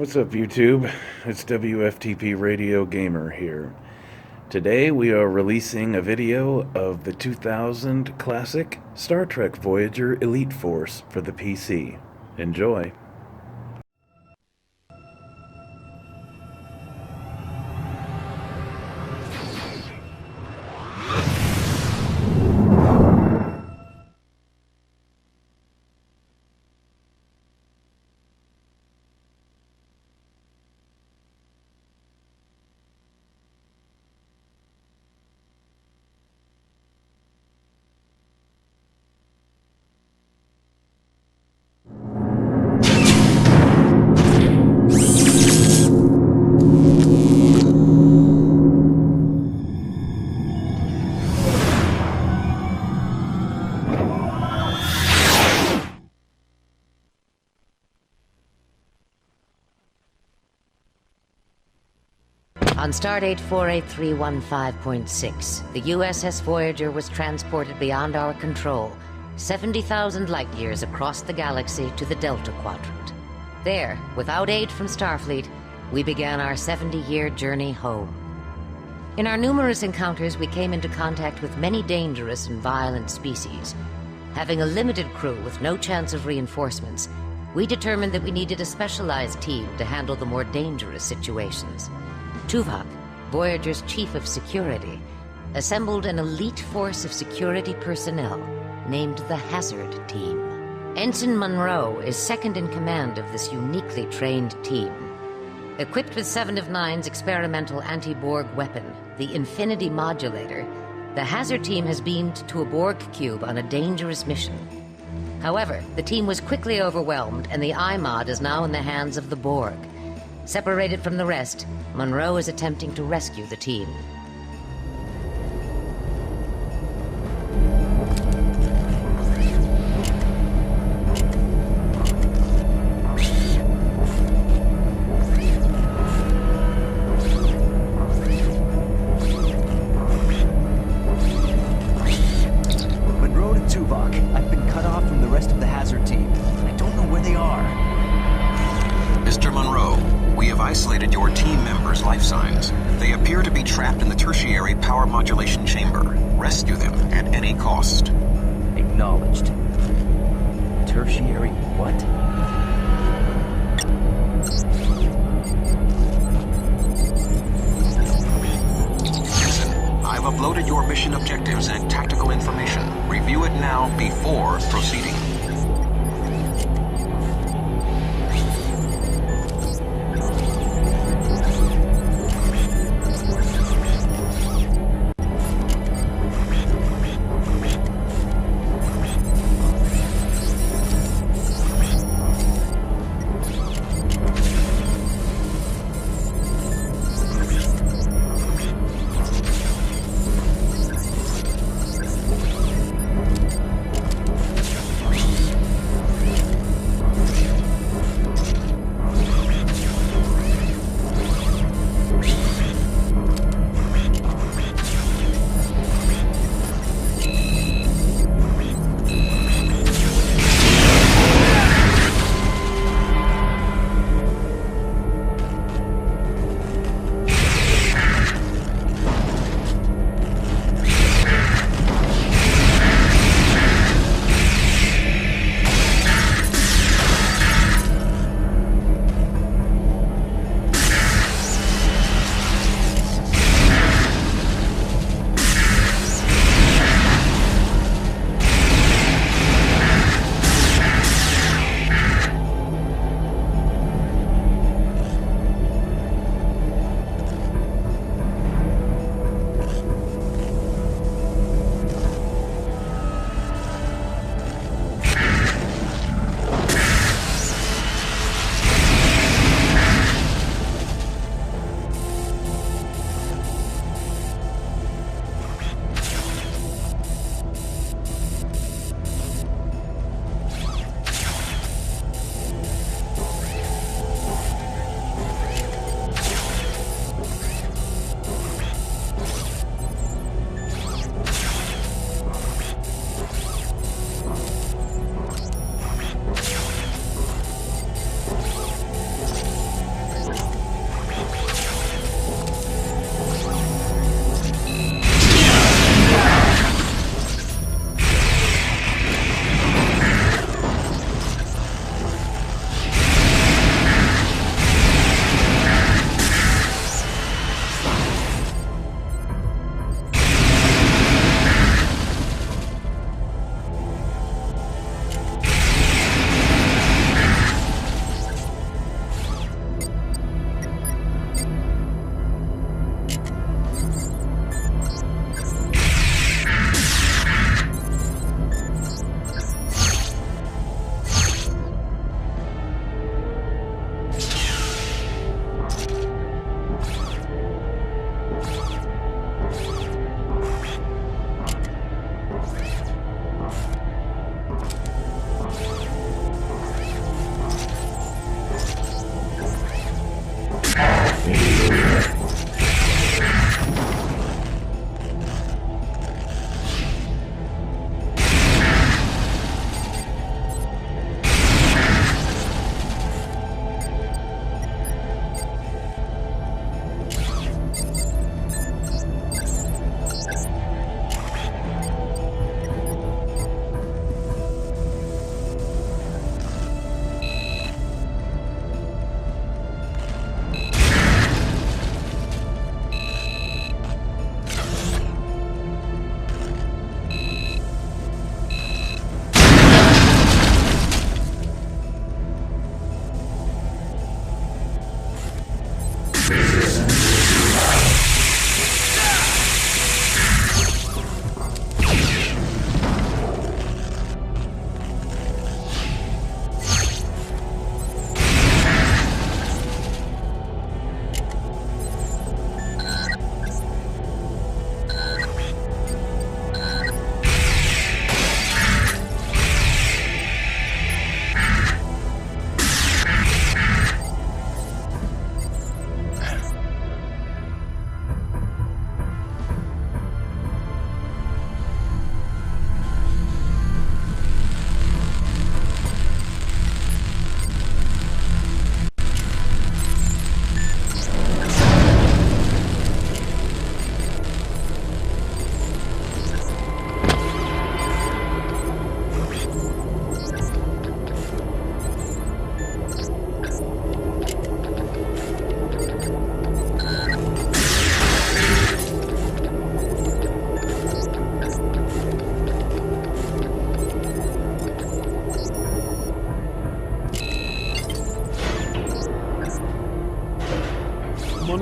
What's up, YouTube? It's WFTPRadio Gamer here. Today we are releasing a video of the 2000 classic Star Trek Voyager Elite Force for the PC. Enjoy. On Stardate 48315.6, the USS Voyager was transported beyond our control, 70,000 light-years across the galaxy to the Delta Quadrant. There, without aid from Starfleet, we began our 70-year journey home. In our numerous encounters, we came into contact with many dangerous and violent species. Having a limited crew with no chance of reinforcements, we determined that we needed a specialized team to handle the more dangerous situations. Tuvok, Voyager's chief of security, assembled an elite force of security personnel named the Hazard Team. Ensign Monroe is second in command of this uniquely trained team. Equipped with 7 of 9's experimental anti-Borg weapon, the Infinity Modulator, the Hazard Team has beamed to a Borg cube on a dangerous mission. However, the team was quickly overwhelmed, and the iMod is now in the hands of the Borg. Separated from the rest, Monroe is attempting to rescue the team. Monroe to Tuvok. I've been cut off from the rest of the Hazard Team. I don't know where they are. Mr. Monroe, we have isolated your team members' life signs. They appear to be trapped in the tertiary power modulation chamber. Rescue them at any cost. Acknowledged. Tertiary what? Listen, I've uploaded your mission objectives and tactical information. Review it now before proceeding.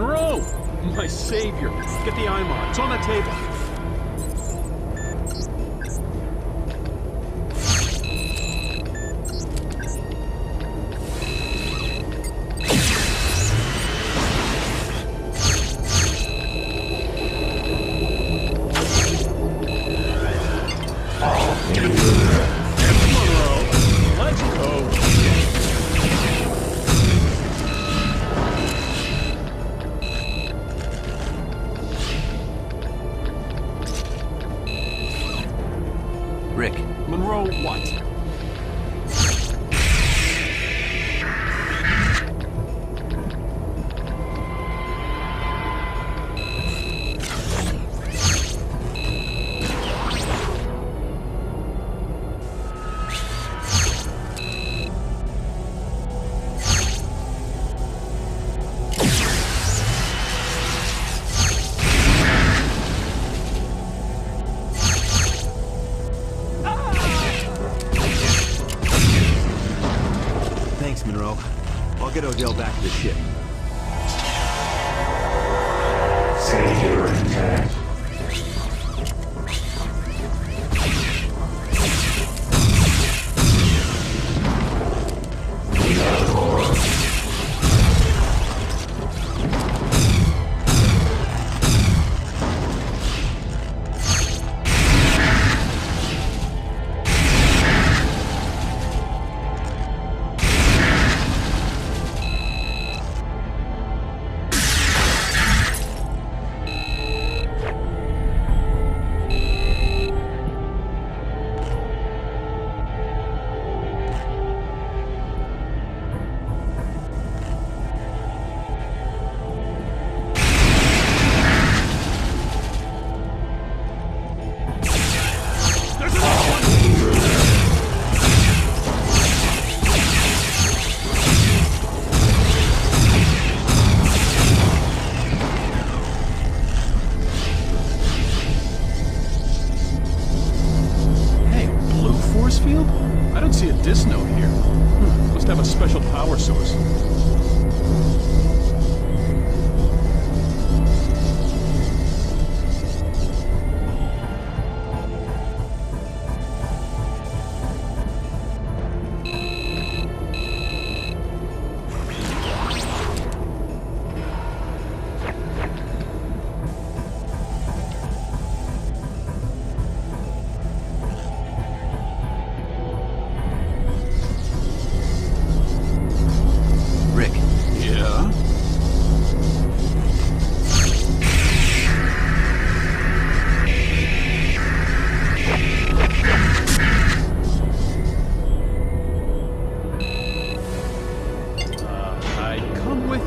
Monroe! My savior. Get the IMOD. It's on that table. Monroe, let's go. Rick, Monroe, what? thanks, Monroe. I'll get Odell back to the ship. Savior intact. We are the core. Field? I don't see a disk node here. Must have a special power source.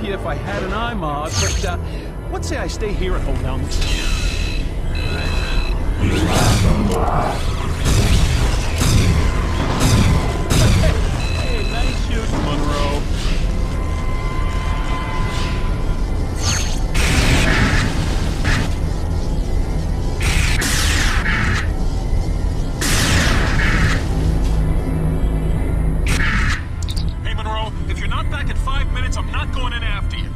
If I had an IMOD, but let's say I stay here and hold down this. Hey, nice shooting, Monroe. Hey, Monroe, if you're not back in 5 minutes, I'm not going in after you.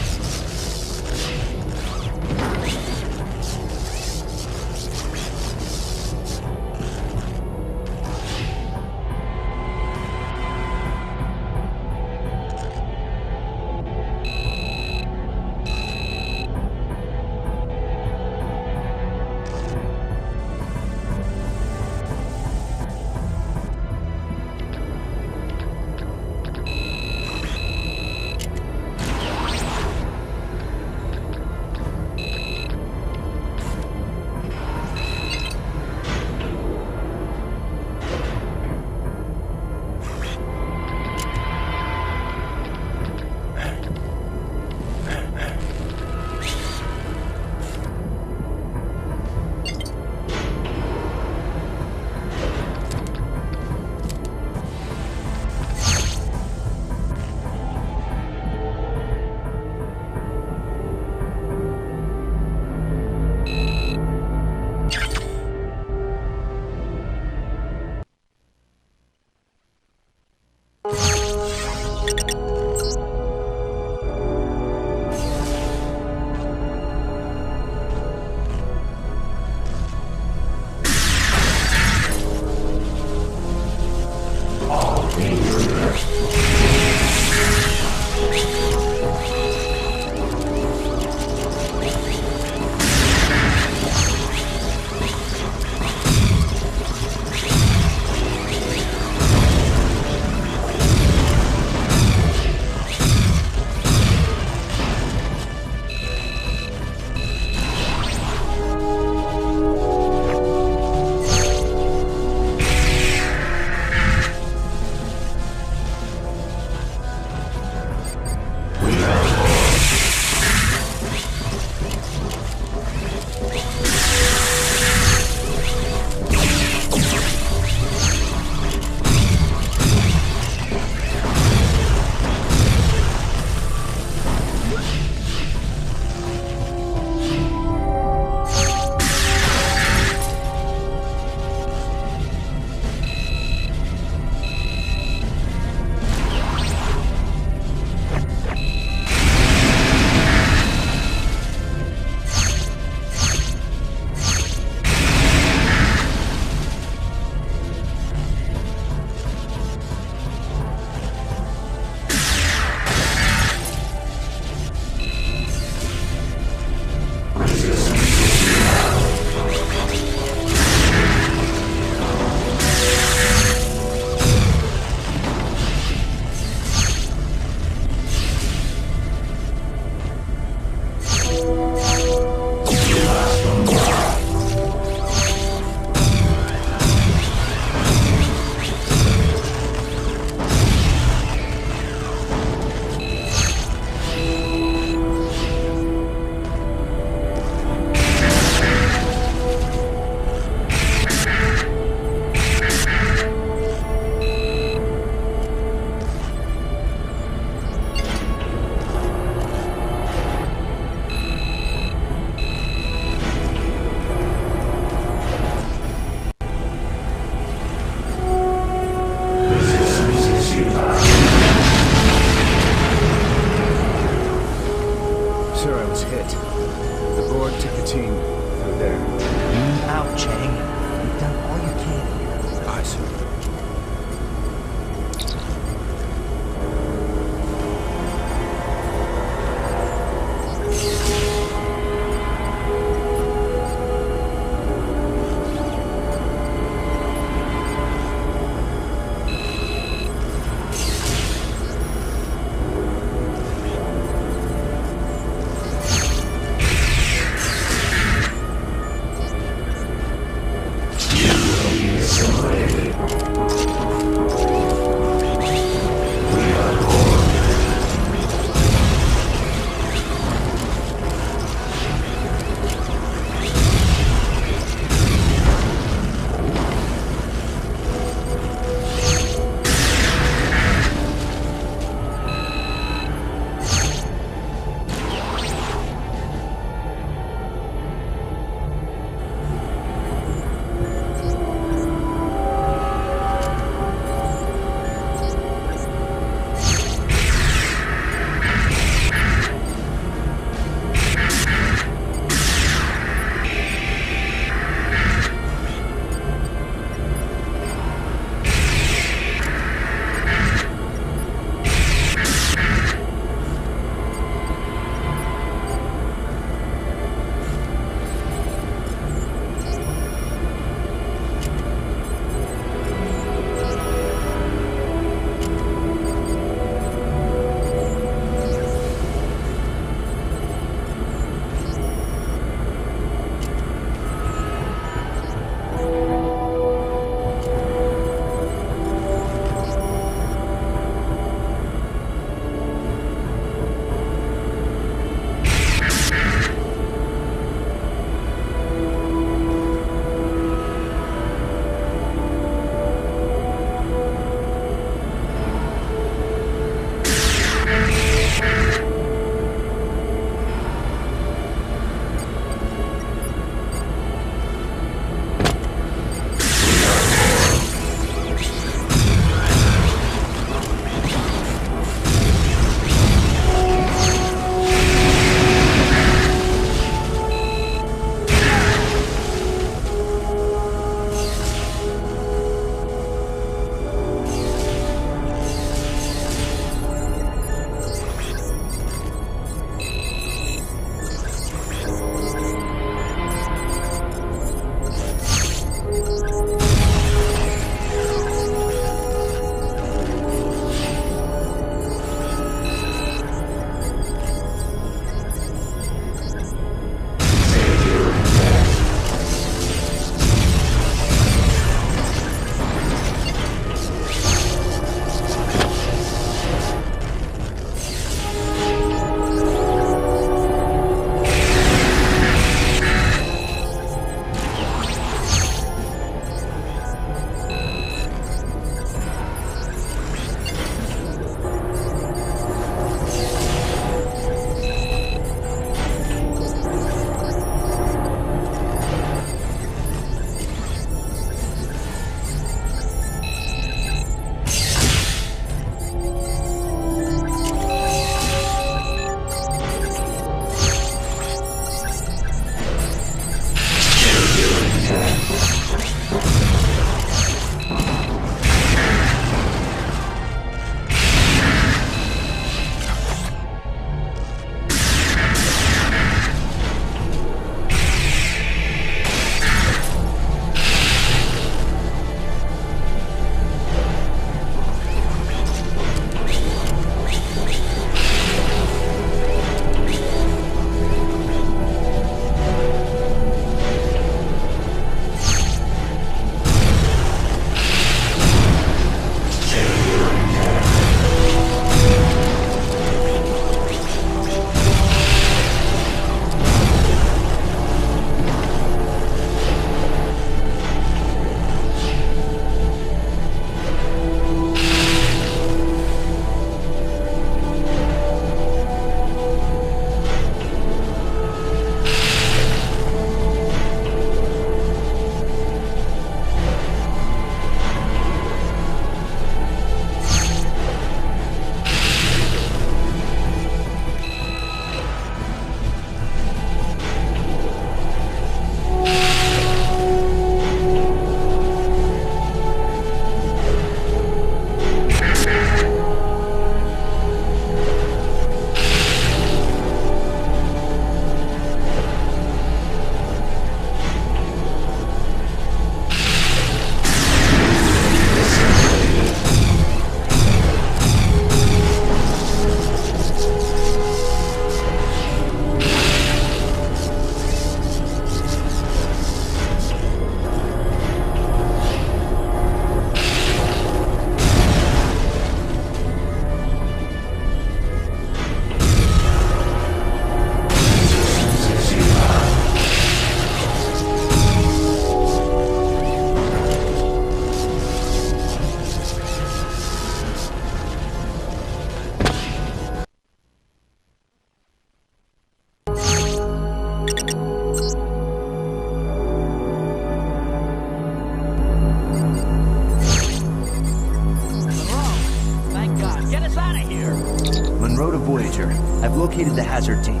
Monroe to Voyager. I've located the hazard team.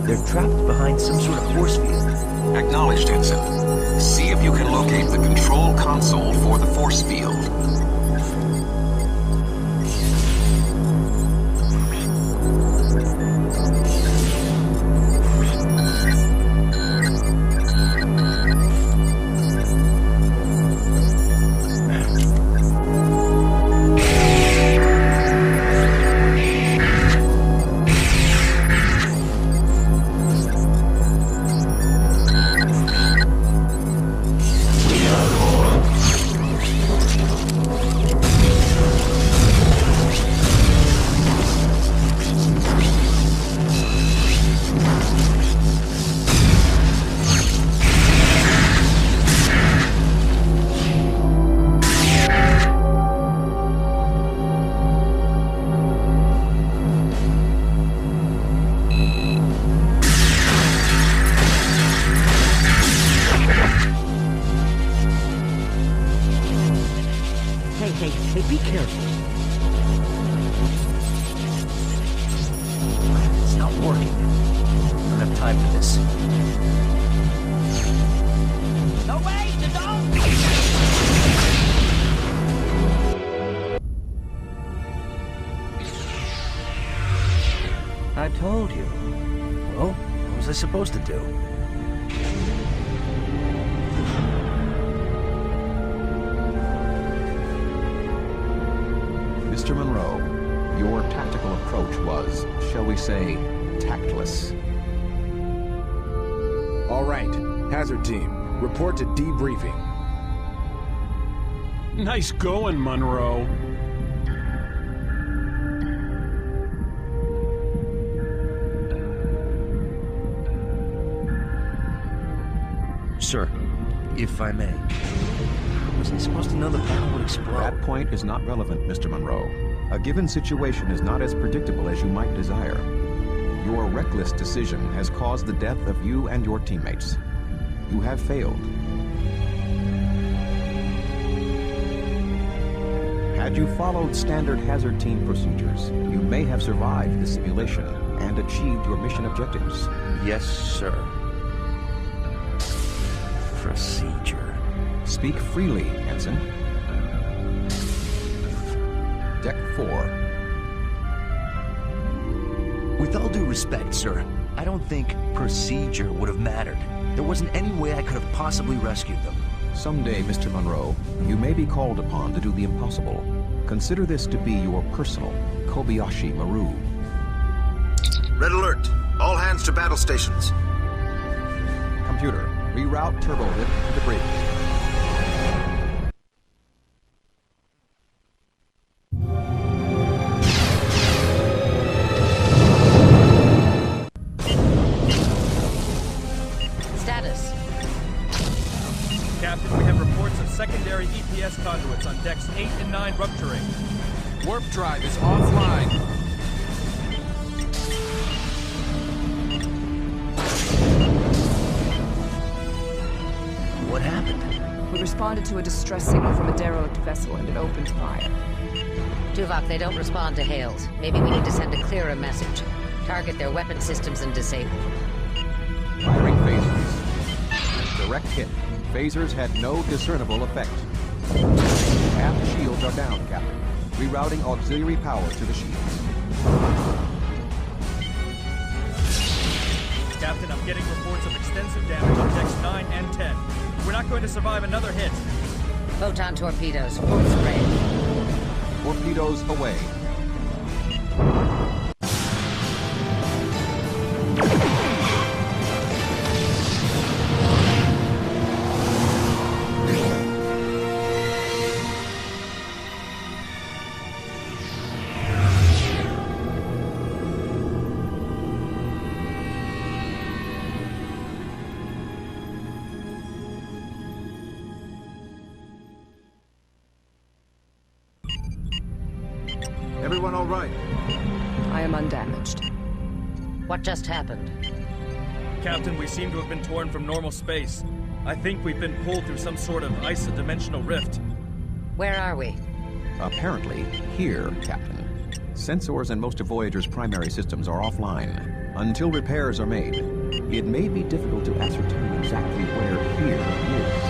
They're trapped behind some sort of force field. Acknowledged, Ensign. See if you can locate the control console for the force field. Hey, be careful. It's not working. I don't have time for this. No way! Don't! I told you. Well, what was I supposed to do? Mr. Monroe, your tactical approach was, shall we say, tactless. All right, hazard team, report to debriefing. Nice going, Monroe. Sir, if I may. Was I supposed to know the panel would explode? That point is not relevant, Mr. Monroe. A given situation is not as predictable as you might desire. Your reckless decision has caused the death of you and your teammates. You have failed. Had you followed standard hazard team procedures, you may have survived the simulation and achieved your mission objectives. Yes, sir. Procedure. Speak freely, Ensign. Deck 4. With all due respect, sir, I don't think procedure would have mattered. There wasn't any way I could have possibly rescued them. Someday, Mr. Monroe, you may be called upon to do the impossible. Consider this to be your personal Kobayashi Maru. Red alert. All hands to battle stations. Computer, reroute turbo lift to the bridge. Status. Captain, we have reports of secondary EPS conduits on decks 8 and 9 rupturing. Warp drive is offline. What happened? We responded to a distress signal from a derelict vessel and it opened fire. Tuvok, they don't respond to hails. Maybe we need to send a clearer message. Target their weapon systems and disable them. Firing phasers. Direct hit. Phasers had no discernible effect. Aft shields are down, Captain. Rerouting auxiliary power to the shields. Captain, I'm getting reports of extensive damage on decks 9 and 10. We're not going to survive another hit. Photon torpedoes, full spray. Torpedoes away. Everyone all right? I am undamaged. What just happened? Captain, we seem to have been torn from normal space. I think we've been pulled through some sort of isodimensional rift. Where are we? Apparently, here, Captain. Sensors and most of Voyager's primary systems are offline. Until repairs are made, it may be difficult to ascertain exactly where here is.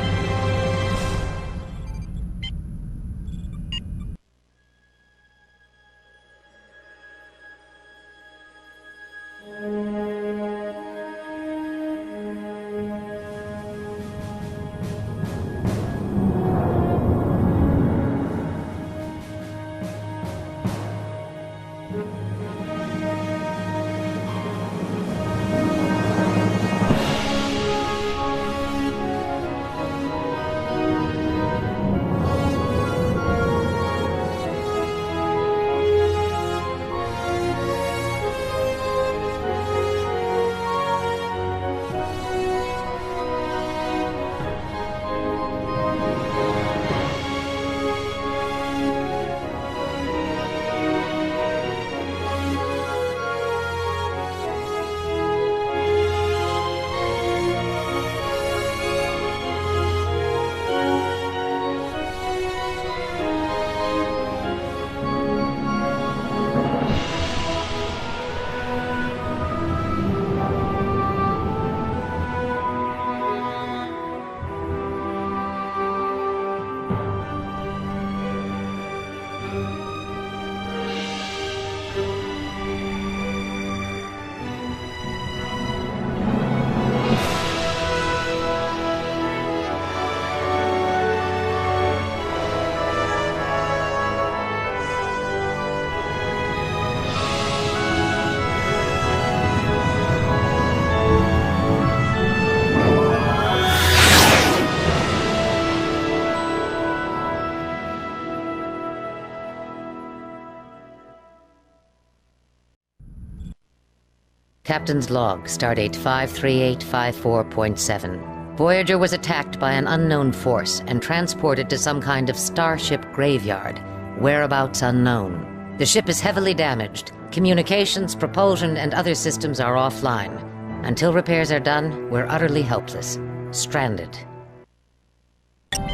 Captain's log, Stardate 53854.7. Voyager was attacked by an unknown force and transported to some kind of starship graveyard, whereabouts unknown. The ship is heavily damaged. Communications, propulsion, and other systems are offline. Until repairs are done, we're utterly helpless. Stranded.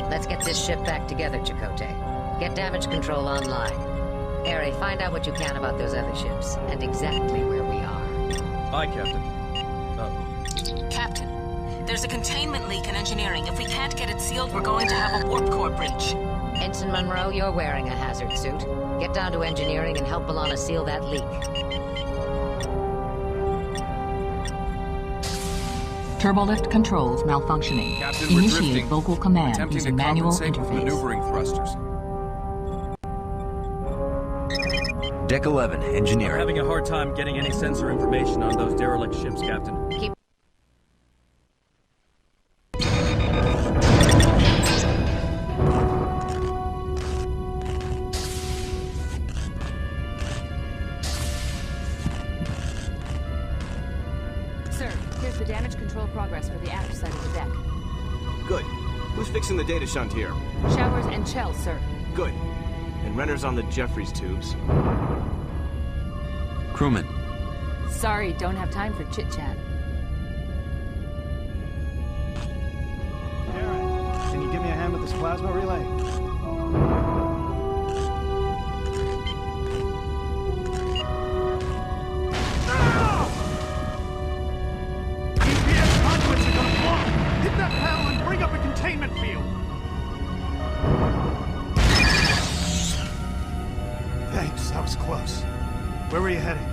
Let's get this ship back together, Chakotay. Get damage control online. Eri, find out what you can about those other ships, and exactly where we are. Aye, Captain. Captain, there's a containment leak in engineering. If we can't get it sealed, we're going to have a warp core breach. Ensign Monroe, you're wearing a hazard suit. Get down to engineering and help B'Elanna seal that leak. Turbolift controls malfunctioning. Captain, Initiate vocal command attempting using to manual compensate with interface. maneuvering thrusters. Deck 11, I'm engineering. having a hard time getting any sensor information on those derelict ships, Captain. Keep... Sir, here's the damage control progress for the aft side of the deck. Good. Who's fixing the data shunt here? Showers and Chell, sir. Good. And Renner's on the Jeffries tubes. Crewman. Sorry, don't have time for chit-chat. Darren, can you give me a hand with this plasma relay? GPS conduits are gonna block! Hit that panel and bring up a containment field! Thanks, that was close. Where were you heading?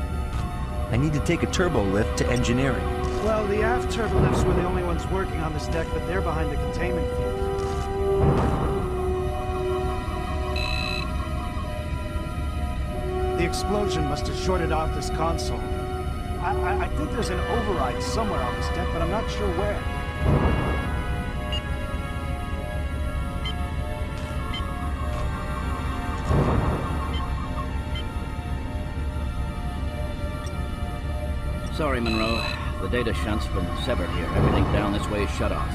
I need to take a turbo lift to engineering. Well, the aft turbolifts were the only ones working on this deck, but they're behind the containment field. The explosion must have shorted off this console. I think there's an override somewhere on this deck, but I'm not sure where. Sorry, Monroe. The data shunt's been severed here. Everything down this way is shut off.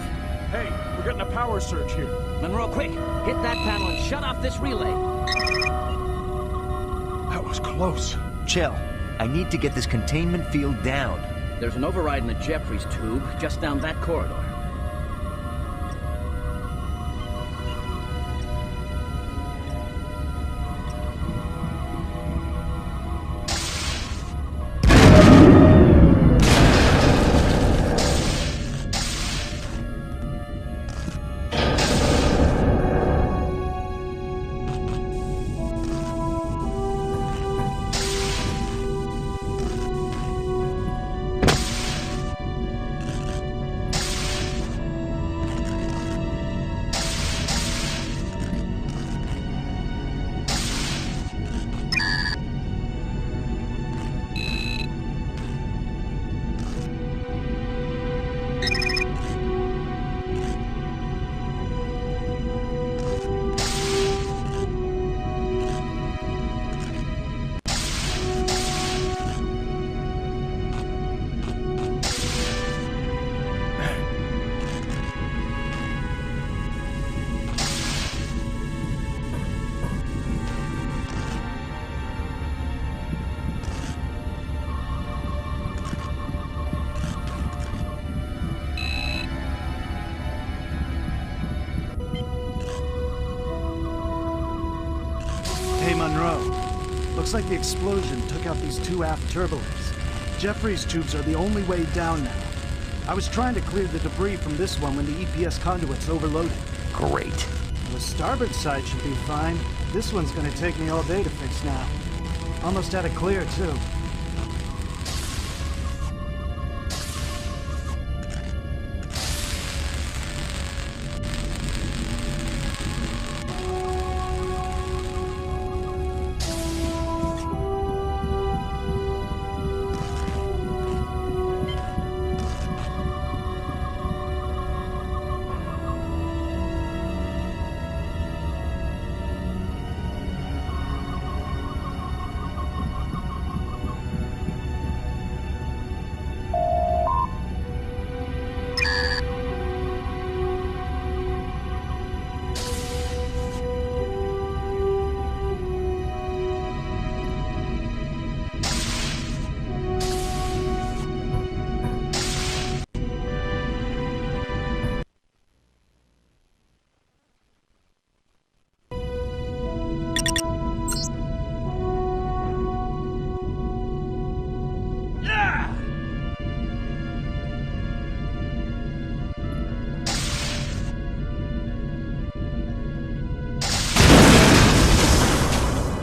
Hey, we're getting a power surge here. Monroe, quick! Hit that panel and shut off this relay! That was close. Chell, I need to get this containment field down. There's an override in the Jeffries tube just down that corridor. Looks like the explosion took out these two aft turbolifts. Jeffries tubes are the only way down now. I was trying to clear the debris from this one when the EPS conduit's overloaded. Great. The starboard side should be fine. This one's gonna take me all day to fix now. Almost had it clear, too.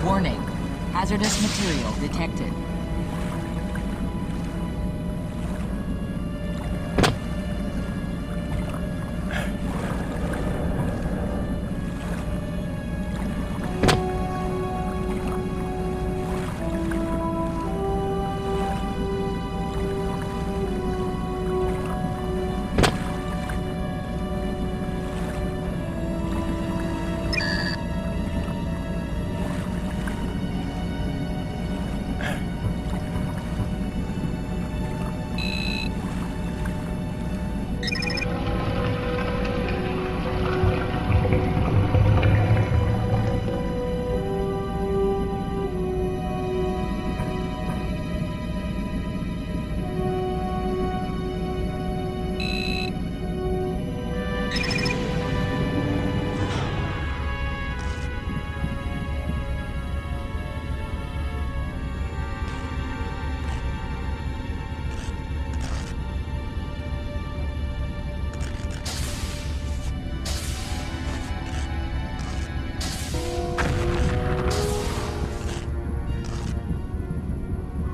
Warning. Hazardous material detected.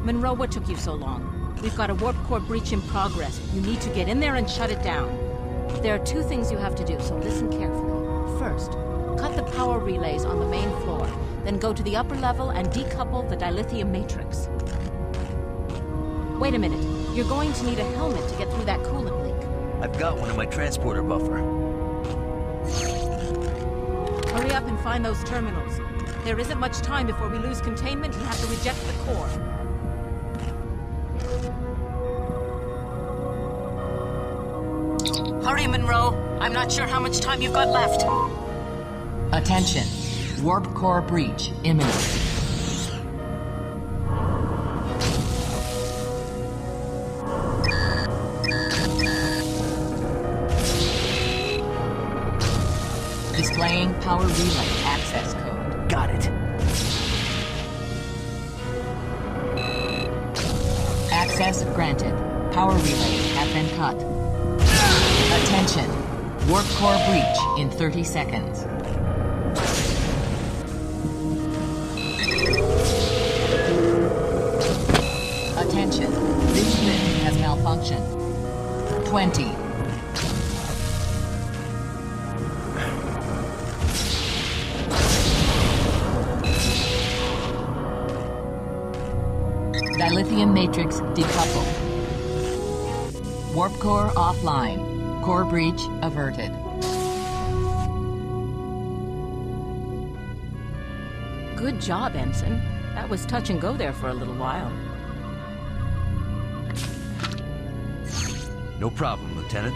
Monroe, what took you so long? We've got a warp core breach in progress. You need to get in there and shut it down. There are two things you have to do, so listen carefully. First, cut the power relays on the main floor. Then go to the upper level and decouple the dilithium matrix. Wait a minute. You're going to need a helmet to get through that coolant leak. I've got one in my transporter buffer. Hurry up and find those terminals. There isn't much time before we lose containment and have to reject the core. Hurry, Monroe. I'm not sure how much time you've got left. Attention. Warp core breach imminent. Displaying power relay access code. Got it. Access granted. Power relays have been cut. Attention. Warp core breach in 30 seconds. Attention. Breach lift has malfunctioned. 20. Dilithium matrix decoupled. Warp core offline. Core breach averted. Good job, Ensign. That was touch and go there for a little while. No problem, Lieutenant.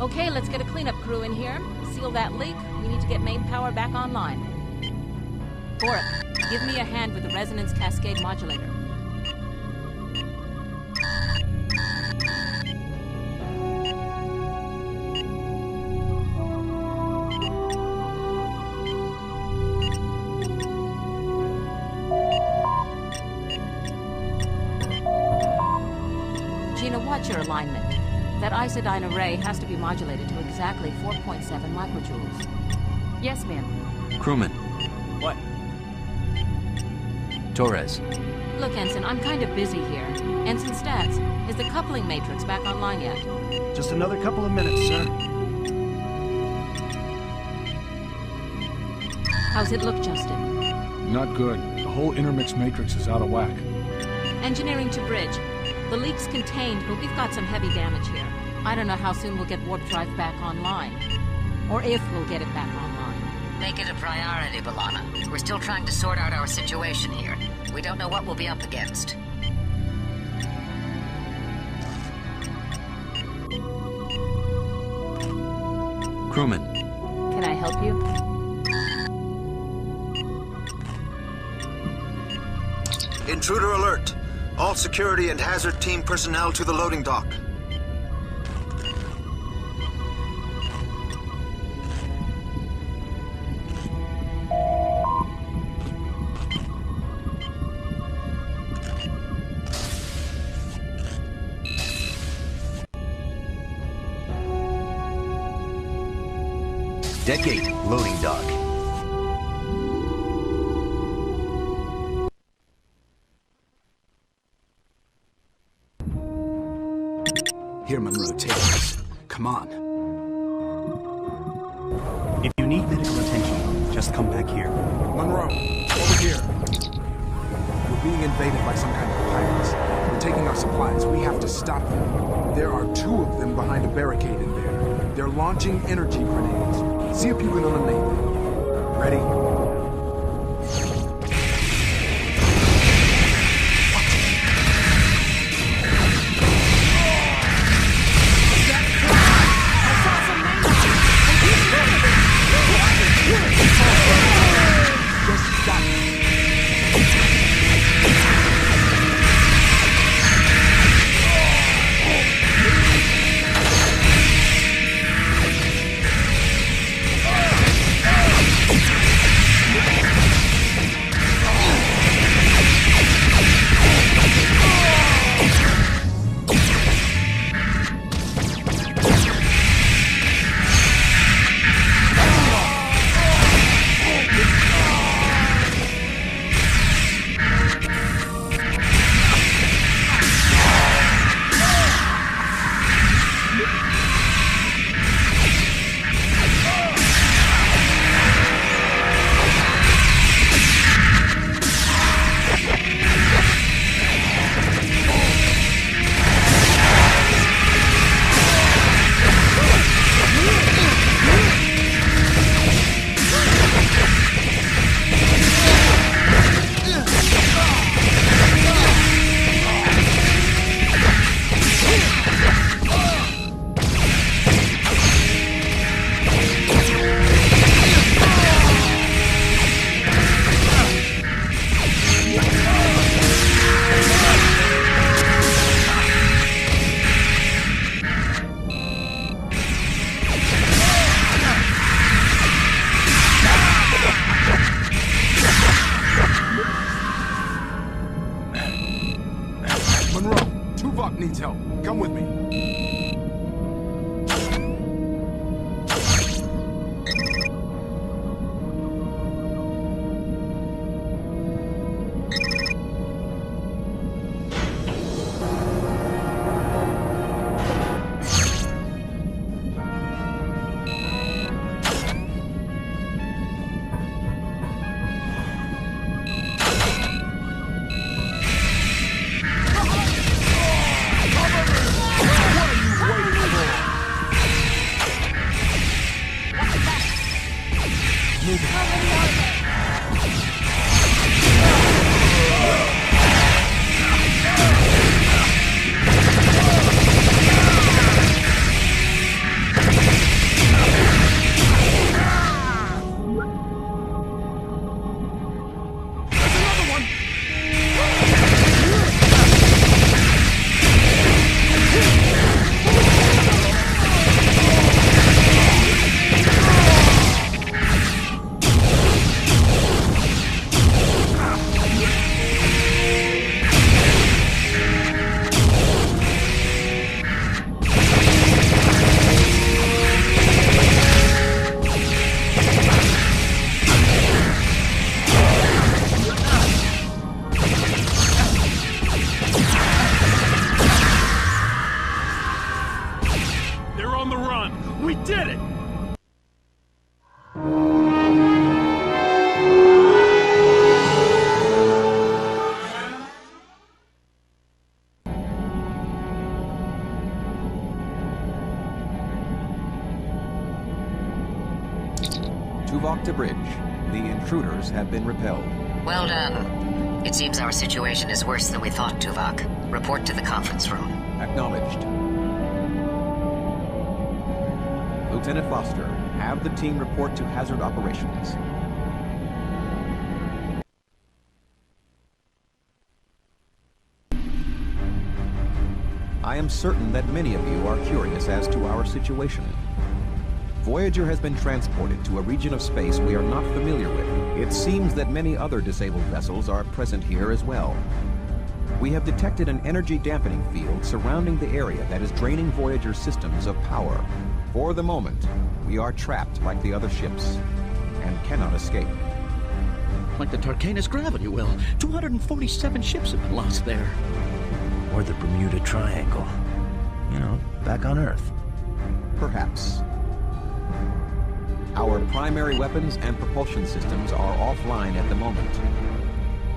Okay, let's get a cleanup crew in here. Seal that leak. We need to get main power back online. Boric, give me a hand with the resonance cascade modulator. watch your alignment. That isodyne array has to be modulated to exactly 4.7 microjoules. Yes, ma'am. Crewman. What? Torres. Look, Ensign, I'm kind of busy here. Ensign Stats, is the coupling matrix back online yet? Just another couple of minutes, sir. How's it look, Justin? Not good. The whole intermix matrix is out of whack. Engineering to bridge. The leak's contained, but we've got some heavy damage here. I don't know how soon we'll get warp drive back online. Or if we'll get it back online. Make it a priority, B'Elanna. We're still trying to sort out our situation here. We don't know what we'll be up against. Crewman. Can I help you? Intruder alert. All security and hazard team personnel to the loading dock. Deck 8, loading dock. Here, Monroe, take this. Come on. If you need medical attention, just come back here. Monroe, over here. We're being invaded by some kind of pirates. They're taking our supplies. We have to stop them. There are 2 of them behind a barricade in there. They're launching energy grenades. See if you can eliminate them. Ready? needs help. Come with me. did it! Tuvok to bridge. The intruders have been repelled. Well done. It seems our situation is worse than we thought, Tuvok. Report to the conference room. Acknowledged. Lieutenant Foster, have the team report to hazard operations. I am certain that many of you are curious as to our situation. Voyager has been transported to a region of space we are not familiar with. It seems that many other disabled vessels are present here as well. We have detected an energy dampening field surrounding the area that is draining Voyager's systems of power. For the moment, we are trapped like the other ships and cannot escape. Like the Tarkanus gravity well. 247 ships have been lost there. Or the Bermuda Triangle. You know, back on Earth. Perhaps. Our primary weapons and propulsion systems are offline at the moment.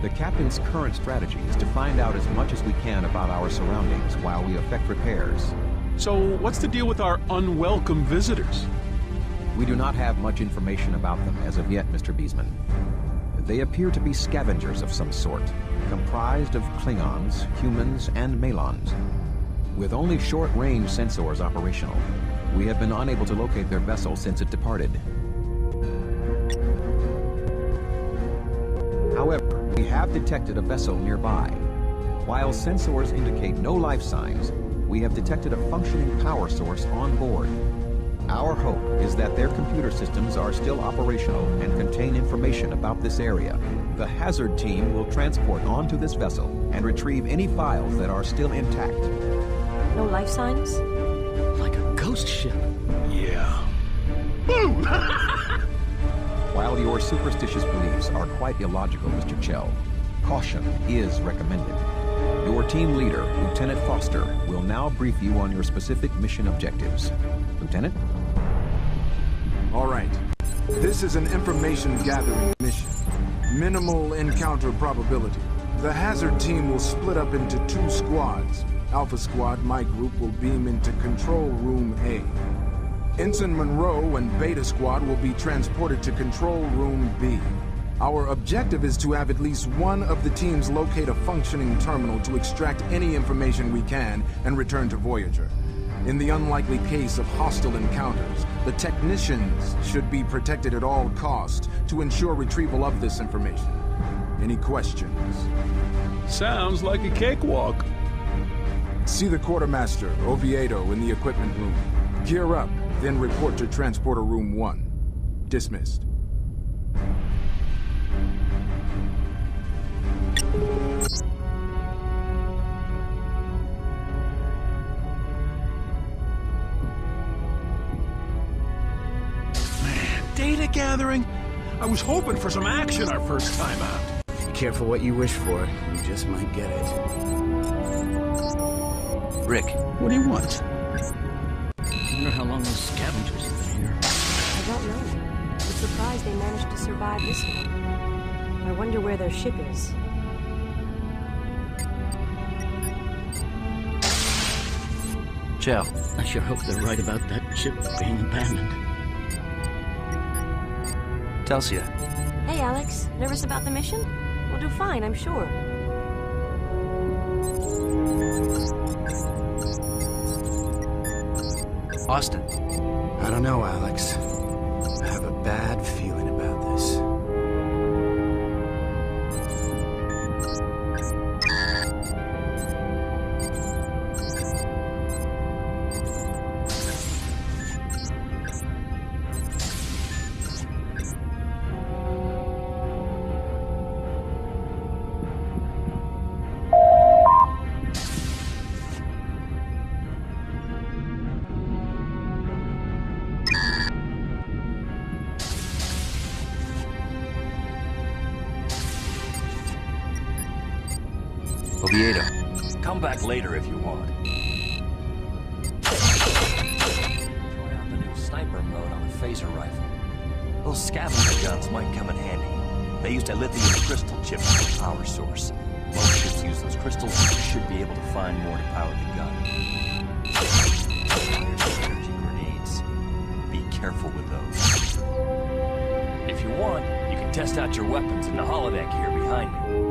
The captain's current strategy is to find out as much as we can about our surroundings while we effect repairs. So, what's the deal with our unwelcome visitors? We do not have much information about them as of yet, Mr. Beesman. They appear to be scavengers of some sort, comprised of Klingons, humans, and Malons. With only short-range sensors operational, we have been unable to locate their vessel since it departed. However, we have detected a vessel nearby. While sensors indicate no life signs, we have detected a functioning power source on board. Our hope is that their computer systems are still operational and contain information about this area. The hazard team will transport onto this vessel and retrieve any files that are still intact. No life signs? Like a ghost ship. Yeah. Boom! While your superstitious beliefs are quite illogical, Mr. Chell, caution is recommended. Your team leader, Lieutenant Foster, will now brief you on your specific mission objectives. Lieutenant? All right. This is an information gathering mission. Minimal encounter probability. The hazard team will split up into 2 squads. Alpha Squad, my group, will beam into Control Room A. Ensign Monroe and Beta Squad will be transported to Control Room B. Our objective is to have at least one of the teams locate a functioning terminal to extract any information we can and return to Voyager. In the unlikely case of hostile encounters, the technicians should be protected at all costs to ensure retrieval of this information. Any questions? Sounds like a cakewalk. See the quartermaster, Oviedo, in the equipment room. Gear up, then report to Transporter Room 1. Dismissed. Data gathering? I was hoping for some action our first time out. Be careful what you wish for. You just might get it. Rick. What do you want? I wonder how long those scavengers have been here. I don't know. I'm surprised they managed to survive this long. I wonder where their ship is. Chell. I sure hope they're right about that ship being abandoned. Telsia. Hey, Alex. Nervous about the mission? We'll do fine, I'm sure. Austin. I don't know, Alex. I have a bad feeling about this. Oviedo. Come back later if you want. Try out the new sniper mode on a phaser rifle. Those scavenger guns might come in handy. They used a lithium crystal chip as a power source. Most ships use those crystals, and you should be able to find more to power the gun. Energy grenades. Be careful with those. If you want, you can test out your weapons in the holodeck here behind you.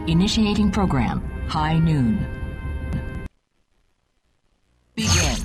Initiating program. High noon. Begin.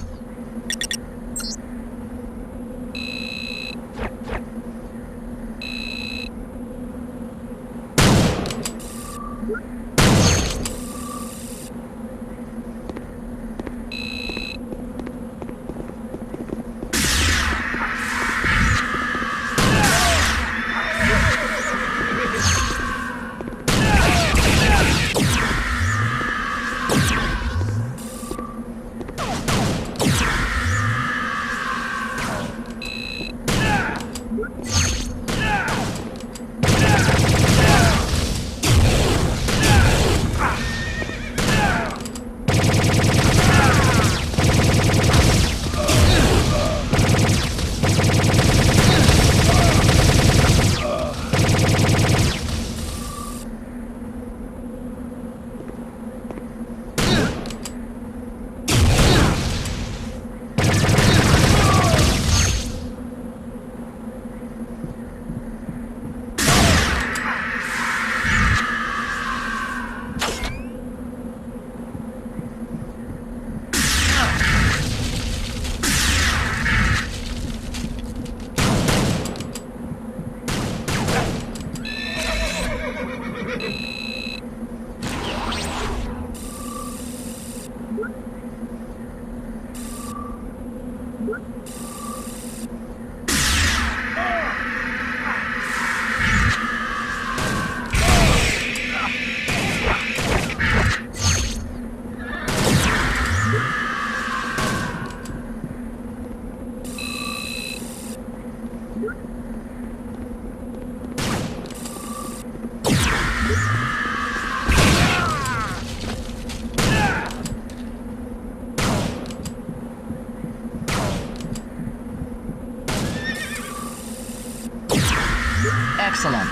Excellent.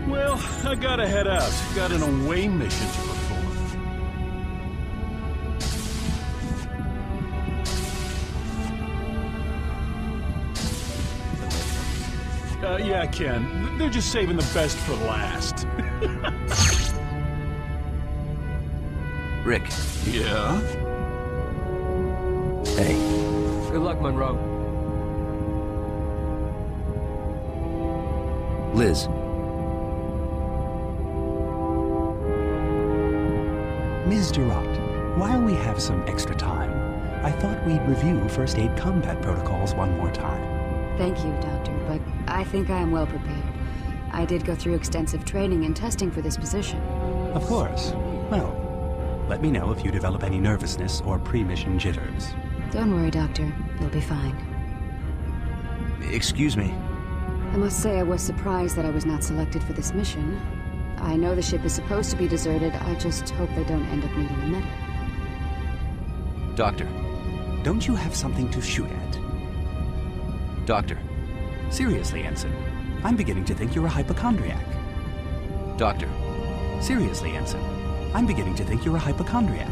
Well, I gotta head out. Got an away mission to perform. Yeah, Ken. They're just saving the best for last. Rick. Yeah? Hey. Good luck, Monroe. Liz. Ms. Durant, while we have some extra time, I thought we'd review first aid combat protocols one more time. Thank you, Doctor, but I think I am well prepared. I did go through extensive training and testing for this position. Of course. Well, let me know if you develop any nervousness or pre-mission jitters. Don't worry, Doctor. You'll be fine. Excuse me. I must say I was surprised that I was not selected for this mission. I know the ship is supposed to be deserted. I just hope they don't end up needing a medic. Doctor. Don't you have something to shoot at? Doctor. Seriously, Ensign. I'm beginning to think you're a hypochondriac. Doctor. Seriously, Ensign. I'm beginning to think you're a hypochondriac.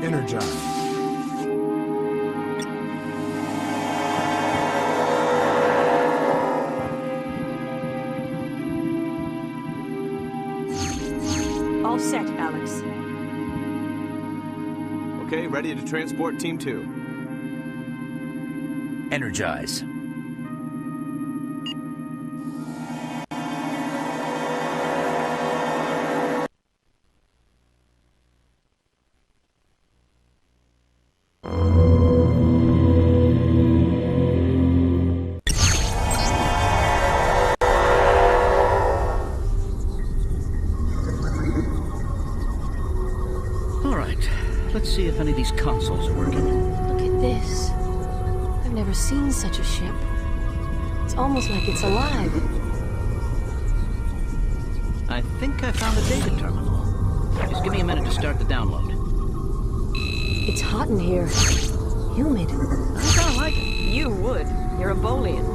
Energize. ready to transport Team 2. Energize. Let's see if any of these consoles are working. Look at this. I've never seen such a ship. It's almost like it's alive. I think I found a data terminal. Just give me a minute to start the download. It's hot in here. Humid. I kinda like it. You would. You're a Bolian.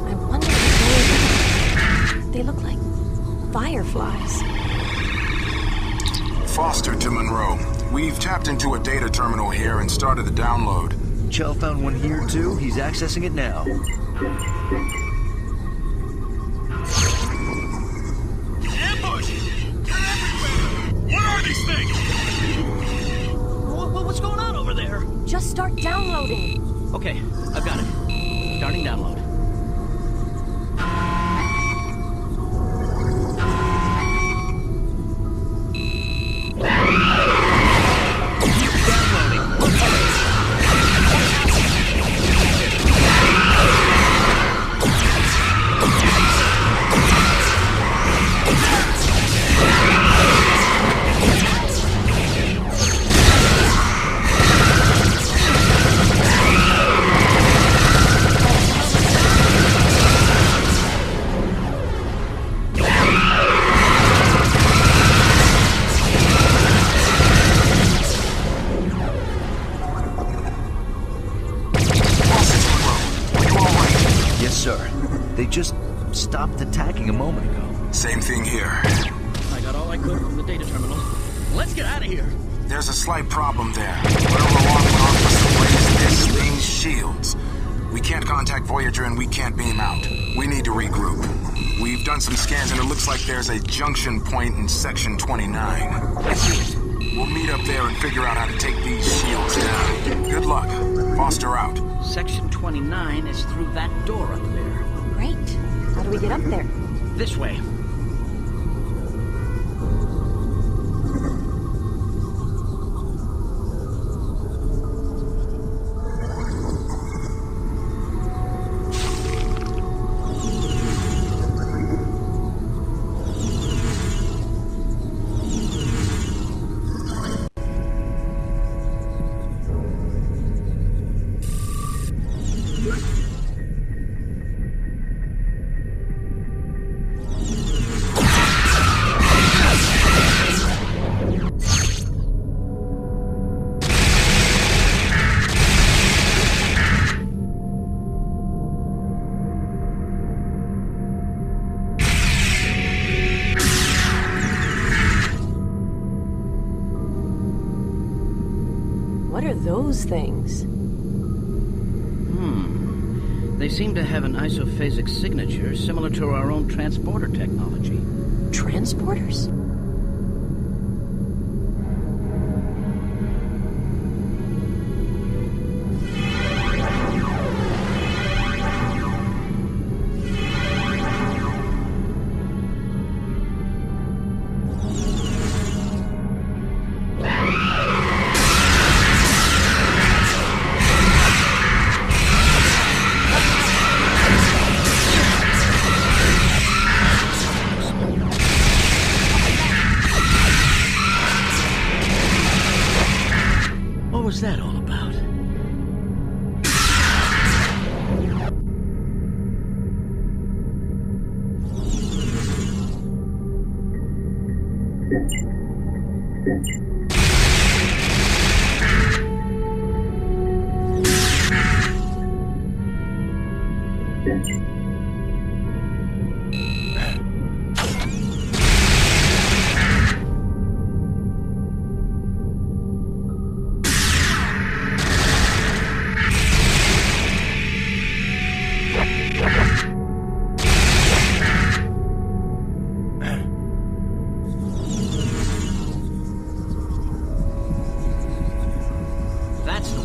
I wonder if they look like fireflies. Foster to Monroe. We've tapped into a data terminal here and started the download. Chell found one here too. He's accessing it now. Ambush! They're everywhere! What are these things? What's going on over there? Just start downloading. Okay, I've got it. Starting download. They just stopped attacking a moment ago. Same thing here. I got all I could from the data terminal. Let's get out of here. There's a slight problem there. Whatever alarm went off must have raised this thing's shields. We can't contact Voyager and we can't beam out. We need to regroup. We've done some scans and it looks like there's a junction point in Section 29. We'll meet up there and figure out how to take these shields down. Good luck. Foster out. Section 29 is through that door up there. Great. How do we get up there? This way. What are those things? They seem to have an isophasic signature similar to our own transporter technology. Transporters?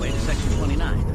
way to Section 29.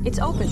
It's open.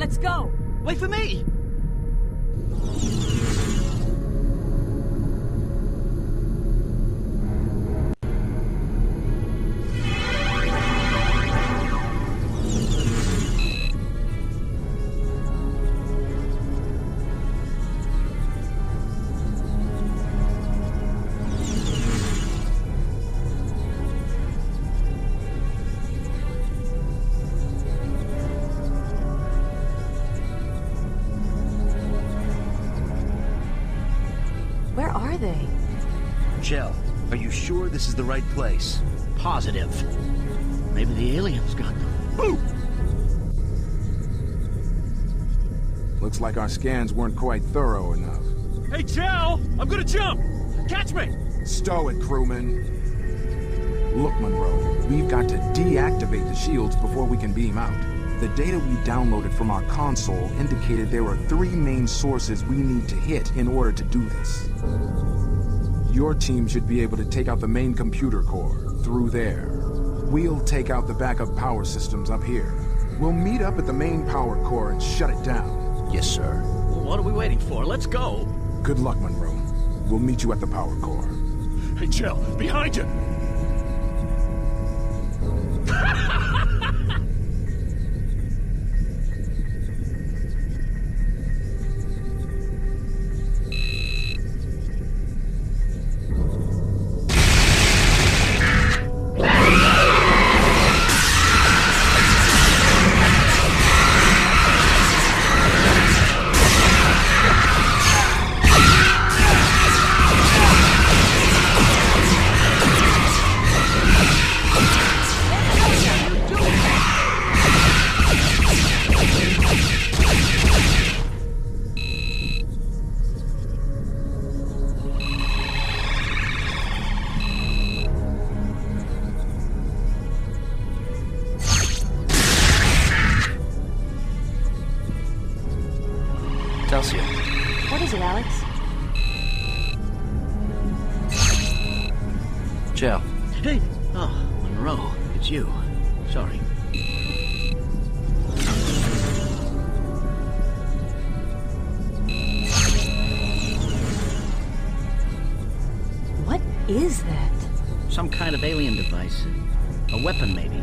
Let's go! Wait for me! sure this is the right place? Positive. Maybe the aliens got them. Boom! Looks like our scans weren't quite thorough enough. Hey, Joe! I'm gonna jump! Catch me! Stow it, crewman. Look, Monroe, we've got to deactivate the shields before we can beam out. The data we downloaded from our console indicated there are 3 main sources we need to hit in order to do this. Your team should be able to take out the main computer core through there. We'll take out the backup power systems up here. We'll meet up at the main power core and shut it down. Yes, sir. Well, what are we waiting for? Let's go. Good luck, Monroe. We'll meet you at the power core. Hey, Jill, behind you! What is it, Alex? Jill. Hey! Oh, Monroe, it's you. Sorry. What is that? Some kind of alien device. A weapon, maybe.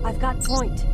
I've got point.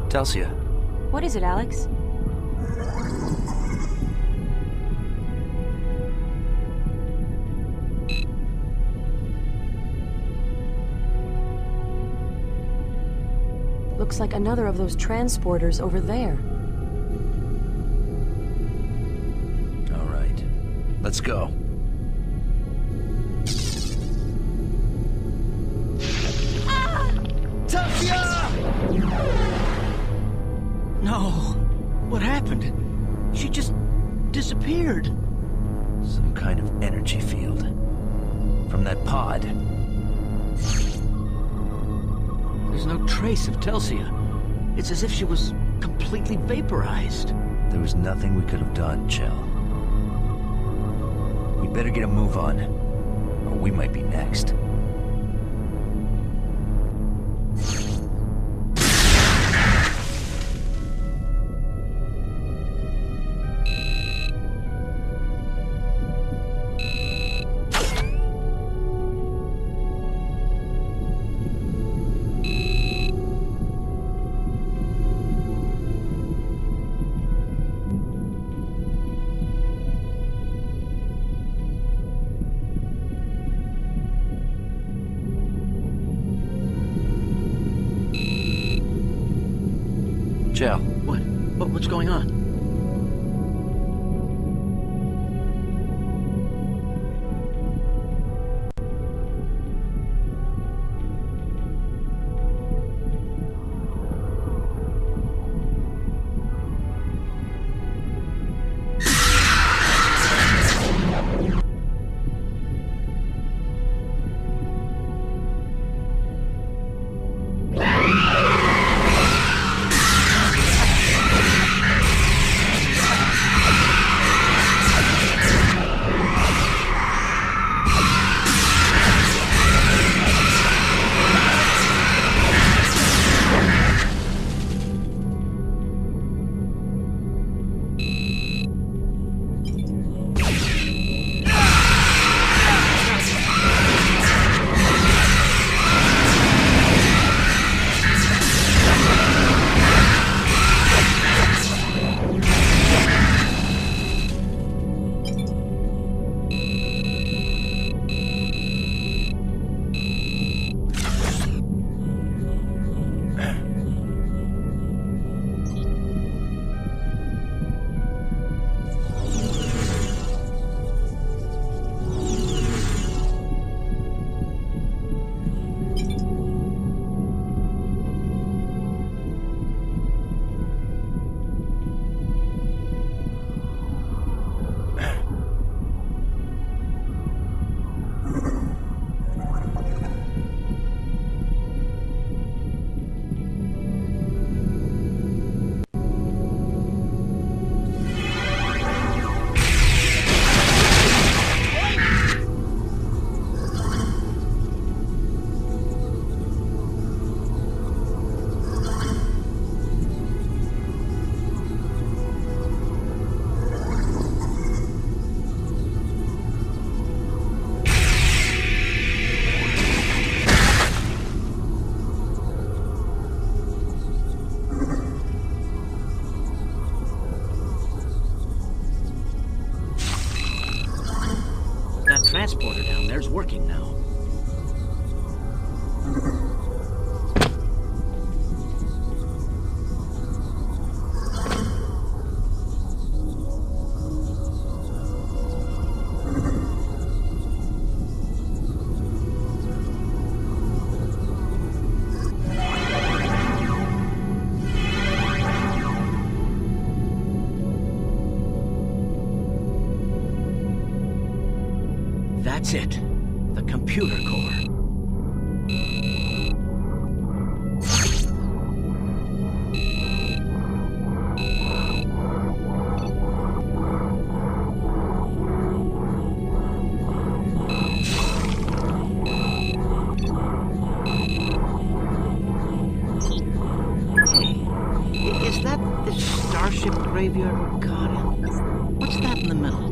Telsia. What is it, Alex? Looks like another of those transporters over there. All right. Let's go. No! What happened? She just disappeared. Some kind of energy field. From that pod. There's no trace of Telsia. It's as if she was completely vaporized. There was nothing we could have done, Chell. We better get a move on, or we might be next. Michelle, what's going on? Transporter down there's working now. That's it. The computer core. Hey, is that the starship graveyard we're caught in? What's that in the middle?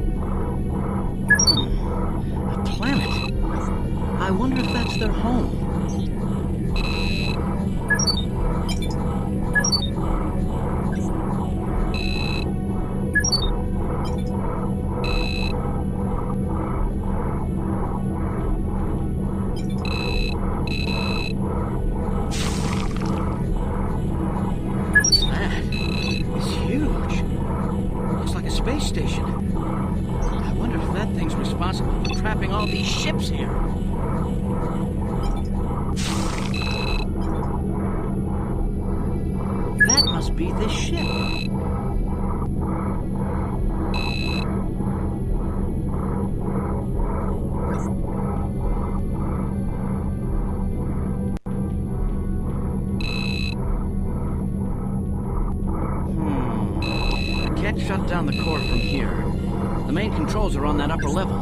Planet. I wonder if that's their home. What's that? It's huge. Looks like a space station. I wonder if that thing's responsible for trapping all these ships here. That must be this ship. I can't shut down the core from here. The main controls are on that upper level.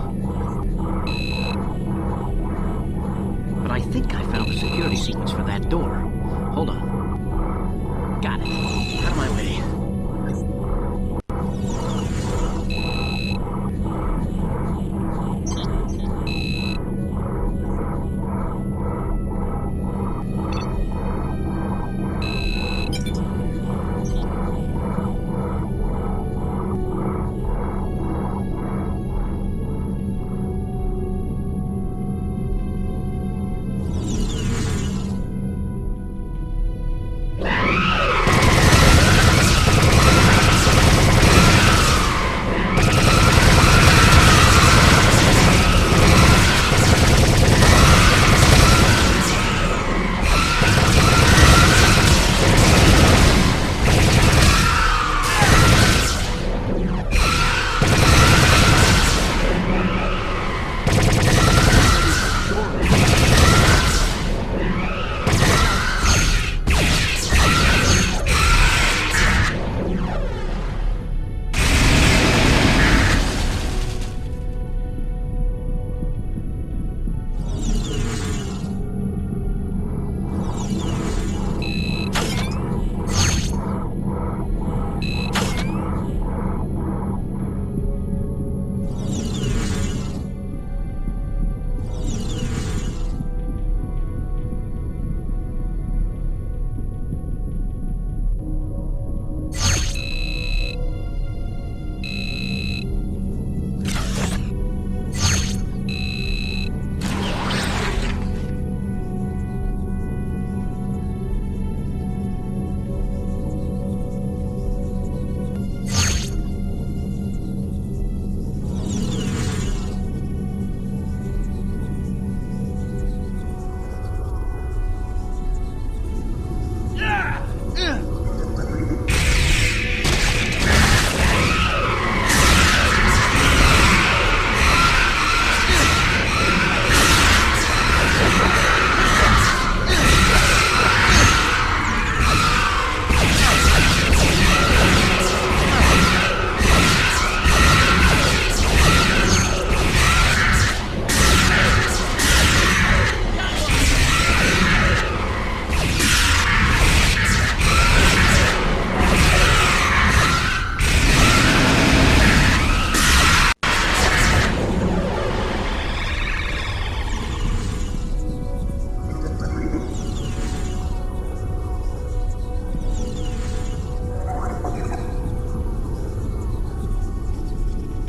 But I think I found the security sequence for that door. Hold on. Got it. Out of my way.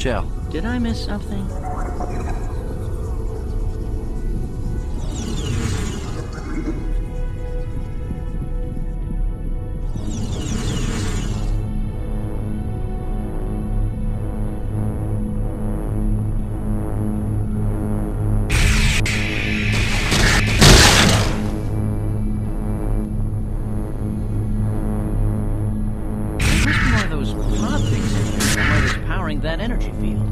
Chell, did I miss something? That energy field.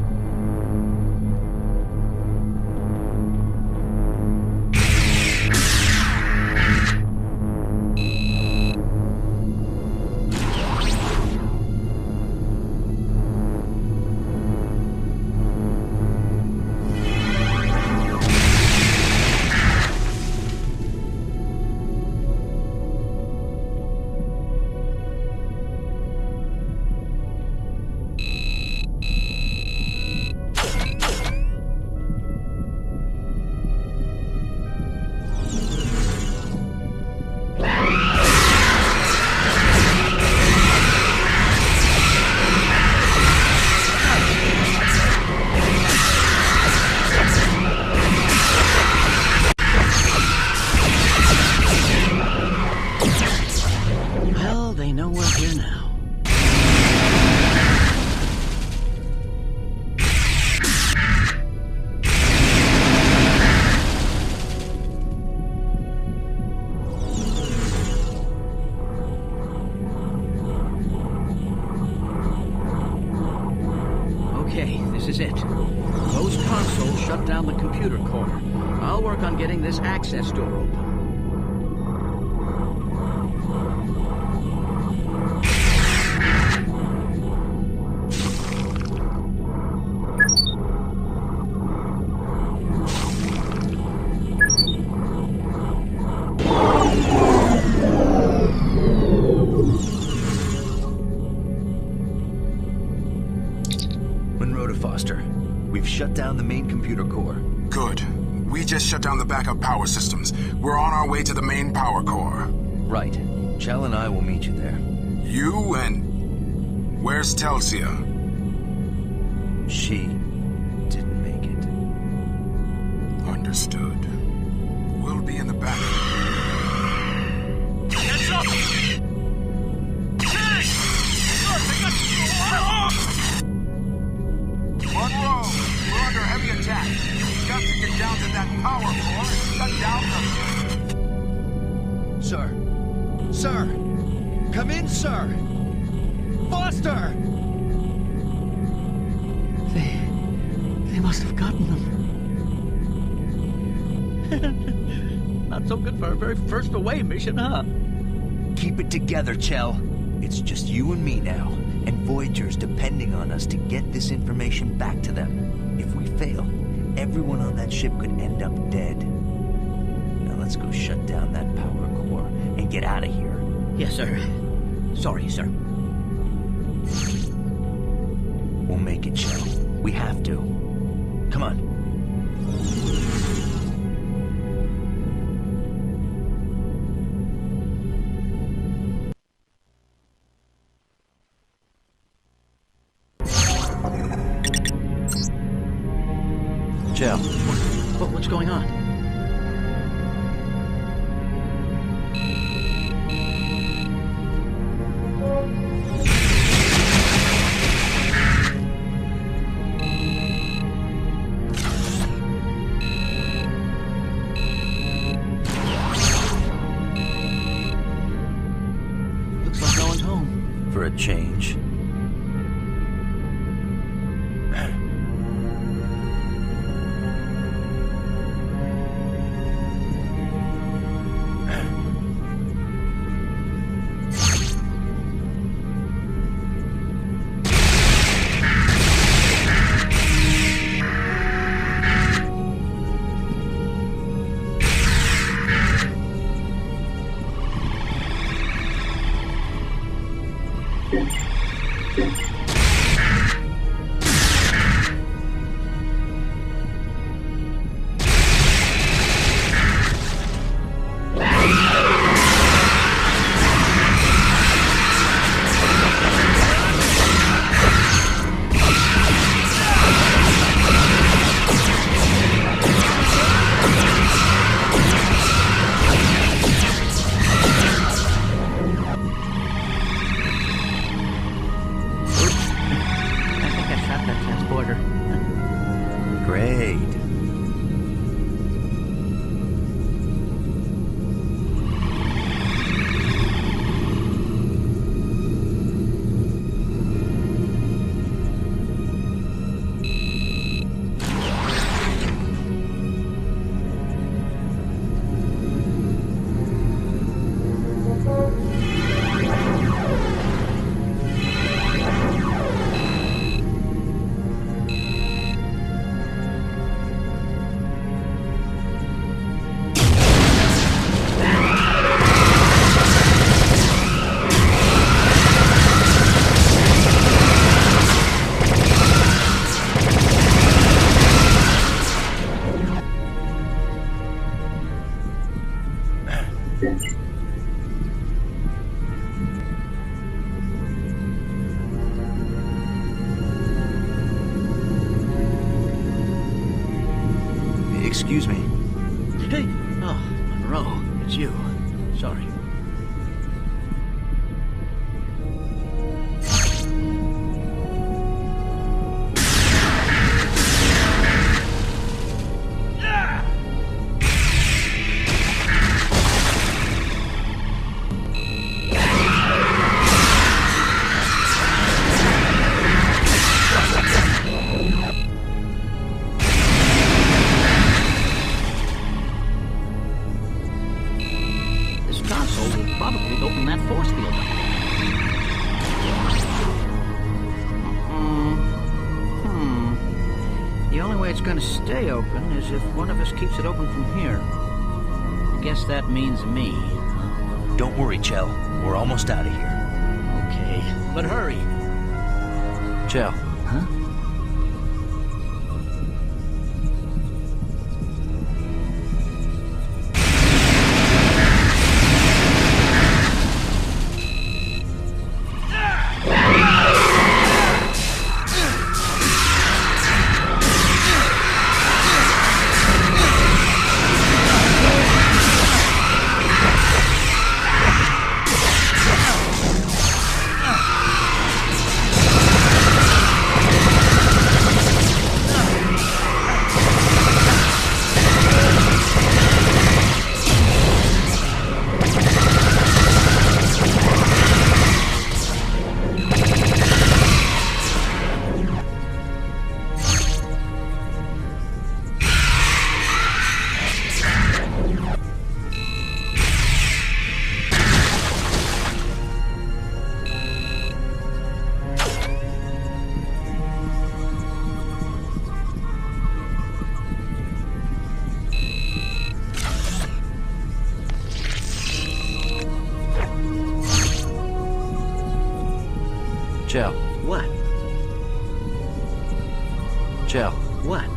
This access door open. Monroe to Foster. We've shut down the main computer core. Good. We just shut down the backup power systems. We're on our way to the main power core. Right. Chell and I will meet you there. You and... Where's Telsia? She didn't make it. Understood. We'll be in the back. Heads up! Monroe, we're under heavy attack. We've got to get down to that power core and shut down the... Sir! Sir! Come in, sir! Foster! They must have gotten them. Not so good for our very first away mission, huh? Keep it together, Chell. It's just you and me now, and Voyager's depending on us to get this information back to them. If we fail, everyone on that ship could end up dead. Now let's go shut down that power core and get out of here. Yes, sir. Sorry, sir. We'll make it, Chell. We have to. Come on. Chell, what's going on? Looks like no one's home. For a change. Great. Excuse me. Hey! Oh, Monroe, it's you. Sorry. Stay open is if one of us keeps it open from here. I guess that means me. Don't worry, Chell. We're almost out of here. Okay, but hurry. Chell. Huh? Chell. What? Chell. What?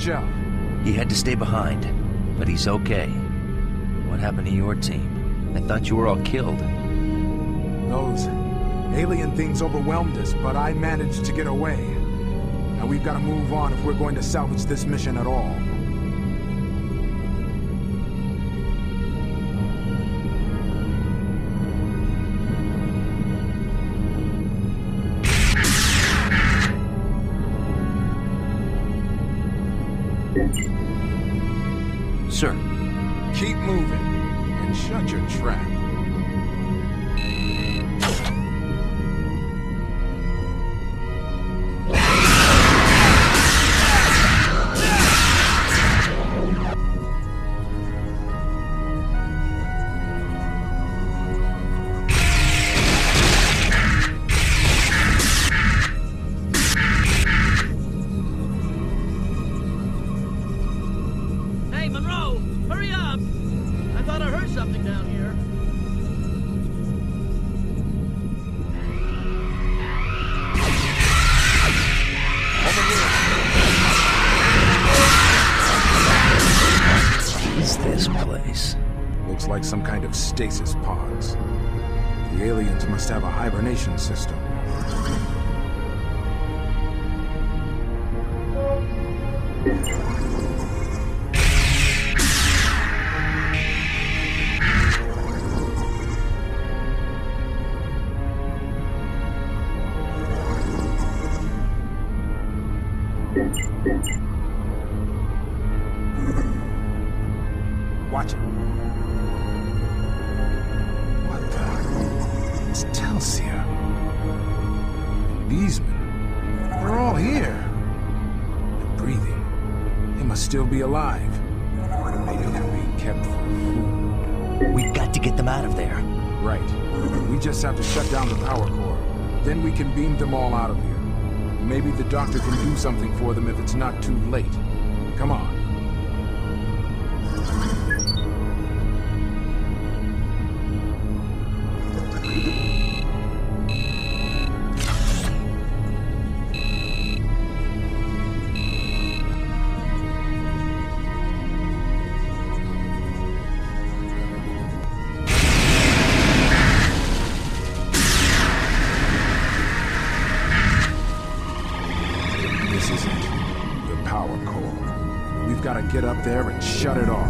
Joe. He had to stay behind, but he's okay. What happened to your team? I thought you were all killed. Those alien things overwhelmed us, but I managed to get away. Now we've got to move on if we're going to salvage this mission at all. Sir. Keep moving, and shut your trap. Hey, Monroe! Hurry up! I thought I heard something down here. What is this place? Looks like some kind of stasis pods. The aliens must have a hibernation system. Watch it. What the? It's Telsia. And Beesman. They're all here. And breathing. They must still be alive. Maybe they're being kept for food. We've got to get them out of there. Right. We just have to shut down the power core. Then we can beam them all out of here. Maybe the doctor can do something for them if it's not too late. Come on. This isn't the power core. We've got to get up there and shut it off.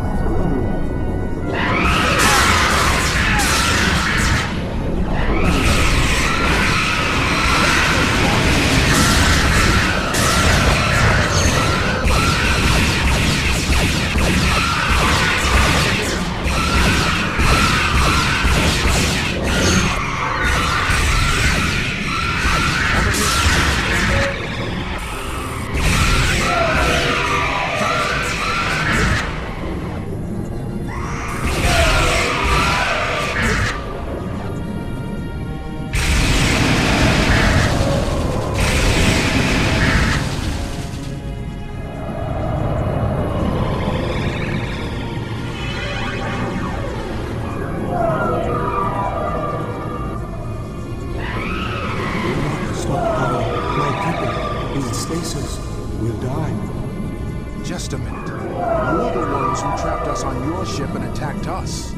We'll die. Just a minute. You're the ones who trapped us on your ship and attacked us.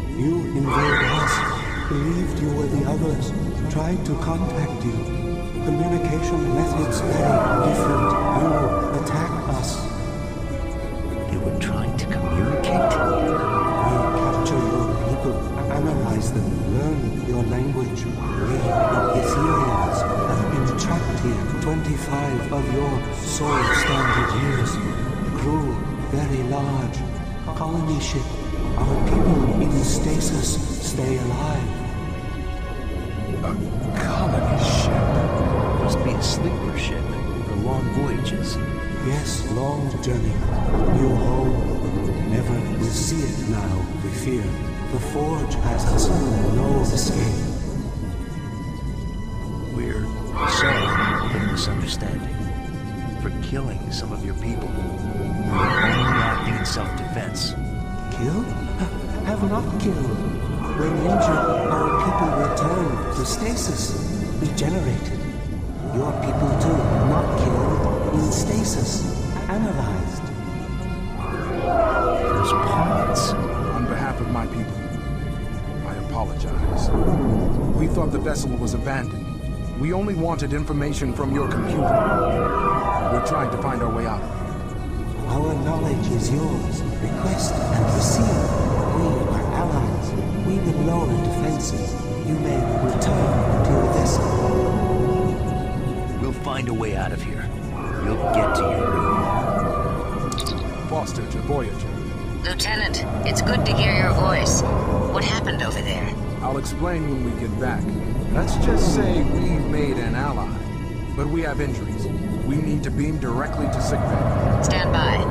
You invaded us, believed you were the others, tried to contact you. Communication methods very different. You attacked us. They were trying to communicate? We capture your people, analyze them, learn your language. We, the Ethereans, have been trapped here 25 of your soul-standard years. Crew, very large. Colony ship. Our people in stasis stay alive. A colony ship? Must be a sleeper ship for long voyages. Yes, long journey. New home. Never will see it now, we fear. The Forge has us. No escape. We're sorry for the misunderstanding. For killing some of your people. We were only acting in self-defense. Killed? Have not killed. When injured, our people returned to stasis. Regenerated. Your people too, not killed, in stasis. Analyzed. Those pods. On behalf of my apologize. We thought the vessel was abandoned. We only wanted information from your computer. We're trying to find our way out of it. Our knowledge is yours. Request and receive. We are allies. We will lower defenses. You may return to your vessel. We'll find a way out of here. You'll get to your room. Foster to Voyager. Lieutenant, it's good to hear your voice. What happened over there? I'll explain when we get back. Let's just say we've made an ally. But we have injuries. We need to beam directly to sickbay. Stand by.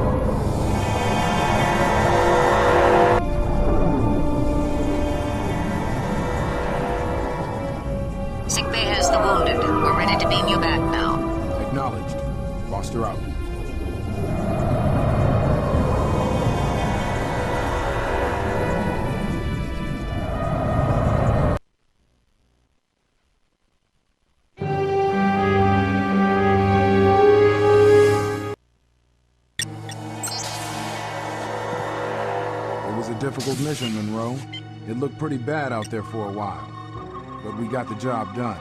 Sickbay has the wounded. We're ready to beam you back now. Acknowledged. Foster out. Difficult mission, Monroe. It looked pretty bad out there for a while, but we got the job done.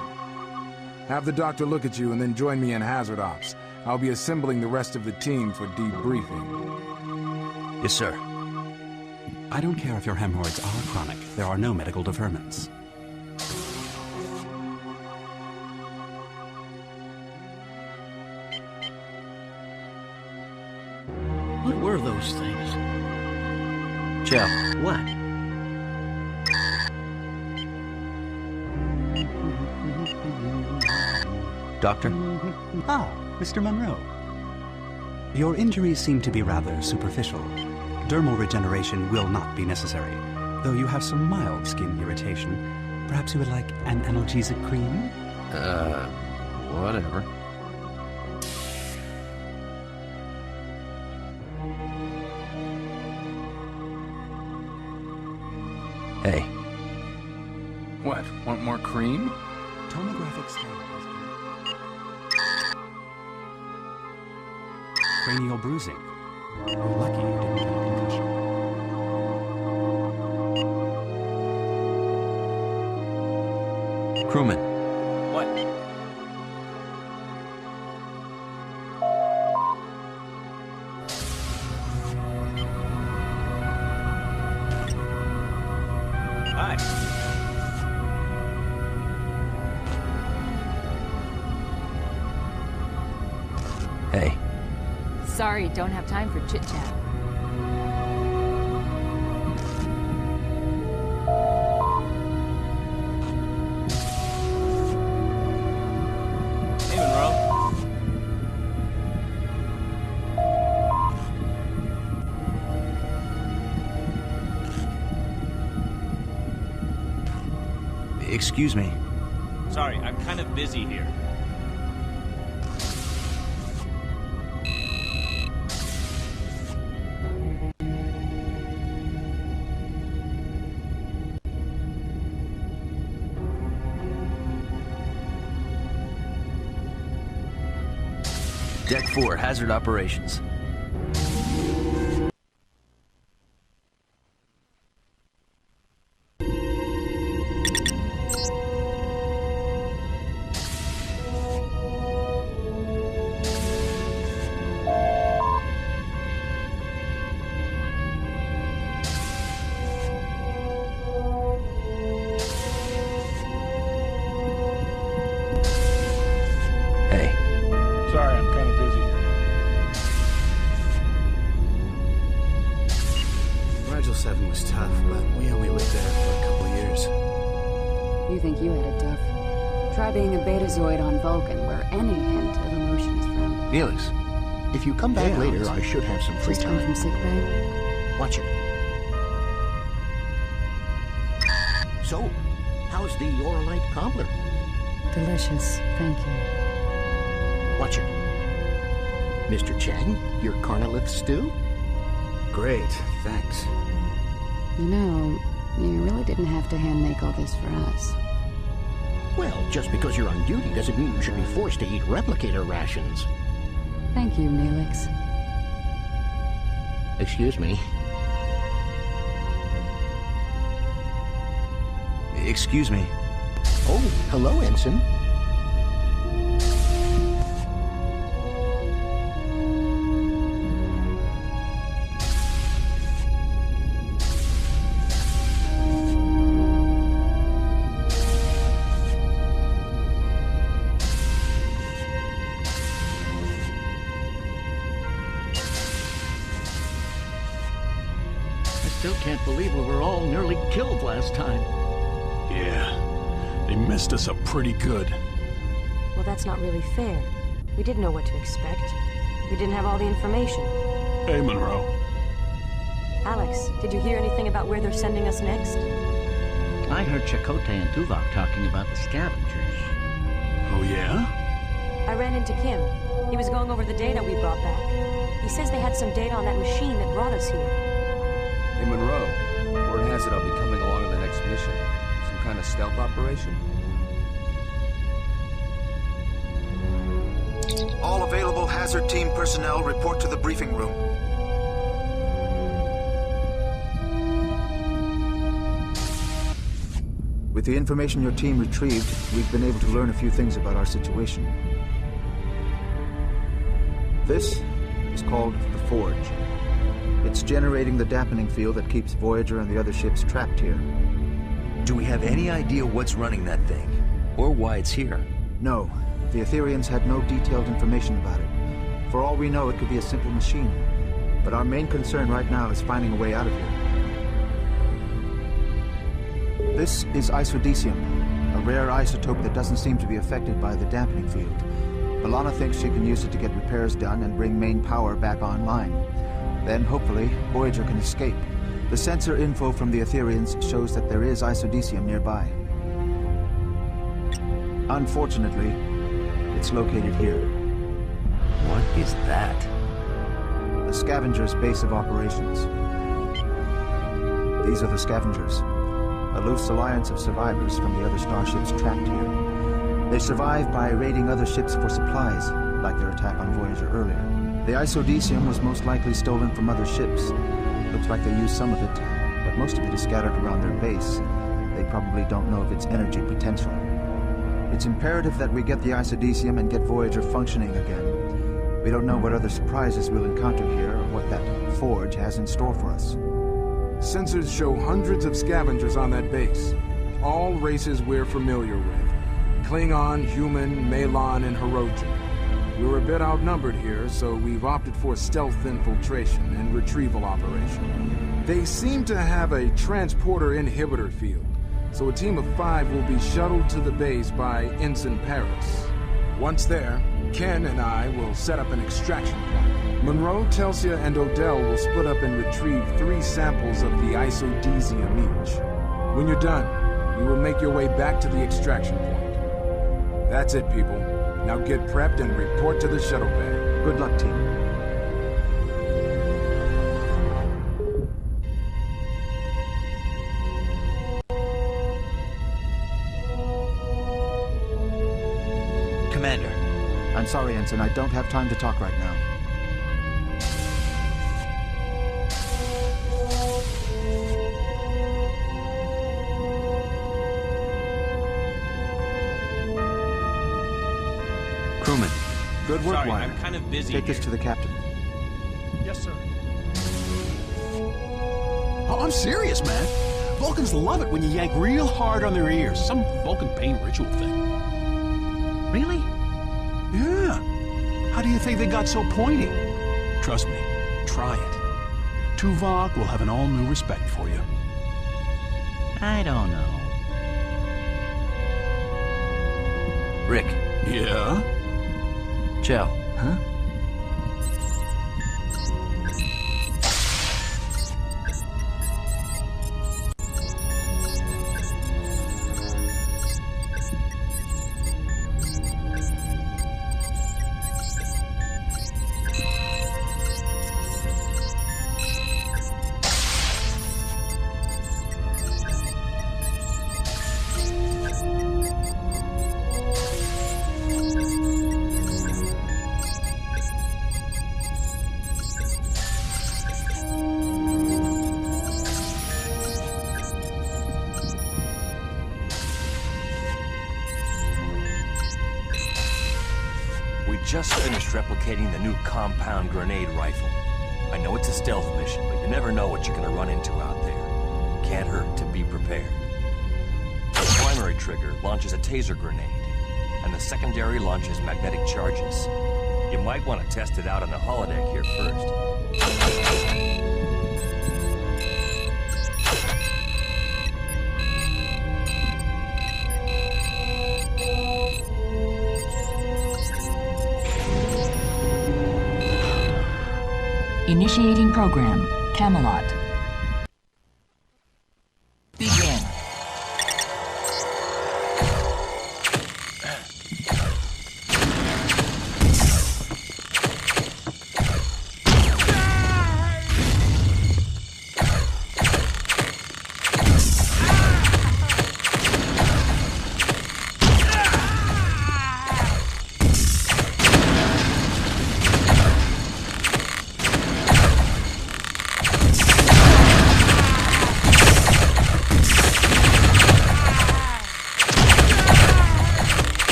Have the doctor look at you and then join me in Hazard Ops. I'll be assembling the rest of the team for debriefing. Yes, sir. I don't care if your hemorrhoids are chronic. There are no medical deferments. What were those things? Joe. What? Doctor? Ah, Mr. Monroe. Your injuries seem to be rather superficial. Dermal regeneration will not be necessary, though you have some mild skin irritation. Perhaps you would like an analgesic cream? Whatever. Hey. What? Want more cream? Tomographic scans. Cranial bruising. You're lucky you didn't get a concussion. Crewman. What? Hi. Hey. Sorry, don't have time for chit-chat. Hey, Monroe. Excuse me. Sorry, I'm kind of busy here. Deck 4, hazard operations. Sorry, I'm kind of busy here. Rigel 7 was tough, but we only lived there for a couple years. You think you had it tough. Try being a betazoid on Vulcan, where any hint of emotion is frowned. Felix, if you come back later, I should have some free Just come time. from sickbay? Watch it. So, how's the Oralite cobbler? Delicious, thank you. Watch it. Mr. Chang, your carnalith stew? Great, thanks. You know, you really didn't have to hand-make all this for us. Well, just because you're on duty doesn't mean you should be forced to eat replicator rations. Thank you, Neelix. Excuse me. Excuse me. Oh, hello, Ensign. Still can't believe we were all nearly killed last time. Yeah, they messed us up pretty good. Well, that's not really fair. We didn't know what to expect. We didn't have all the information. Hey, Monroe. Alex, did you hear anything about where they're sending us next? I heard Chakotay and Tuvok talking about the scavengers. Oh, yeah? I ran into Kim. He was going over the data we brought back. He says they had some data on that machine that brought us here. Hey, Monroe. Word has it I'll be coming along on the next mission. Some kind of stealth operation? All available hazard team personnel report to the briefing room. With the information your team retrieved, we've been able to learn a few things about our situation. This is called the Forge. It's generating the dampening field that keeps Voyager and the other ships trapped here. Do we have any idea what's running that thing? Or why it's here? No. The Ethereans had no detailed information about it. For all we know, it could be a simple machine. But our main concern right now is finding a way out of here. This is isodecium, a rare isotope that doesn't seem to be affected by the dampening field. B'Elanna thinks she can use it to get repairs done and bring main power back online. Then, hopefully, Voyager can escape. The sensor info from the Ethereans shows that there is isodecium nearby. Unfortunately, it's located here. What is that? The Scavengers' base of operations. These are the Scavengers, a loose alliance of survivors from the other starships trapped here. They survive by raiding other ships for supplies, like their attack on Voyager earlier. The isodecium was most likely stolen from other ships. Looks like they used some of it, but most of it is scattered around their base. They probably don't know of its energy potential. It's imperative that we get the isodecium and get Voyager functioning again. We don't know what other surprises we'll encounter here or what that Forge has in store for us. Sensors show hundreds of scavengers on that base. All races we're familiar with. Klingon, human, Malon, and Hirogen. We're a bit outnumbered here, so we've opted for stealth infiltration and retrieval operation. They seem to have a transporter inhibitor field, so a team of 5 will be shuttled to the base by Ensign Paris. Once there, Ken and I will set up an extraction point. Monroe, Telsia, and Odell will split up and retrieve 3 samples of the isodecium each. When you're done, you will make your way back to the extraction point. That's it, people. Now get prepped and report to the shuttle bay. Good luck, team. Commander. I'm sorry, Ensign. I don't have time to talk right now. Crewman. Good work, Sorry, Wire. I'm kind of busy Take this to the captain. Yes, sir. Oh, I'm serious, man. Vulcans love it when you yank real hard on their ears. Some Vulcan pain ritual thing. Really? Yeah. How do you think they got so pointy? Trust me. Try it. Tuvok will have an all-new respect for you. I don't know. Rick. Yeah? Chell. Huh? just finished replicating the new compound grenade rifle. I know it's a stealth mission, but you never know what you're gonna run into out there. Can't hurt to be prepared. The primary trigger launches a taser grenade, and the secondary launches magnetic charges. You might want to test it out on the holodeck here first. Initiating program, Camelot. Begin.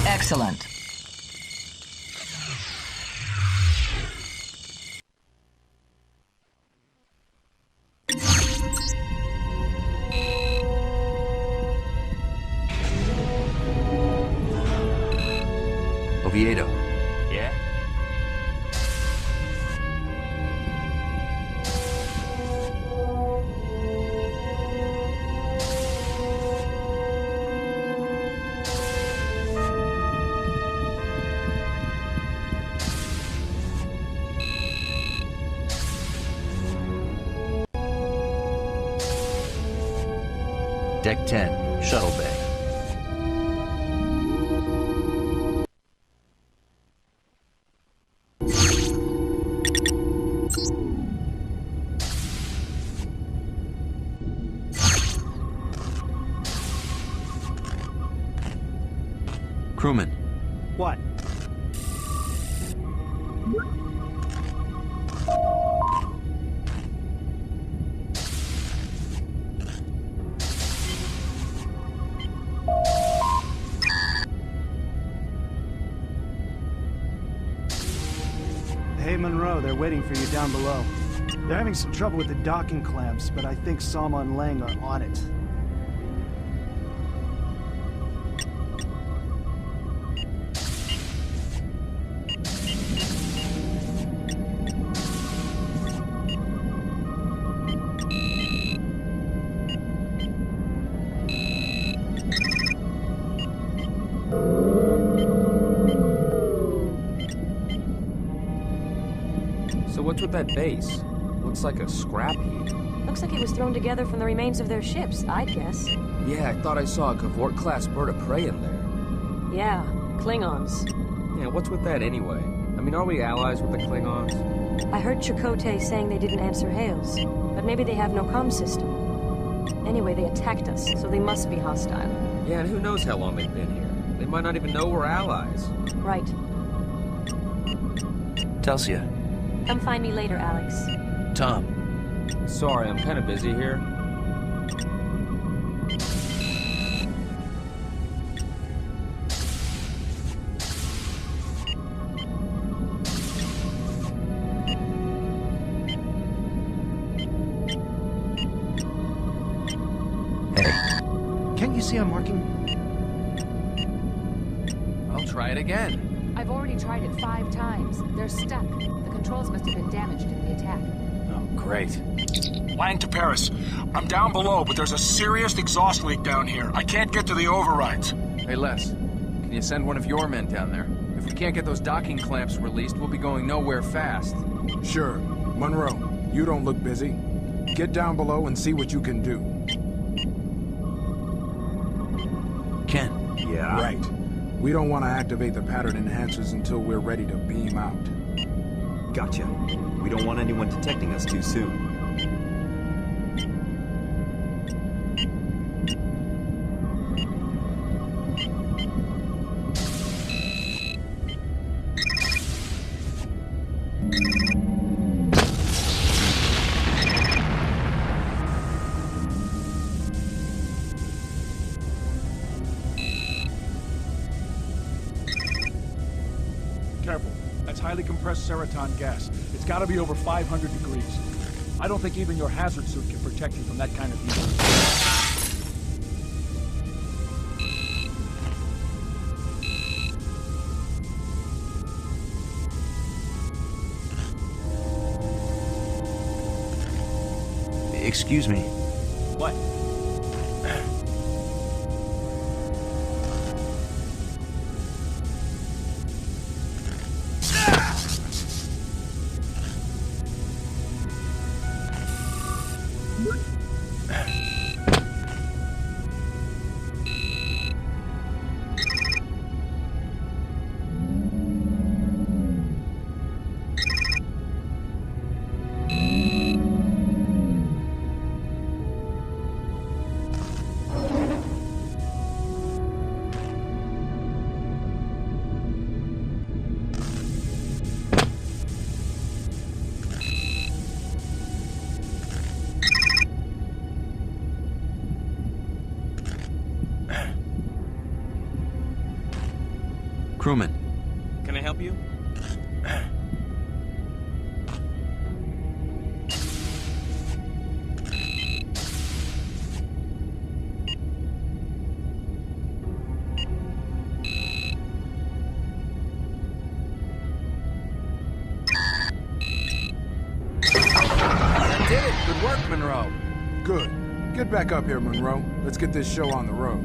Excellent. Oviedo. Yeah? Deck 10, Shuttle Bay. Crewman. What? Hey, Monroe, they're waiting for you down below. They're having some trouble with the docking clamps, but I think Sama and Lang are on it. So what's with that base? Looks like a scrap heap. Looks like it was thrown together from the remains of their ships, I'd guess. Yeah, I thought I saw a Cavort-class bird of prey in there. Yeah, Klingons. Yeah, what's with that anyway? I mean, are we allies with the Klingons? I heard Chakotay saying they didn't answer hails, but maybe they have no comm system. Anyway, they attacked us, so they must be hostile. Yeah, and who knows how long they've been here. They might not even know we're allies. Right. Telsia. Come find me later, Alex. Tom. Sorry, I'm kind of busy here. Can't you see I'm marking? I'll try it again. I've already tried it 5 times. They're stuck. The controls must have been damaged in the attack. Oh, great. Lang to Paris. I'm down below, but there's a serious exhaust leak down here. I can't get to the overrides. Hey, Les. Can you send one of your men down there? If we can't get those docking clamps released, we'll be going nowhere fast. Sure. Monroe, you don't look busy. Get down below and see what you can do. Ken. Yeah? Right. We don't want to activate the pattern enhancers until we're ready to beam out. Gotcha. We don't want anyone detecting us too soon. Careful. That's highly compressed Ceraton gas. It's got to be over 500 degrees. I don't think even your hazard suit can protect you from that kind of heat. Excuse me. What? Crewman. Can I help you? That did it! Good work, Monroe. Good. Get back up here, Monroe. Let's get this show on the road.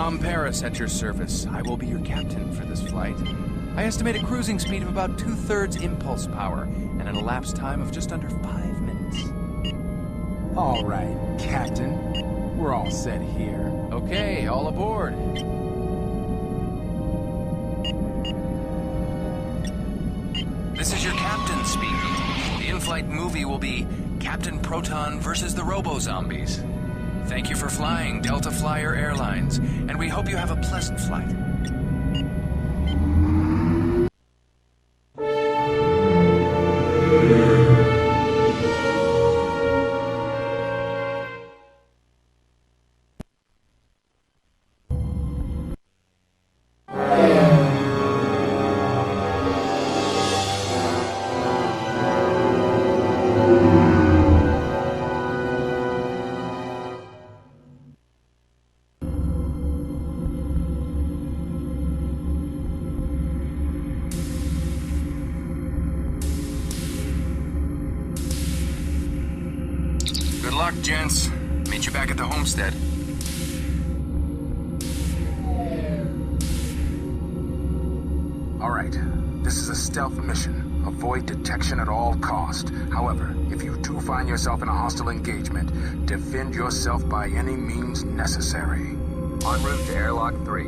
Tom Paris at your service. I will be your captain for this flight. I estimate a cruising speed of about 2/3 impulse power and an elapsed time of just under 5 minutes. All right, Captain. We're all set here. Okay, all aboard. This is your captain speaking. The in-flight movie will be Captain Proton versus the Robo-Zombies. Thank you for flying Delta Flyer Airlines, and we hope you have a pleasant flight. Good luck, gents. Meet you back at the homestead. All right. This is a stealth mission. Avoid detection at all cost. However, if you do find yourself in a hostile engagement, defend yourself by any means necessary. En route to Airlock 3.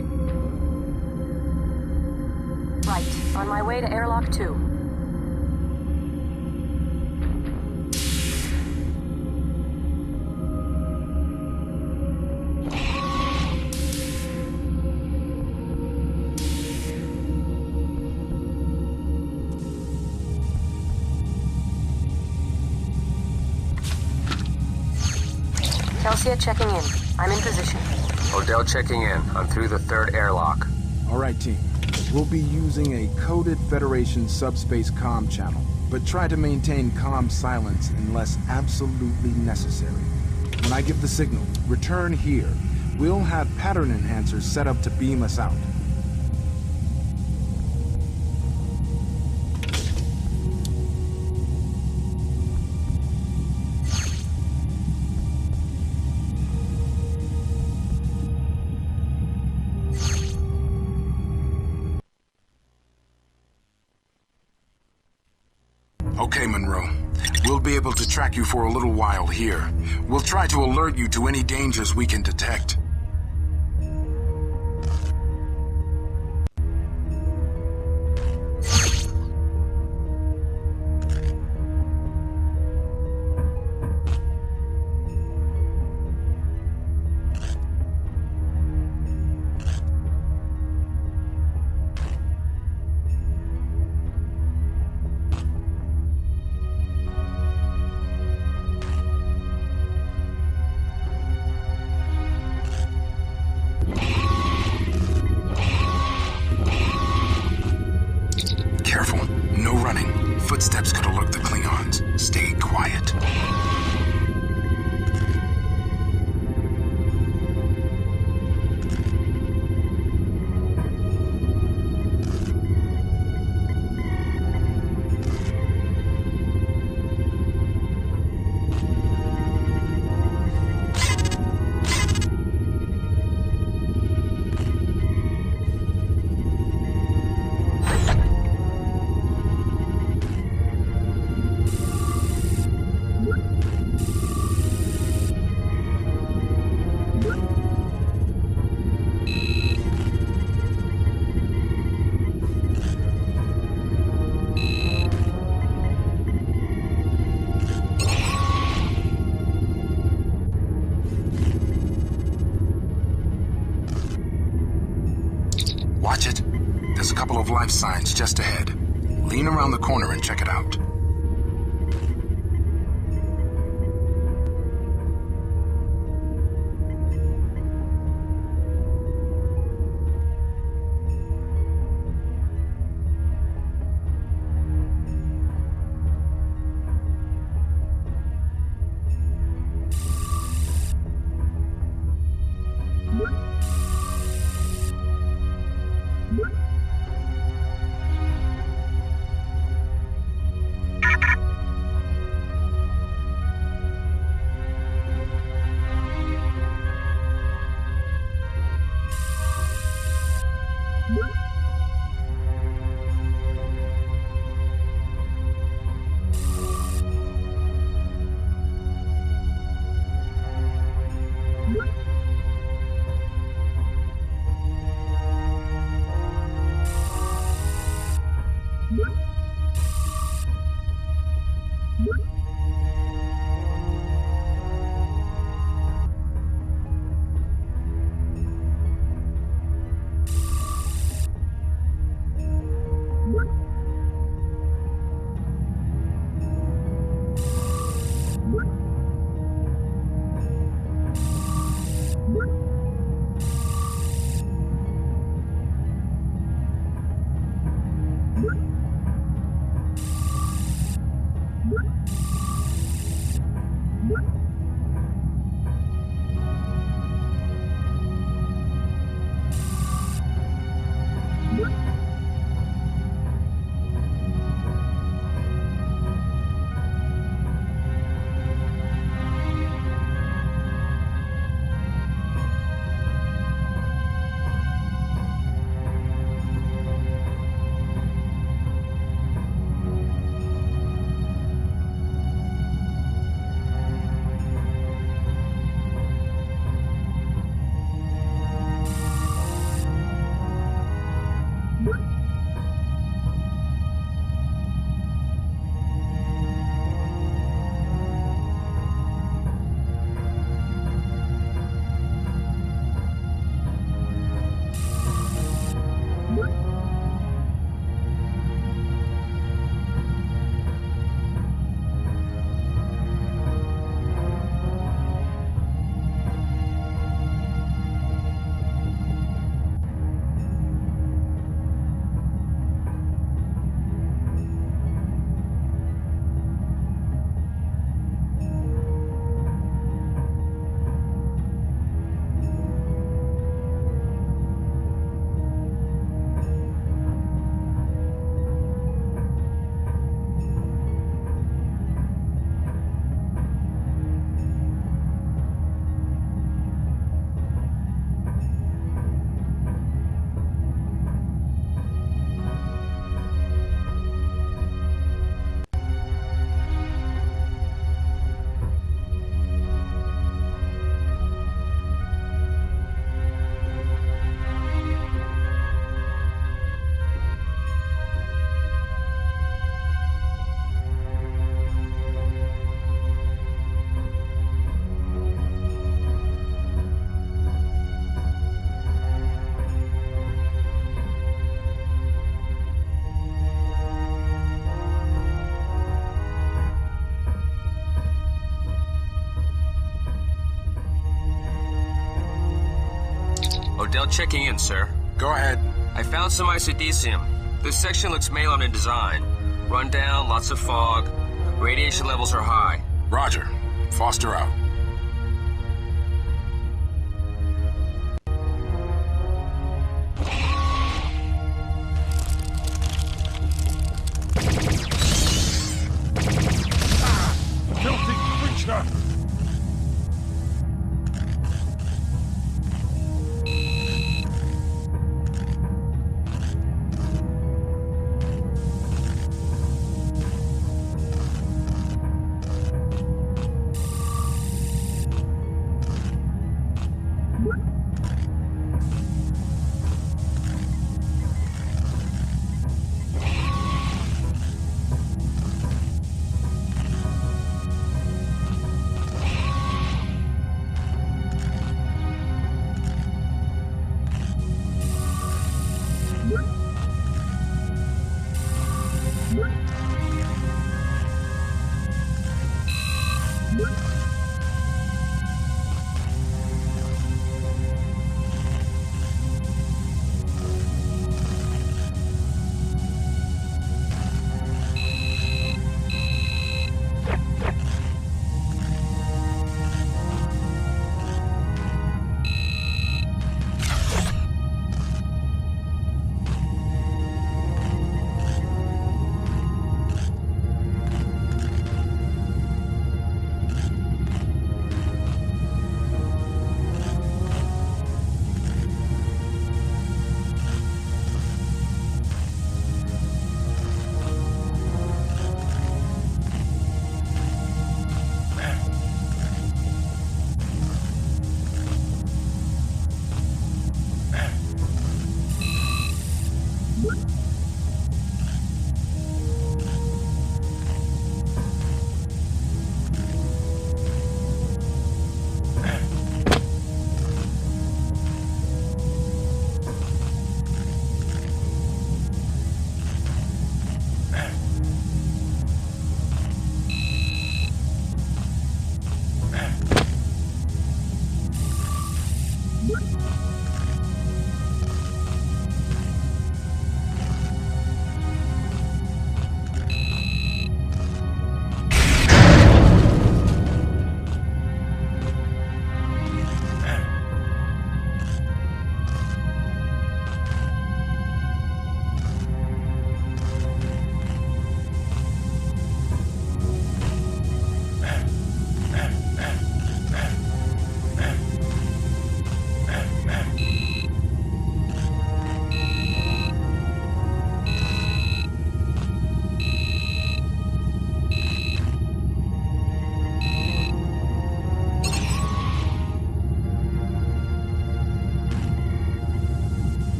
Right. On my way to Airlock 2. Celsia checking in. I'm in position. Odell checking in. I'm through the 3rd airlock. All right, team. We'll be using a coded Federation subspace comm channel, but try to maintain comm silence unless absolutely necessary. When I give the signal, return here. We'll have pattern enhancers set up to beam us out. Okay, Monroe. We'll be able to track you for a little while here. We'll try to alert you to any dangers we can detect. Careful. No running. Footsteps could alert the Klingons. Stay quiet. Watch it. There's a couple of life signs just ahead. Lean around the corner and check it out. Odell checking in, sir. Go ahead. I found some isodecium. This section looks Malon in design. Run down, lots of fog. Radiation levels are high. Roger. Foster out. Filthy creature!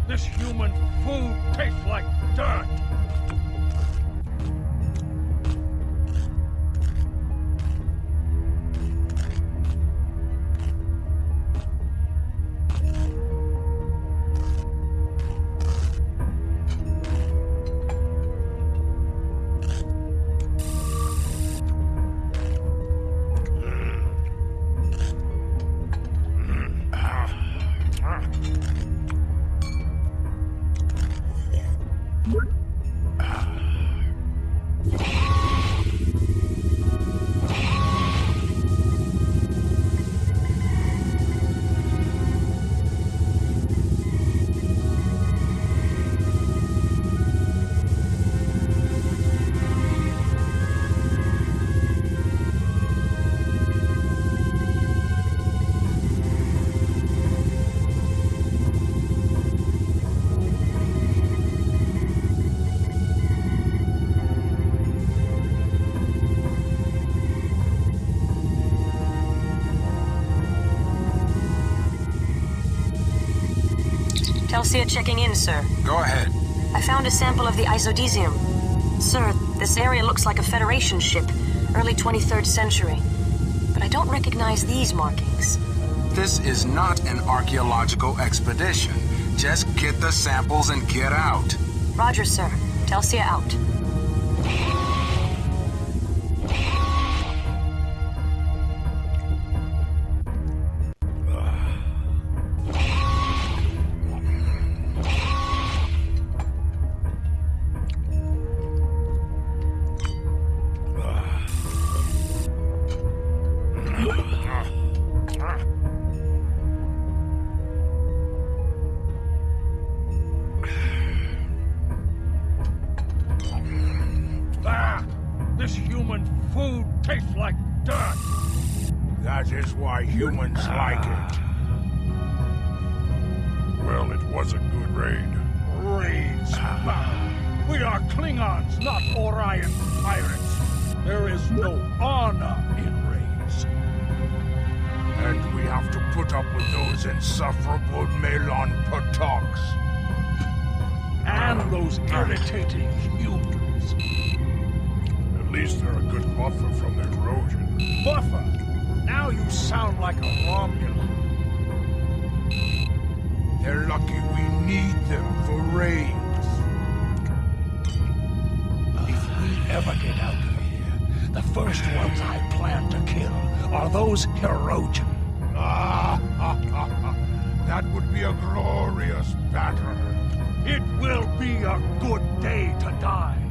This human food tastes like dirt! Telsia checking in, sir. Go ahead. I found a sample of the isodecium. Sir, this area looks like a Federation ship, early 23rd century. But I don't recognize these markings. This is not an archaeological expedition. Just get the samples and get out. Roger, sir. Telsia out. This human food tastes like dirt. That is why humans like it. Well, it was a good raid. Raids. We are Klingons, not Orion pirates. There is no honor in raids. And we have to put up with those insufferable Melon Potoks. And those irritating humans. At least they're a good buffer from their corrosion. Buffer? Now you sound like a Romulan. They're lucky we need them for raids. If we ever get out of here, the first ones I plan to kill are those Herodian. That would be a glorious battle. It will be a good day to die.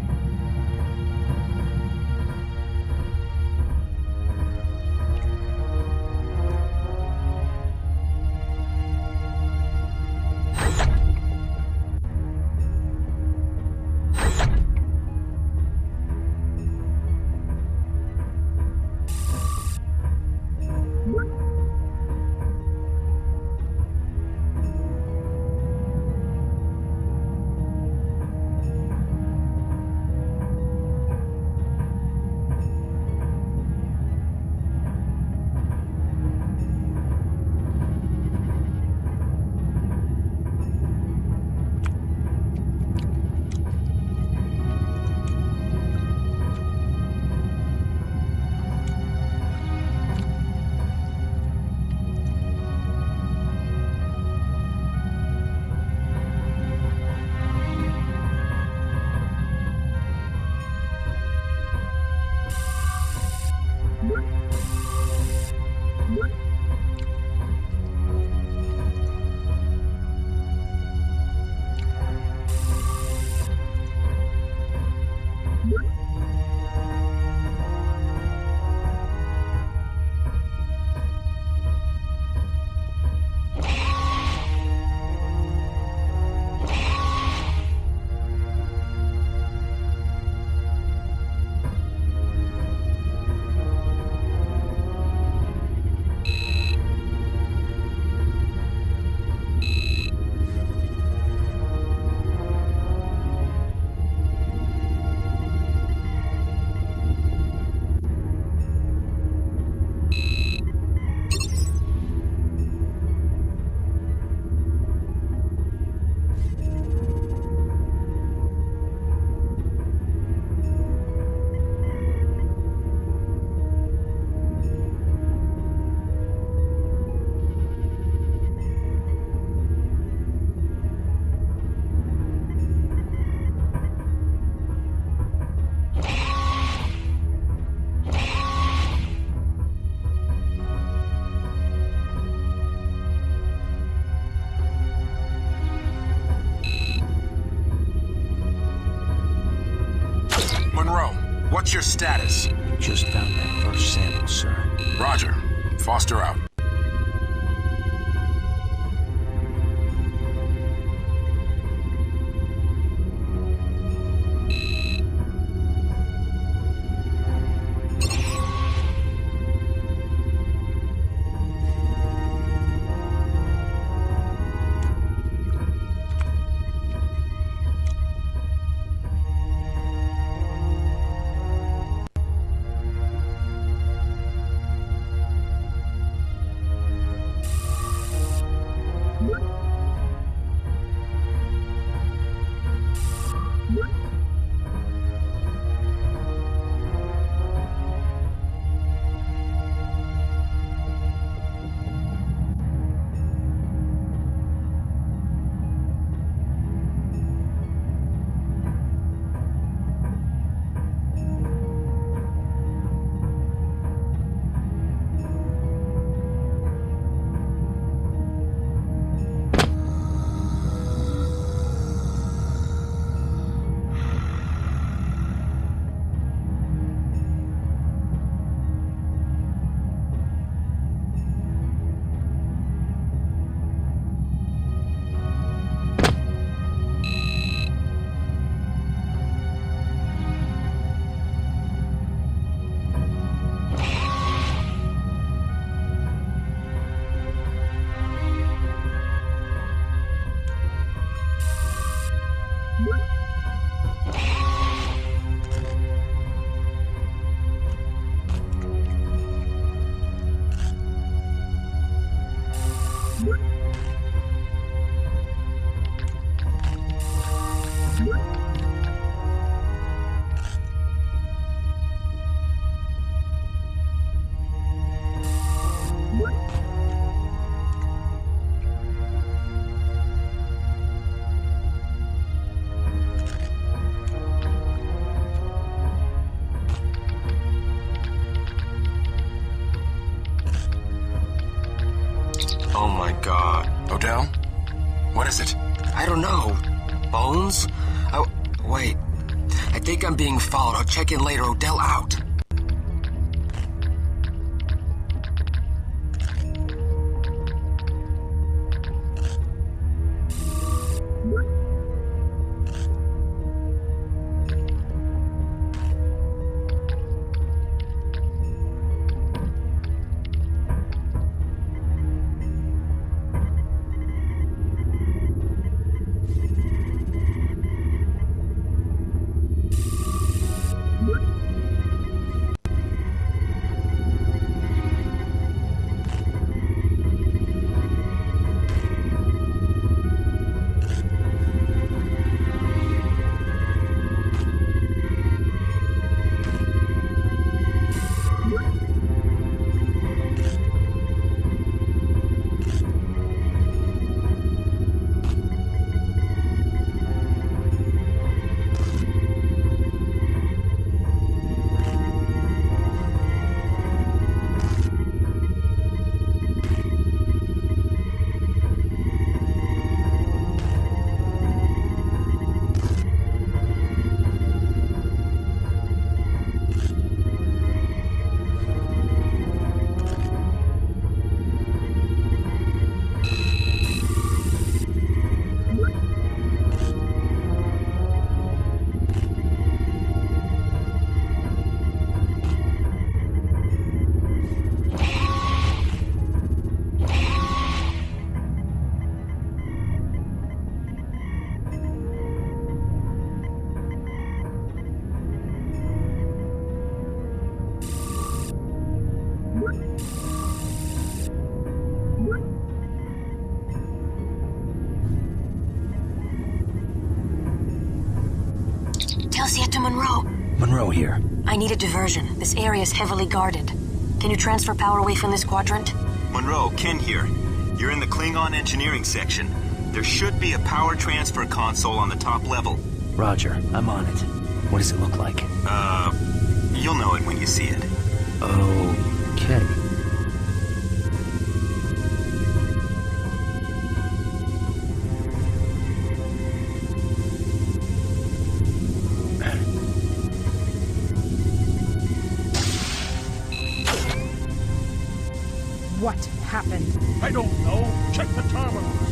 What's your status? Just found that first sample, sir. Roger. Foster out. What is it? I don't know. Bones? Oh, wait. I think I'm being followed. I'll check in later. Odell out. to Monroe. Monroe here. I need a diversion. This area is heavily guarded. Can you transfer power away from this quadrant? Monroe, Ken here. You're in the Klingon engineering section. There should be a power transfer console on the top level. Roger, I'm on it. What does it look like? You'll know it when you see it. Okay. What happened? I don't know. Check the terminals.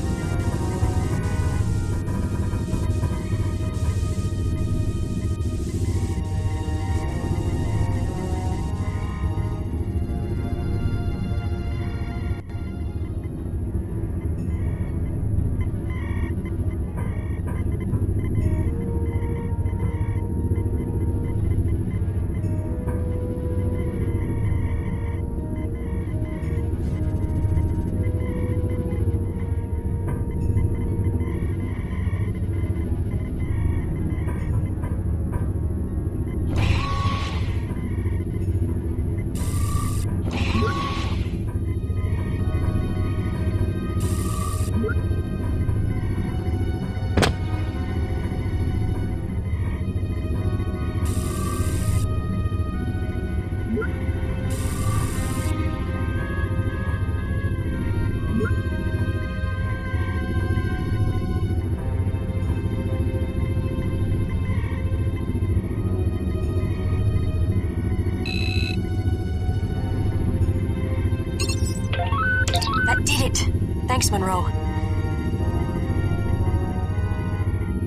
Thanks, Monroe.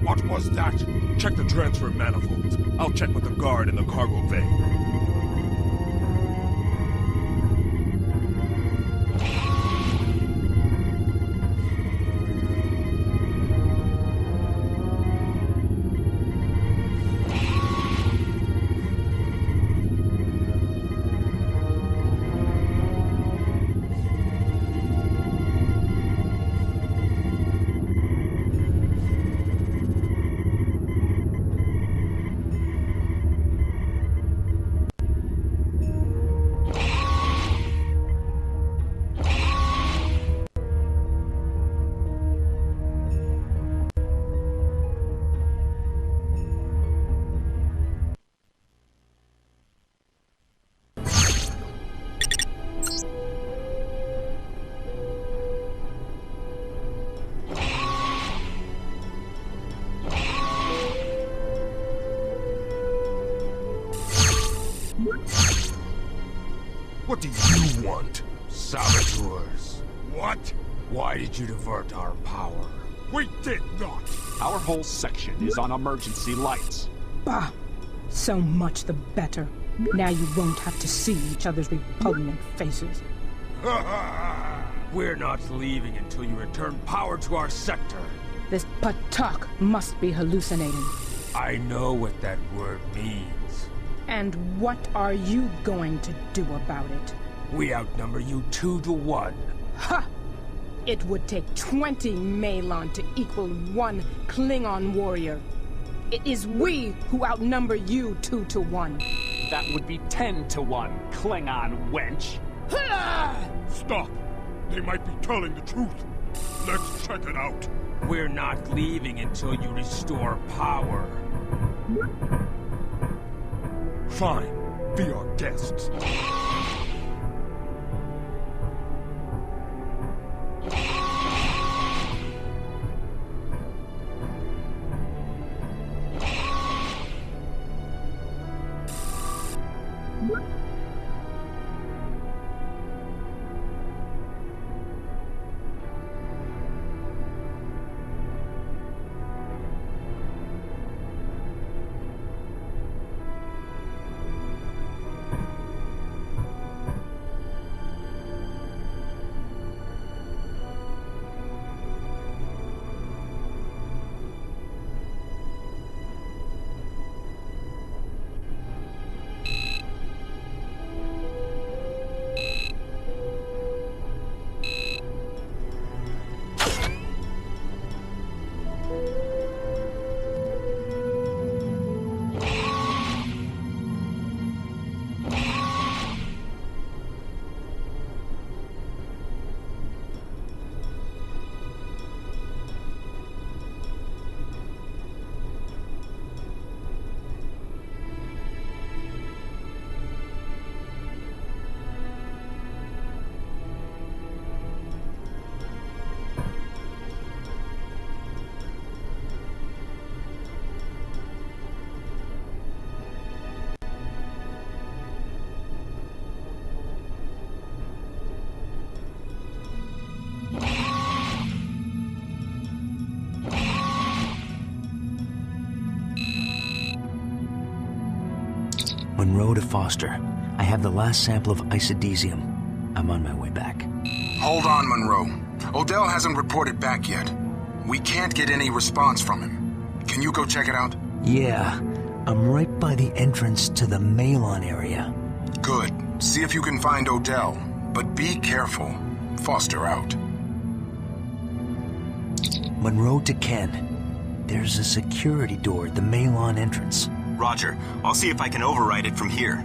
What was that? Check the transfer manifolds. I'll check with the guard in the cargo bay. What do you want? Saboteurs. What? Why did you divert our power? We did not! Our whole section is on emergency lights. Bah! So much the better. Now you won't have to see each other's repugnant faces. We're not leaving until you return power to our sector. This Patak must be hallucinating. I know what that word means. And what are you going to do about it? We outnumber you 2 to 1. Ha! It would take 20 Malon to equal 1 Klingon warrior. It is we who outnumber you 2 to 1. That would be 10 to 1, Klingon wench. Stop! They might be telling the truth. Let's check it out. We're not leaving until you restore power. Fine. Be our guests. Monroe to Foster. I have the last sample of isodesium. I'm on my way back. Hold on, Monroe. Odell hasn't reported back yet. We can't get any response from him. Can you go check it out? Yeah, I'm right by the entrance to the Malon area. Good. See if you can find Odell. But be careful. Foster out. Monroe to Ken. There's a security door at the Malon entrance. Roger. I'll see if I can override it from here.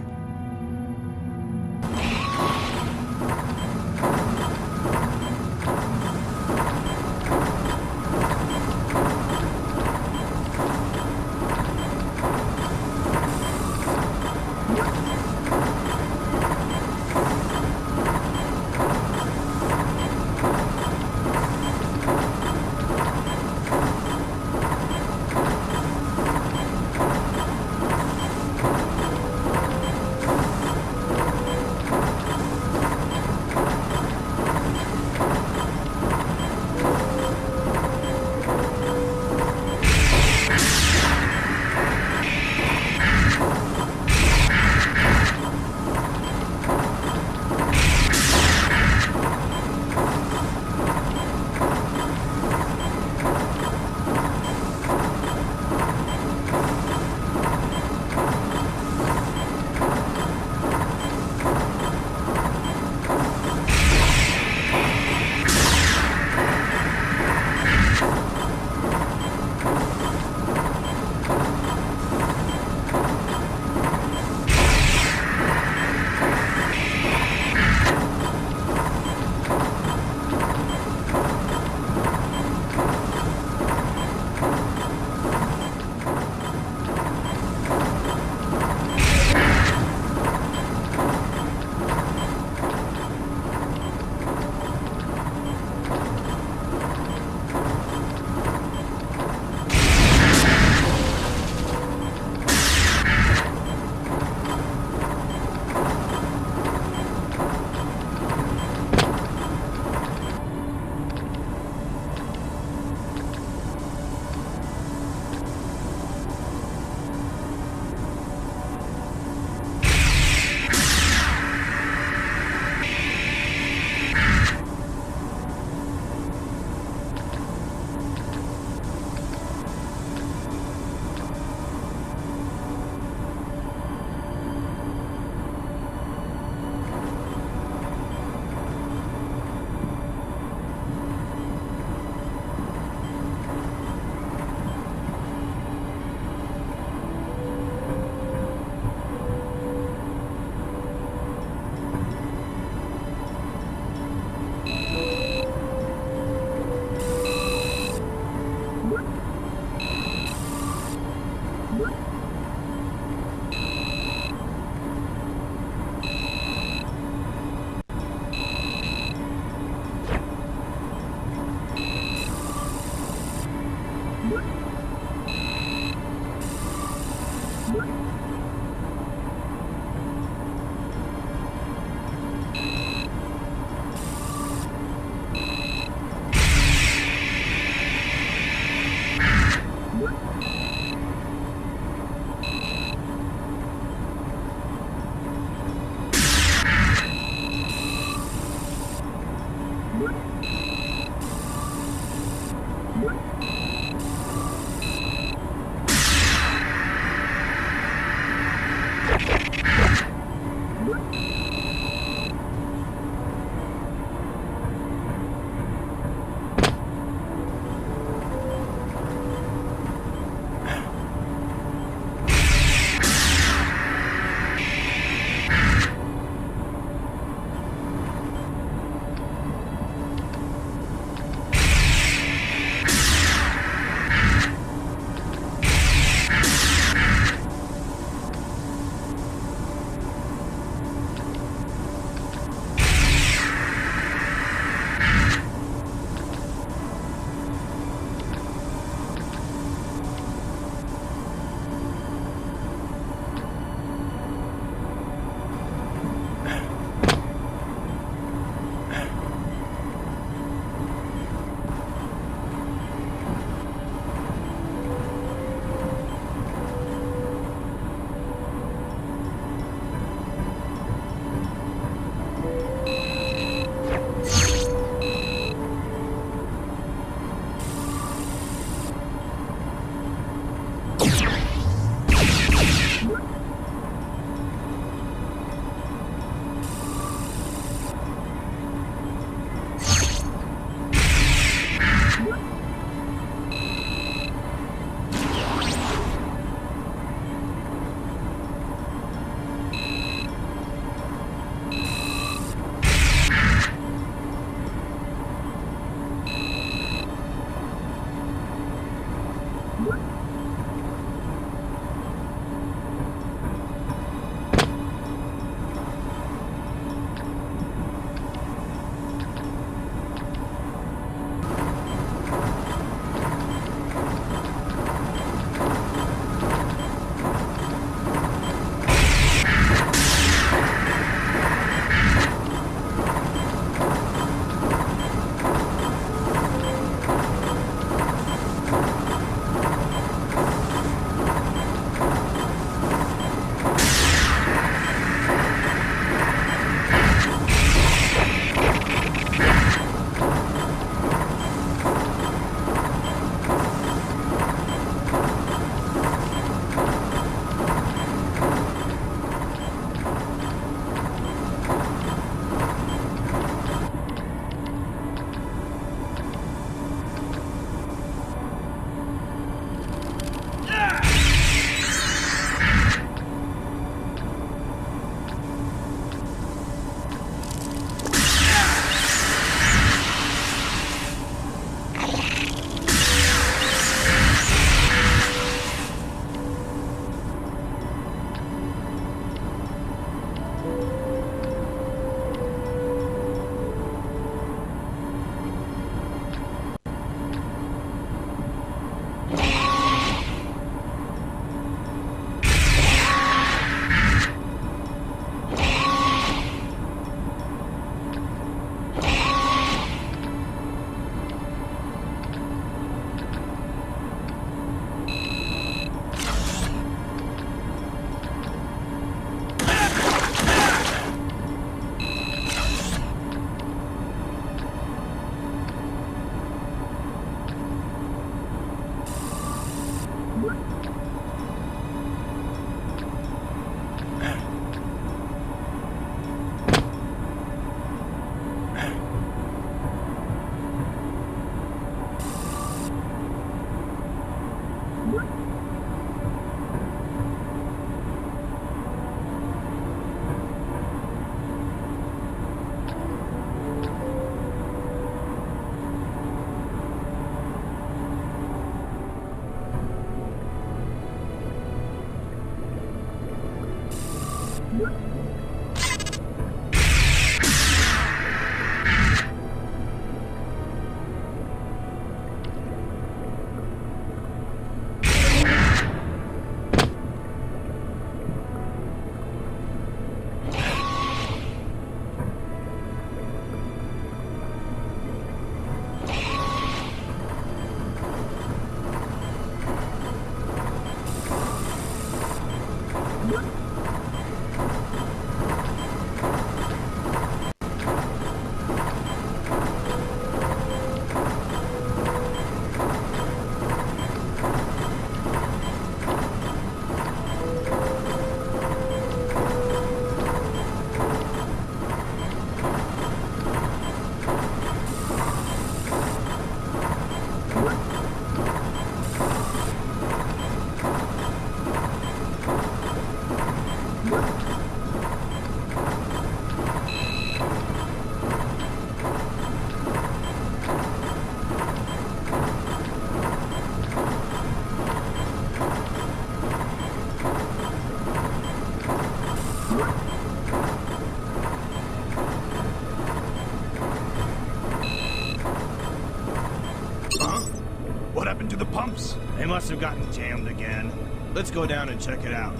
They must have gotten jammed again. Let's go down and check it out.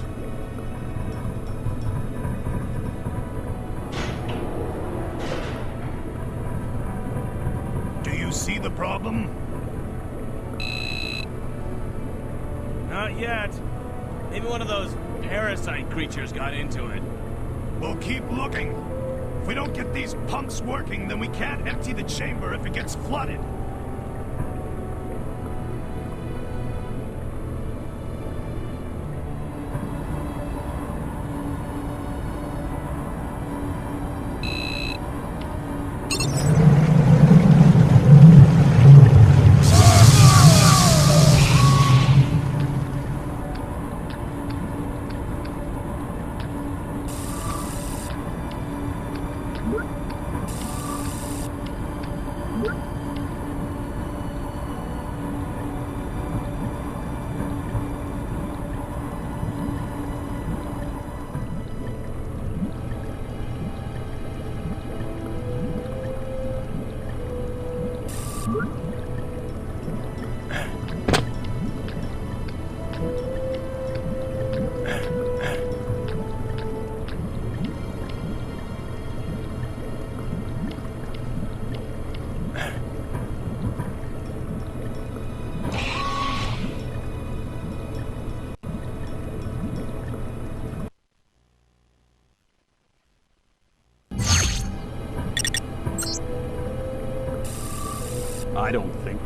Do you see the problem? Not yet. Maybe one of those parasite creatures got into it. We'll keep looking. If we don't get these pumps working, then we can't empty the chamber if it gets flooded.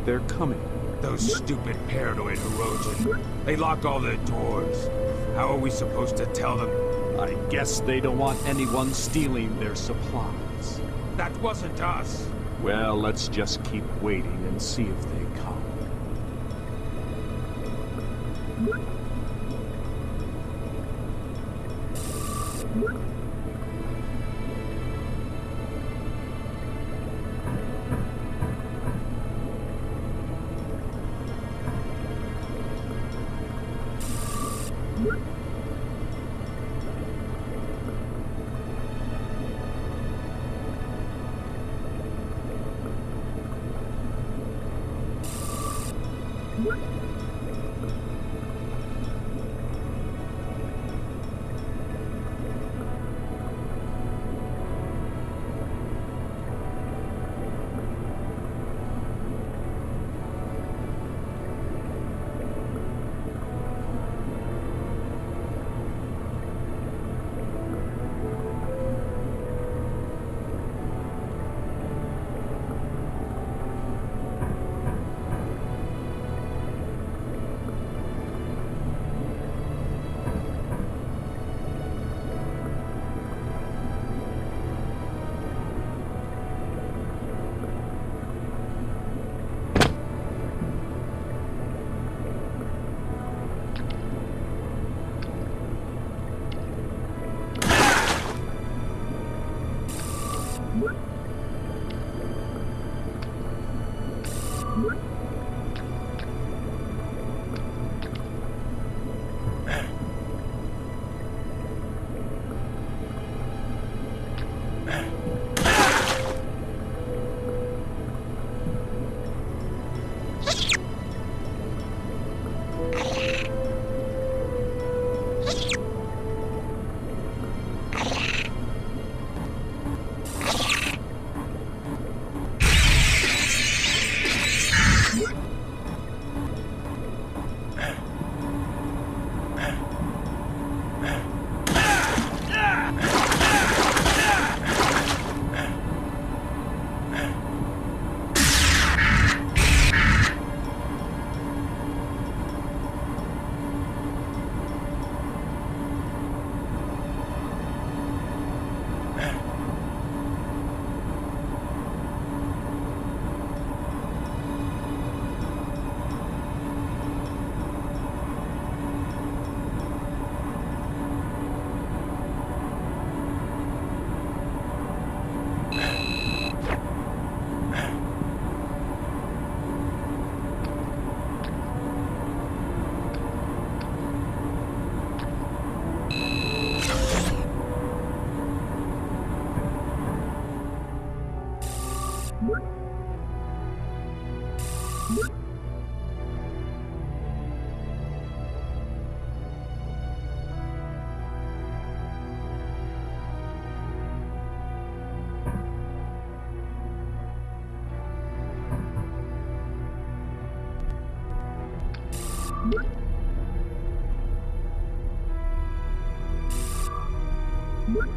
They're coming. Those stupid paranoid Hirogen. They locked all their doors. How are we supposed to tell them? I guess they don't want anyone stealing their supplies. That wasn't us. Well, let's just keep waiting and see if they come.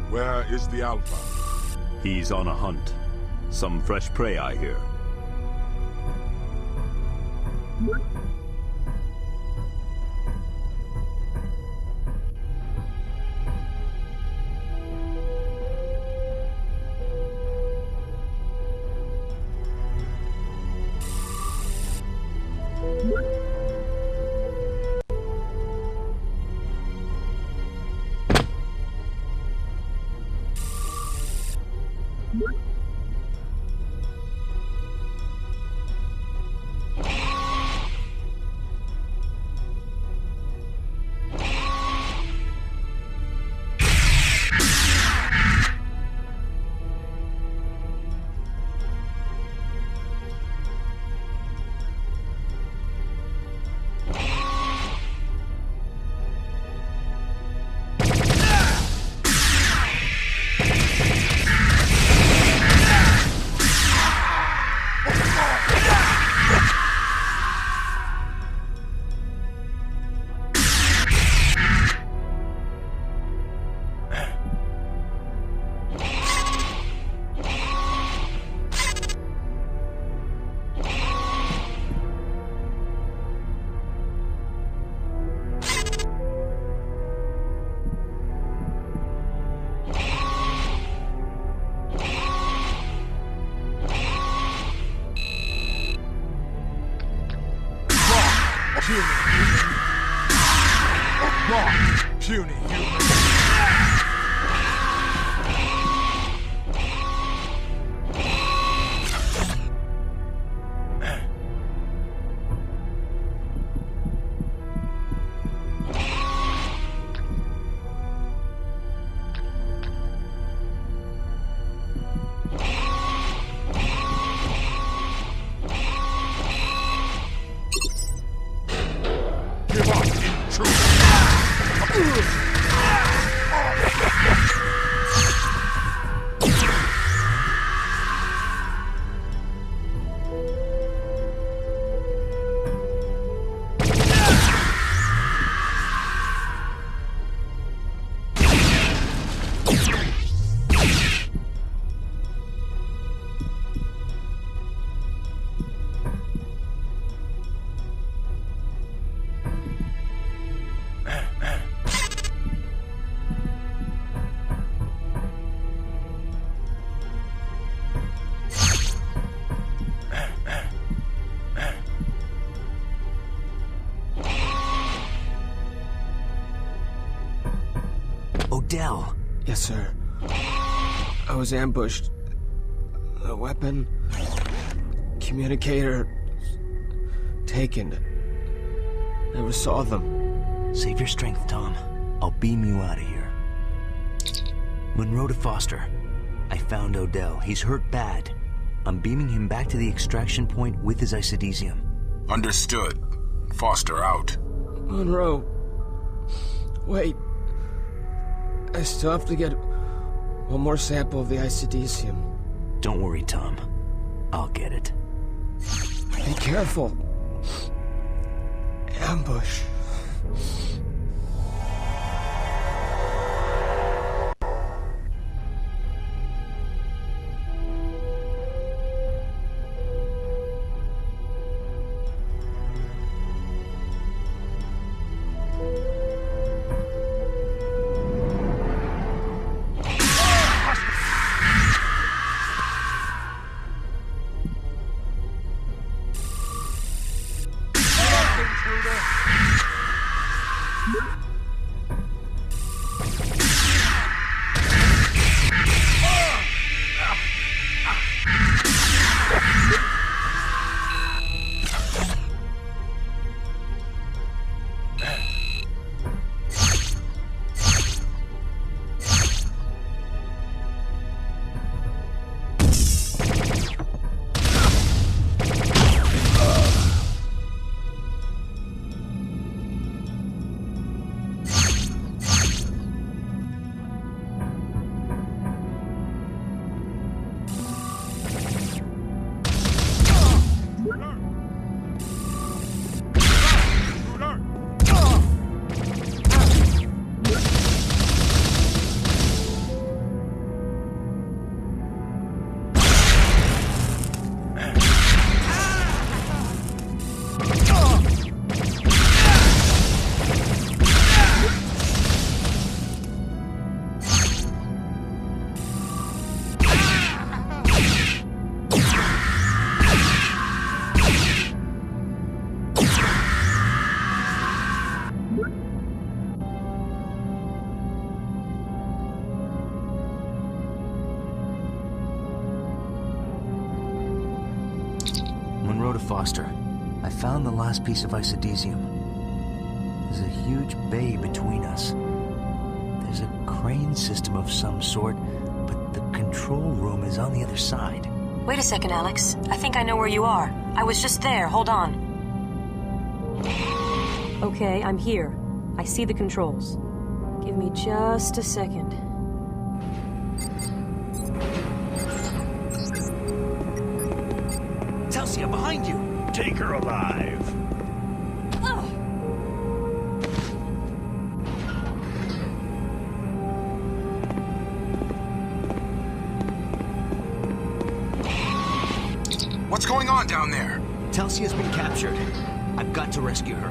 Where is the Alpha? He's on a hunt. Some fresh prey, I hear. Puny human. Odell! Yes, sir. I was ambushed. A weapon... communicator... taken. Never saw them. Save your strength, Tom. I'll beam you out of here. Monroe to Foster. I found Odell. He's hurt bad. I'm beaming him back to the extraction point with his isodesium. Understood. Foster out. Monroe... Wait... I still have to get one more sample of the isodesium. Don't worry, Tom. I'll get it. Be careful. Ambush. Monroe to Foster. I found the last piece of isodesium. There's a huge bay between us. There's a crane system of some sort, but the control room is on the other side. Wait a second, Alex. I think I know where you are. I was just there. Hold on. Okay, I'm here. I see the controls. Give me just a second. Celsia, behind you! Take her alive. What's going on down there? Celsia's been captured. I've got to rescue her.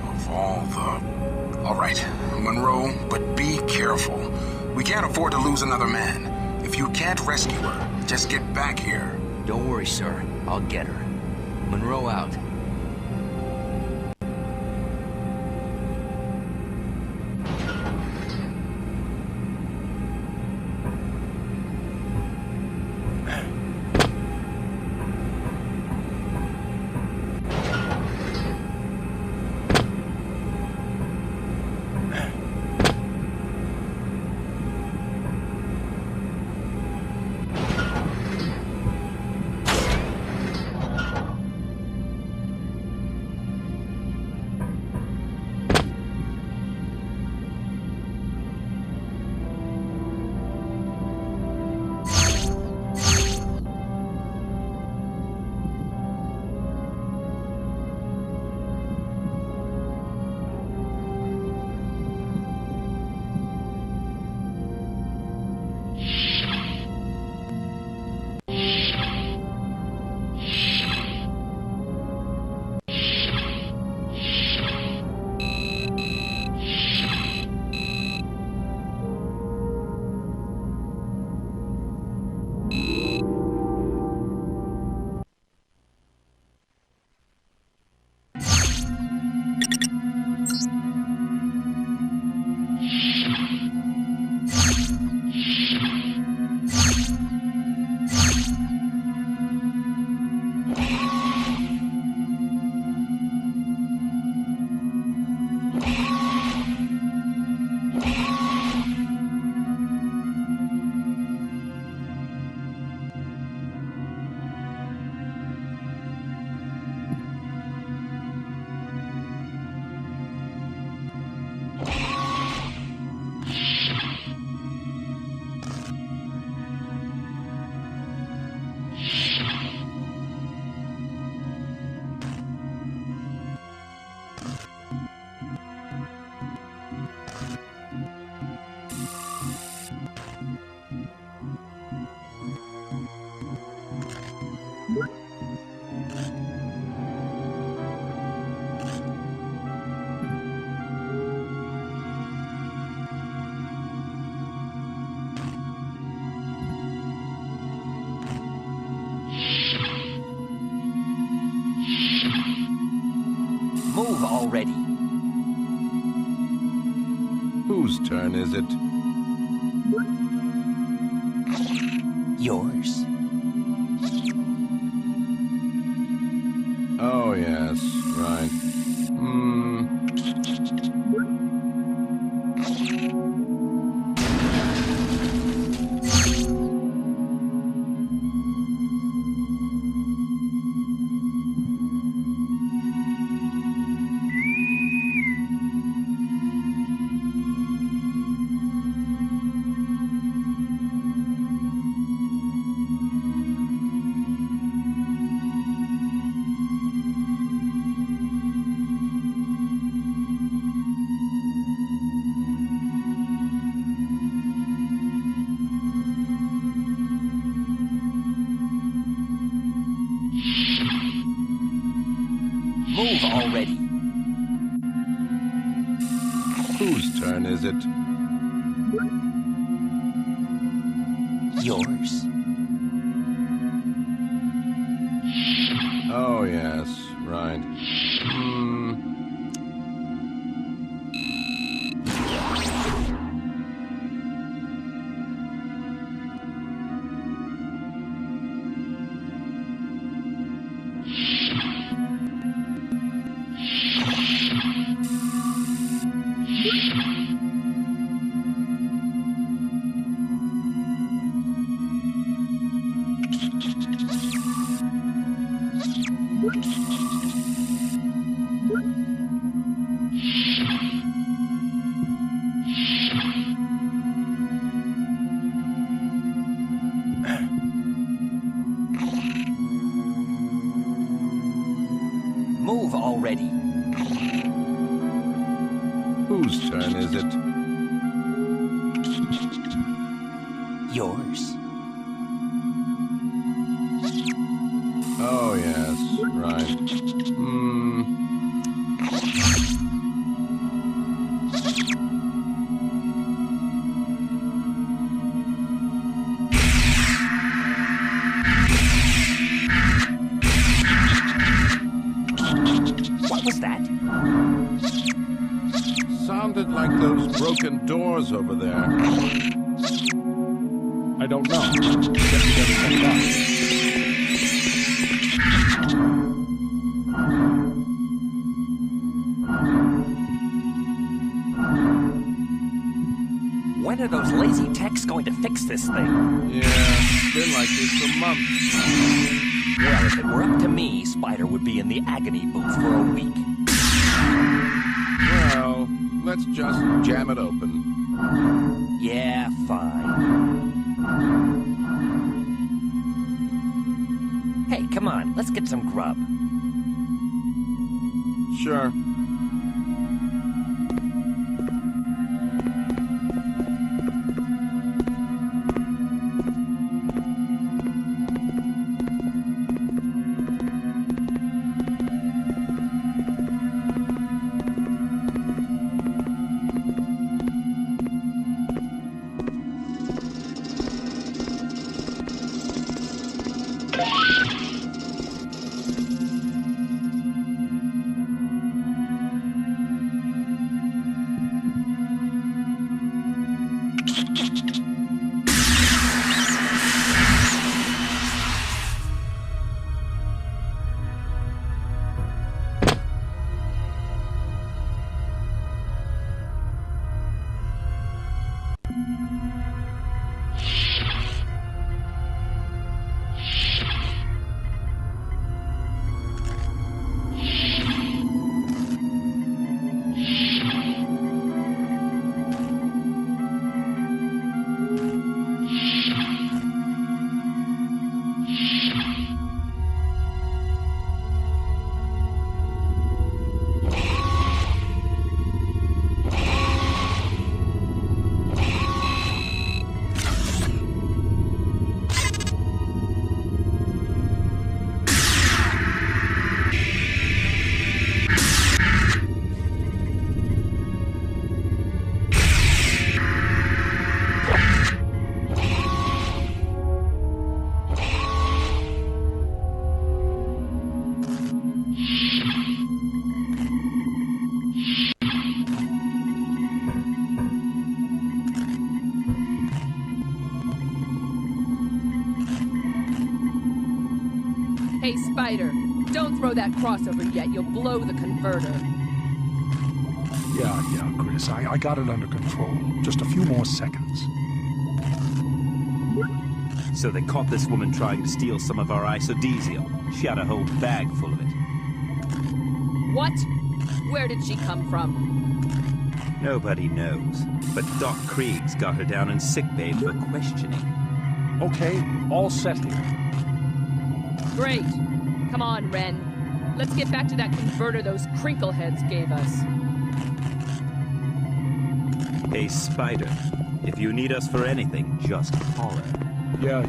Of all the... All right, Monroe, but be careful. We can't afford to lose another man. If you can't rescue her, just get back here. Don't worry, sir. I'll get her. Monroe out. Move already. Whose turn is it? Yours. Oh, yes, right. Move already. Whose turn is it? Yours. Oh, yes, right. Move already. Whose turn is it? Yours. Oh, yes, right. What was that? Sounded like those broken doors over there. I don't know. Guess we better check it out. When are those lazy techs going to fix this thing? Yeah, it's been like this for months. Well, if it were up to me, Spider would be in the agony booth for a week. Well, let's just jam it open. Yeah, fine. Hey, come on, let's get some grub. Sure. Hey, Spider, don't throw that crossover yet. You'll blow the converter. Yeah, Chris. I got it under control. Just a few more seconds. So they caught this woman trying to steal some of our isodesium. She had a whole bag full of it. What? Where did she come from? Nobody knows. But Doc Krieg's got her down in sickbay for questioning. Okay, all set here. Great. Come on, Ren. Let's get back to that converter those crinkleheads gave us. Hey, Spider. If you need us for anything, just holler. Yeah.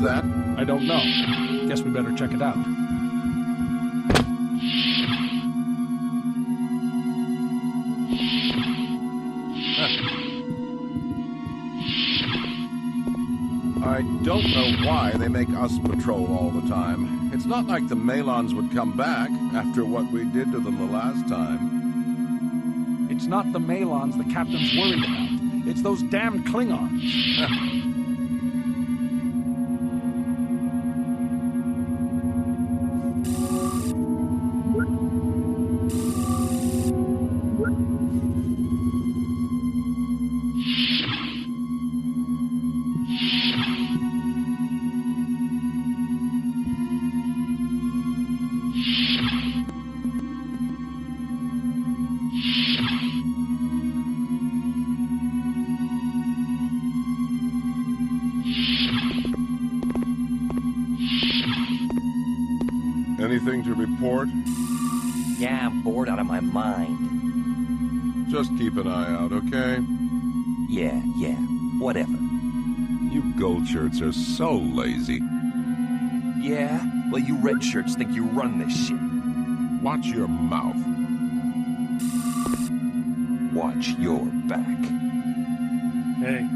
That? I don't know. Guess we better check it out. I don't know why they make us patrol all the time. It's not like the Malons would come back after what we did to them the last time. It's not the Malons the captain's worried about. It's those damned Klingons. Anything to report? Yeah, I'm bored out of my mind. Just keep an eye out, okay? Yeah, whatever. You gold shirts are so lazy. Yeah? Well, you red shirts think you run this shit. Watch your mouth. Watch your back. Hey.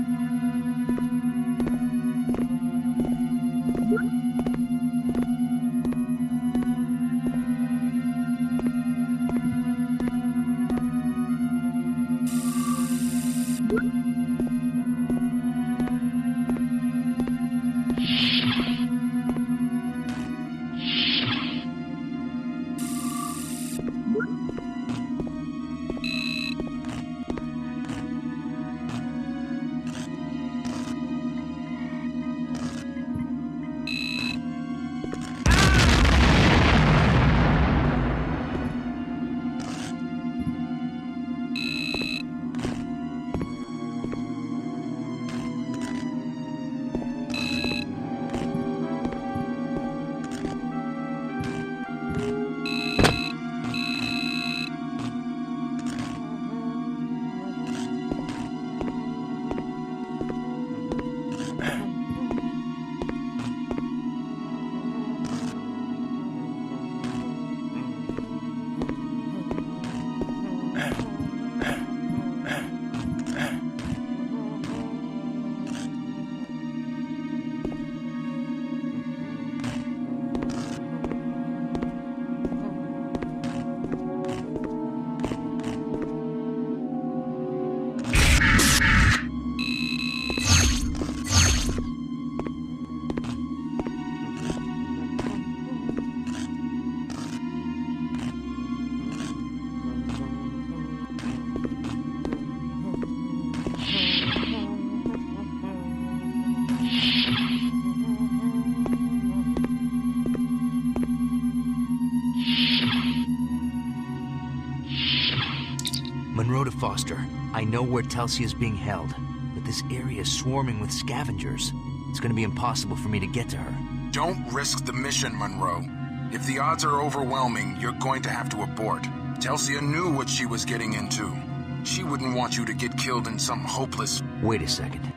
Monroe to Foster. I know where Telsia is being held, but this area is swarming with scavengers. It's going to be impossible for me to get to her. Don't risk the mission, Monroe. If the odds are overwhelming, you're going to have to abort. Telsia knew what she was getting into. She wouldn't want you to get killed in some hopeless... Wait a second.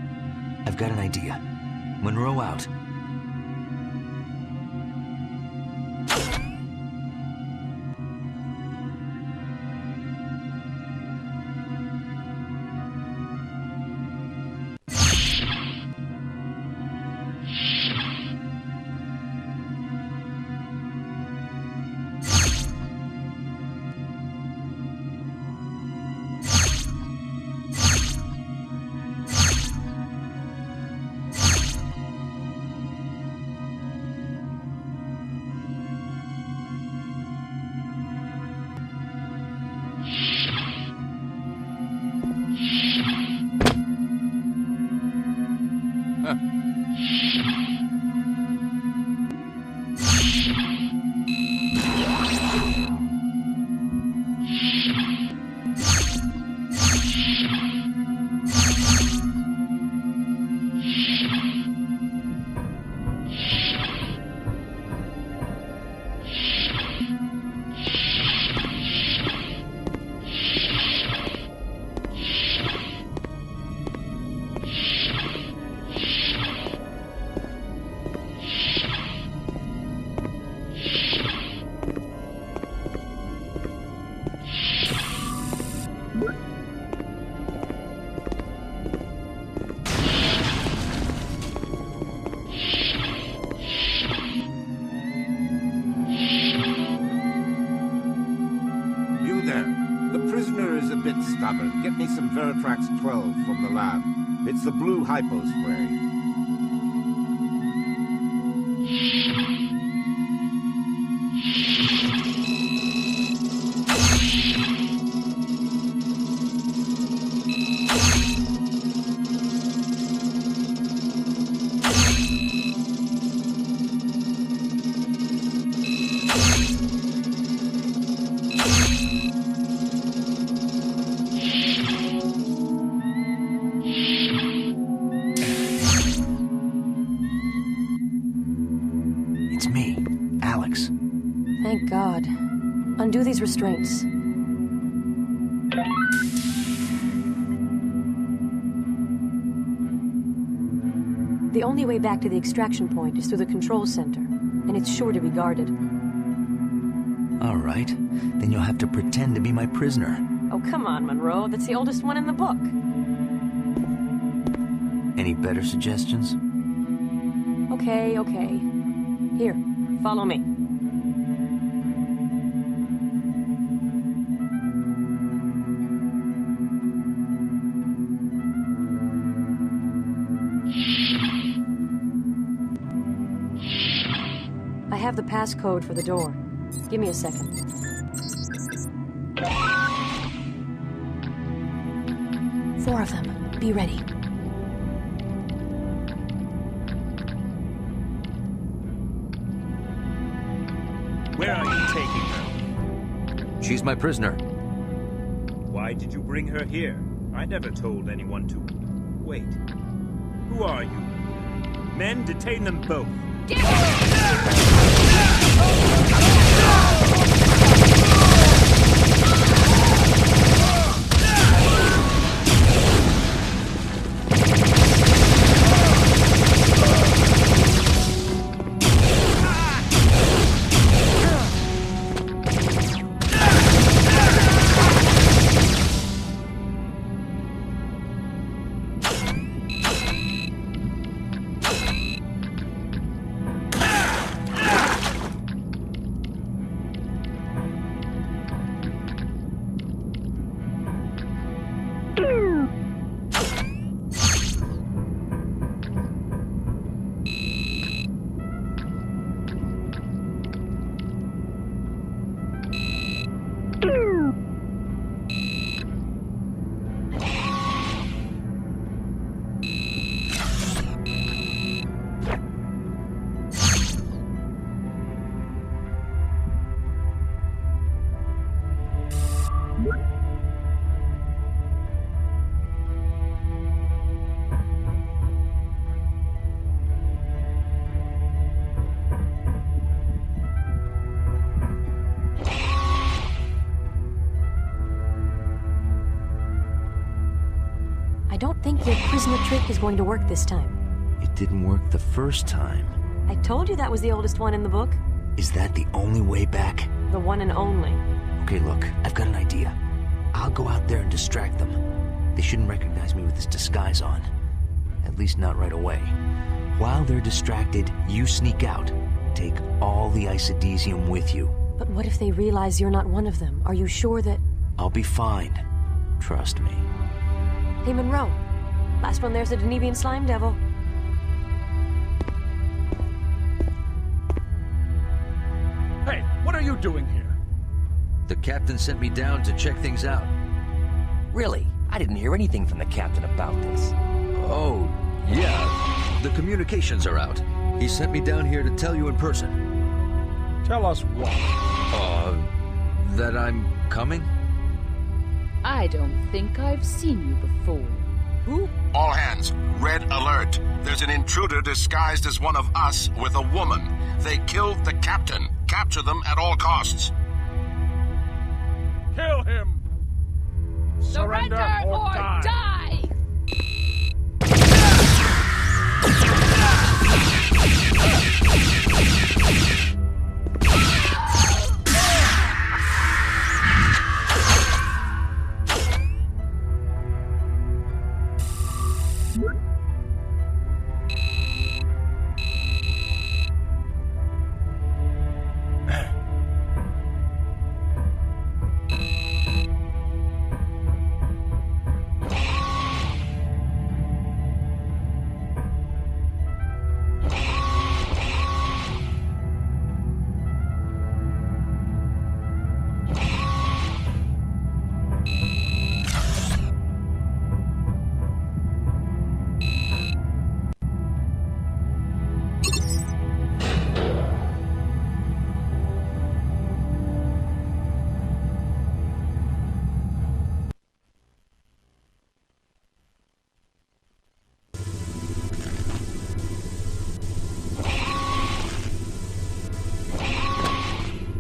I've got an idea. Monroe out. Get me some Veritrax 12 from the lab. It's the blue hypo spray. Undo these restraints. The only way back to the extraction point is through the control center, and it's sure to be guarded. All right, then you'll have to pretend to be my prisoner. Oh, come on, Monroe. That's the oldest one in the book. Any better suggestions? Okay. Here, follow me. I have the passcode for the door. Give me a second. Four of them. Be ready. Where are you taking her? She's my prisoner. Why did you bring her here? I never told anyone to... Wait. Who are you? Men, detain them both. I don't think your prisoner trick is going to work this time. It didn't work the first time. I told you that was the oldest one in the book. Is that the only way back? The one and only. Okay, look, I've got an idea. I'll go out there and distract them. They shouldn't recognize me with this disguise on. At least not right away. While they're distracted, you sneak out. Take all the isodesium with you. But what if they realize you're not one of them? Are you sure that... I'll be fine. Trust me. Hey, Monroe. Last one there's a Denevian slime devil. Hey, what are you doing here? The captain sent me down to check things out. Really? I didn't hear anything from the captain about this. Oh, yeah. The communications are out. He sent me down here to tell you in person. Tell us what? That I'm coming? I don't think I've seen you before. Who? All hands, red alert. There's an intruder disguised as one of us with a woman. They killed the captain. Capture them at all costs. Kill him! Surrender or die!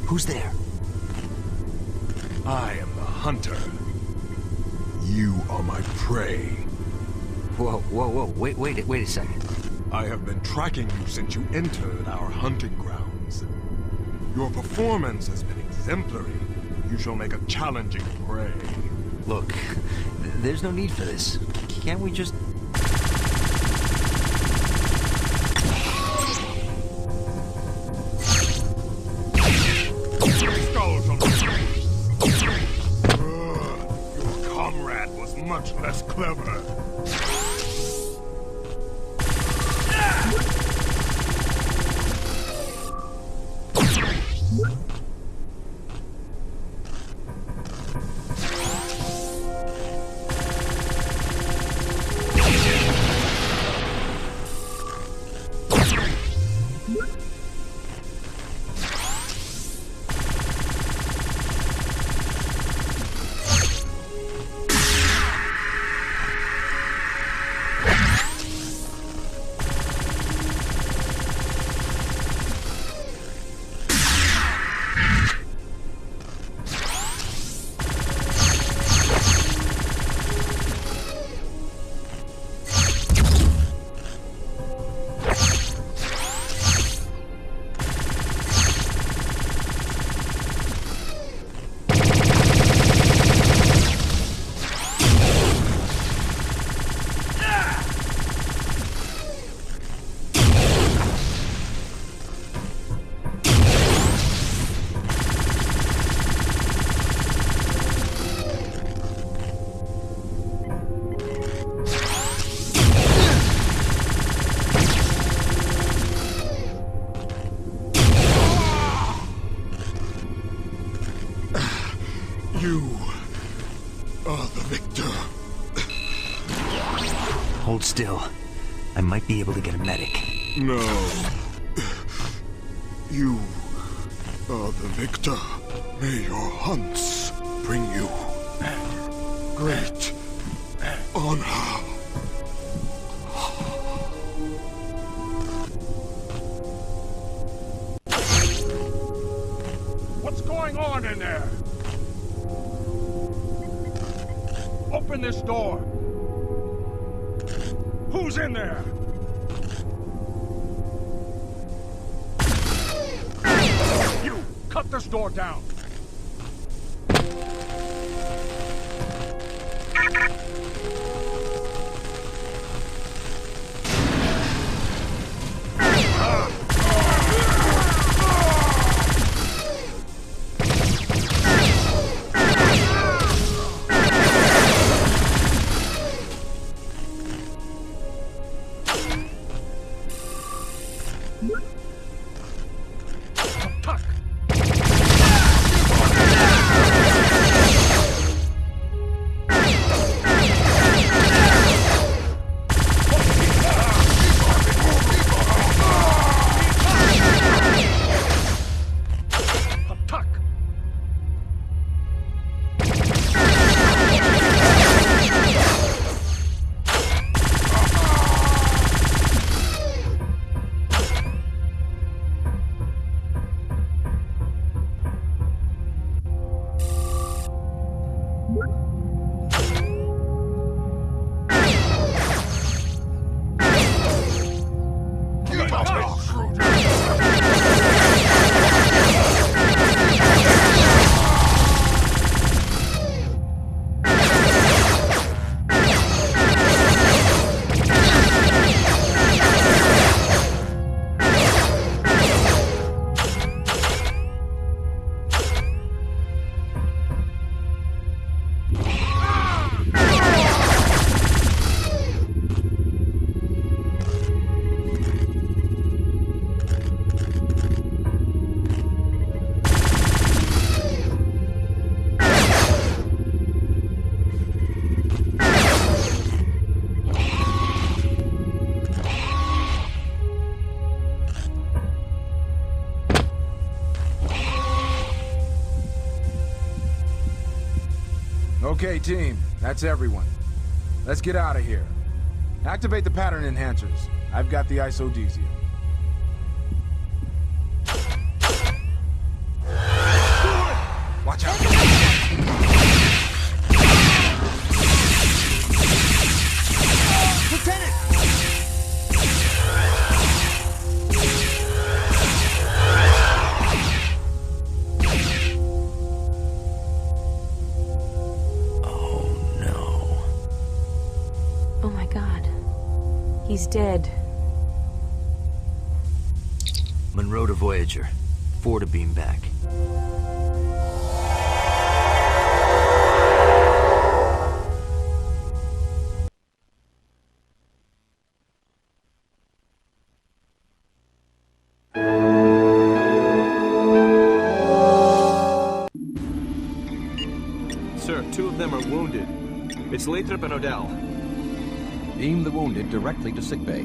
Who's there? hunter. You are my prey. Whoa, wait a second. I have been tracking you since you entered our hunting grounds. Your performance has been exemplary. You shall make a challenging prey. Look, there's no need for this. Can't we just... Skulls on the your comrade was much less clever. You are the victor. Hold still. I might be able to get a medic. No. You are the victor. May your hunts bring you great honor. What's going on in there? Open this door. Who's in there? You! Cut this door down! Okay, team. That's everyone. Let's get out of here. Activate the pattern enhancers. I've got the isodesium. Watch out. God. He's dead. Monroe to Voyager. 4 to beam back. Sir, 2 of them are wounded. It's Lathrop and Odell. Beam the wounded directly to sickbay.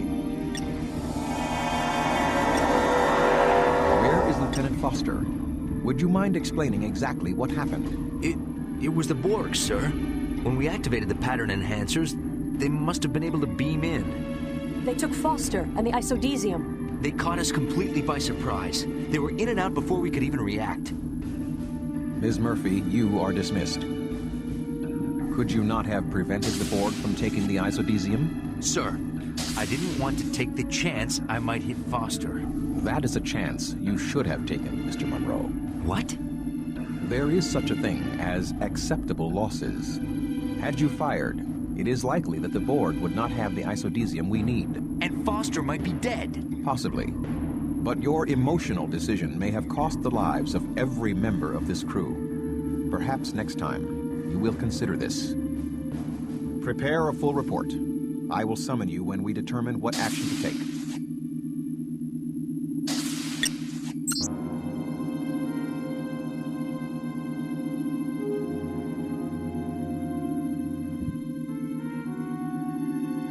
Where is Lieutenant Foster? Would you mind explaining exactly what happened? It was the Borg, sir. When we activated the pattern enhancers, they must have been able to beam in. They took Foster and the isodesium. They caught us completely by surprise. They were in and out before we could even react. Ms. Murphy, you are dismissed. Could you not have prevented the Borg from taking the isodesium? Sir, I didn't want to take the chance I might hit Foster. That is a chance you should have taken, Mr. Monroe. What? There is such a thing as acceptable losses. Had you fired, it is likely that the Borg would not have the isodesium we need. And Foster might be dead. Possibly. But your emotional decision may have cost the lives of every member of this crew. Perhaps next time, you will consider this. Prepare a full report. I will summon you when we determine what action to take.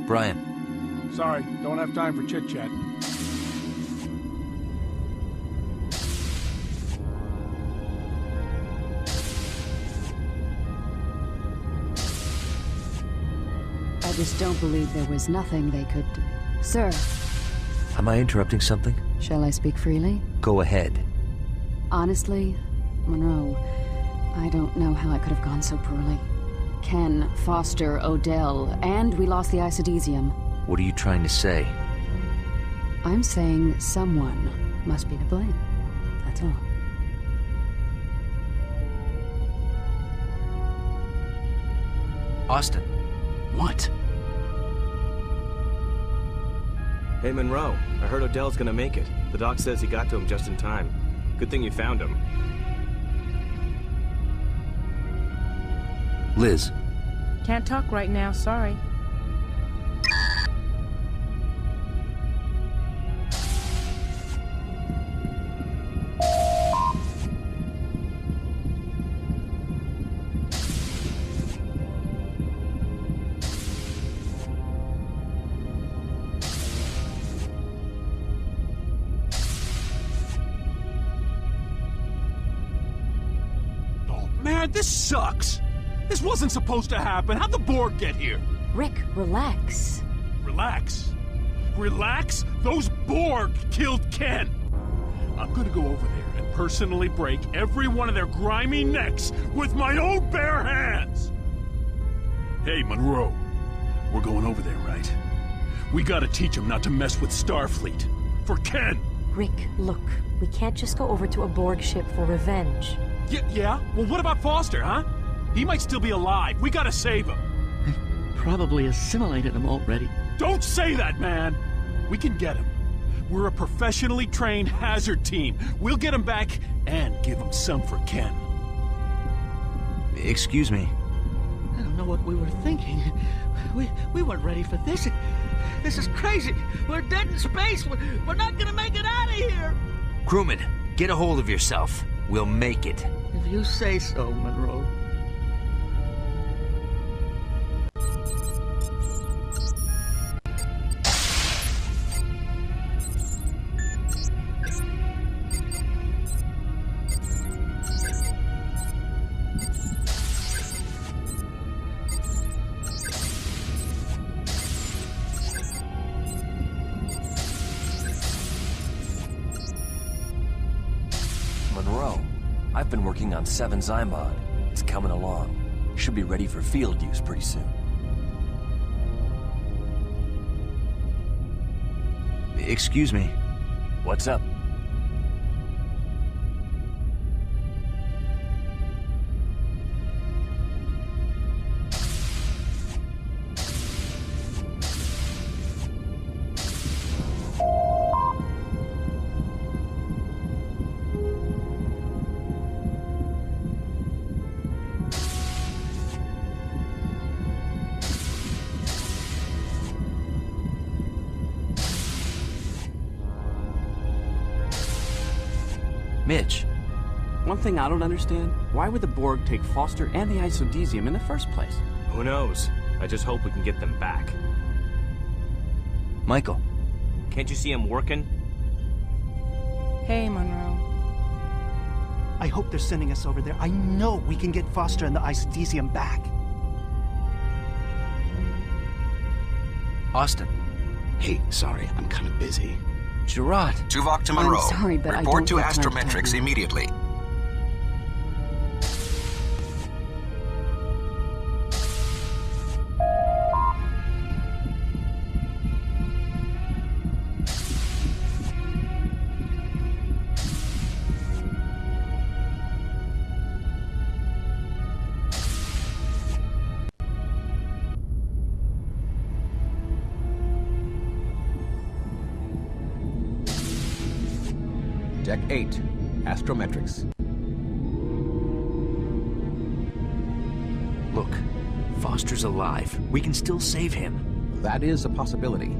Brian. Sorry, don't have time for chit-chat. I just don't believe there was nothing they could... Sir. Am I interrupting something? Shall I speak freely? Go ahead. Honestly, Monroe, I don't know how it could have gone so poorly. Ken, Foster, Odell, and we lost the isodesium. What are you trying to say? I'm saying someone must be to blame. That's all. Austin. What? Hey, Monroe. I heard Odell's gonna make it. The doc says he got to him just in time. Good thing you found him. Liz. Can't talk right now, sorry. Man, this sucks! This wasn't supposed to happen. How'd the Borg get here? Rick, relax. Relax? Relax? Those Borg killed Ken! I'm gonna go over there and personally break every one of their grimy necks with my own bare hands! Hey, Monroe. We're going over there, right? We gotta teach them not to mess with Starfleet. For Ken! Rick, look. We can't just go over to a Borg ship for revenge. Yeah? Well, what about Foster, huh? He might still be alive. We gotta save him. Probably assimilated him already. Don't say that, man! We can get him. We're a professionally trained hazard team. We'll get him back and give him some for Ken. Excuse me. I don't know what we were thinking. We weren't ready for this. This is crazy. We're dead in space. We're not gonna make it out of here. Crewman, get a hold of yourself. We'll make it. If you say so, Monroe. Monroe, I've been working on 7 Zymod. It's coming along. Should be ready for field use pretty soon. Excuse me. What's up? Mitch. One thing I don't understand, why would the Borg take Foster and the isodesium in the first place? Who knows? I just hope we can get them back. Michael. Can't you see him working? Hey, Monroe. I hope they're sending us over there. I know we can get Foster and the isodesium back. Austin. Hey, sorry, I'm kind of busy. Gerard. Tuvok to Monroe. Report to Astrometrics immediately. Deck 8, Astrometrics. Look, Foster's alive. We can still save him. That is a possibility.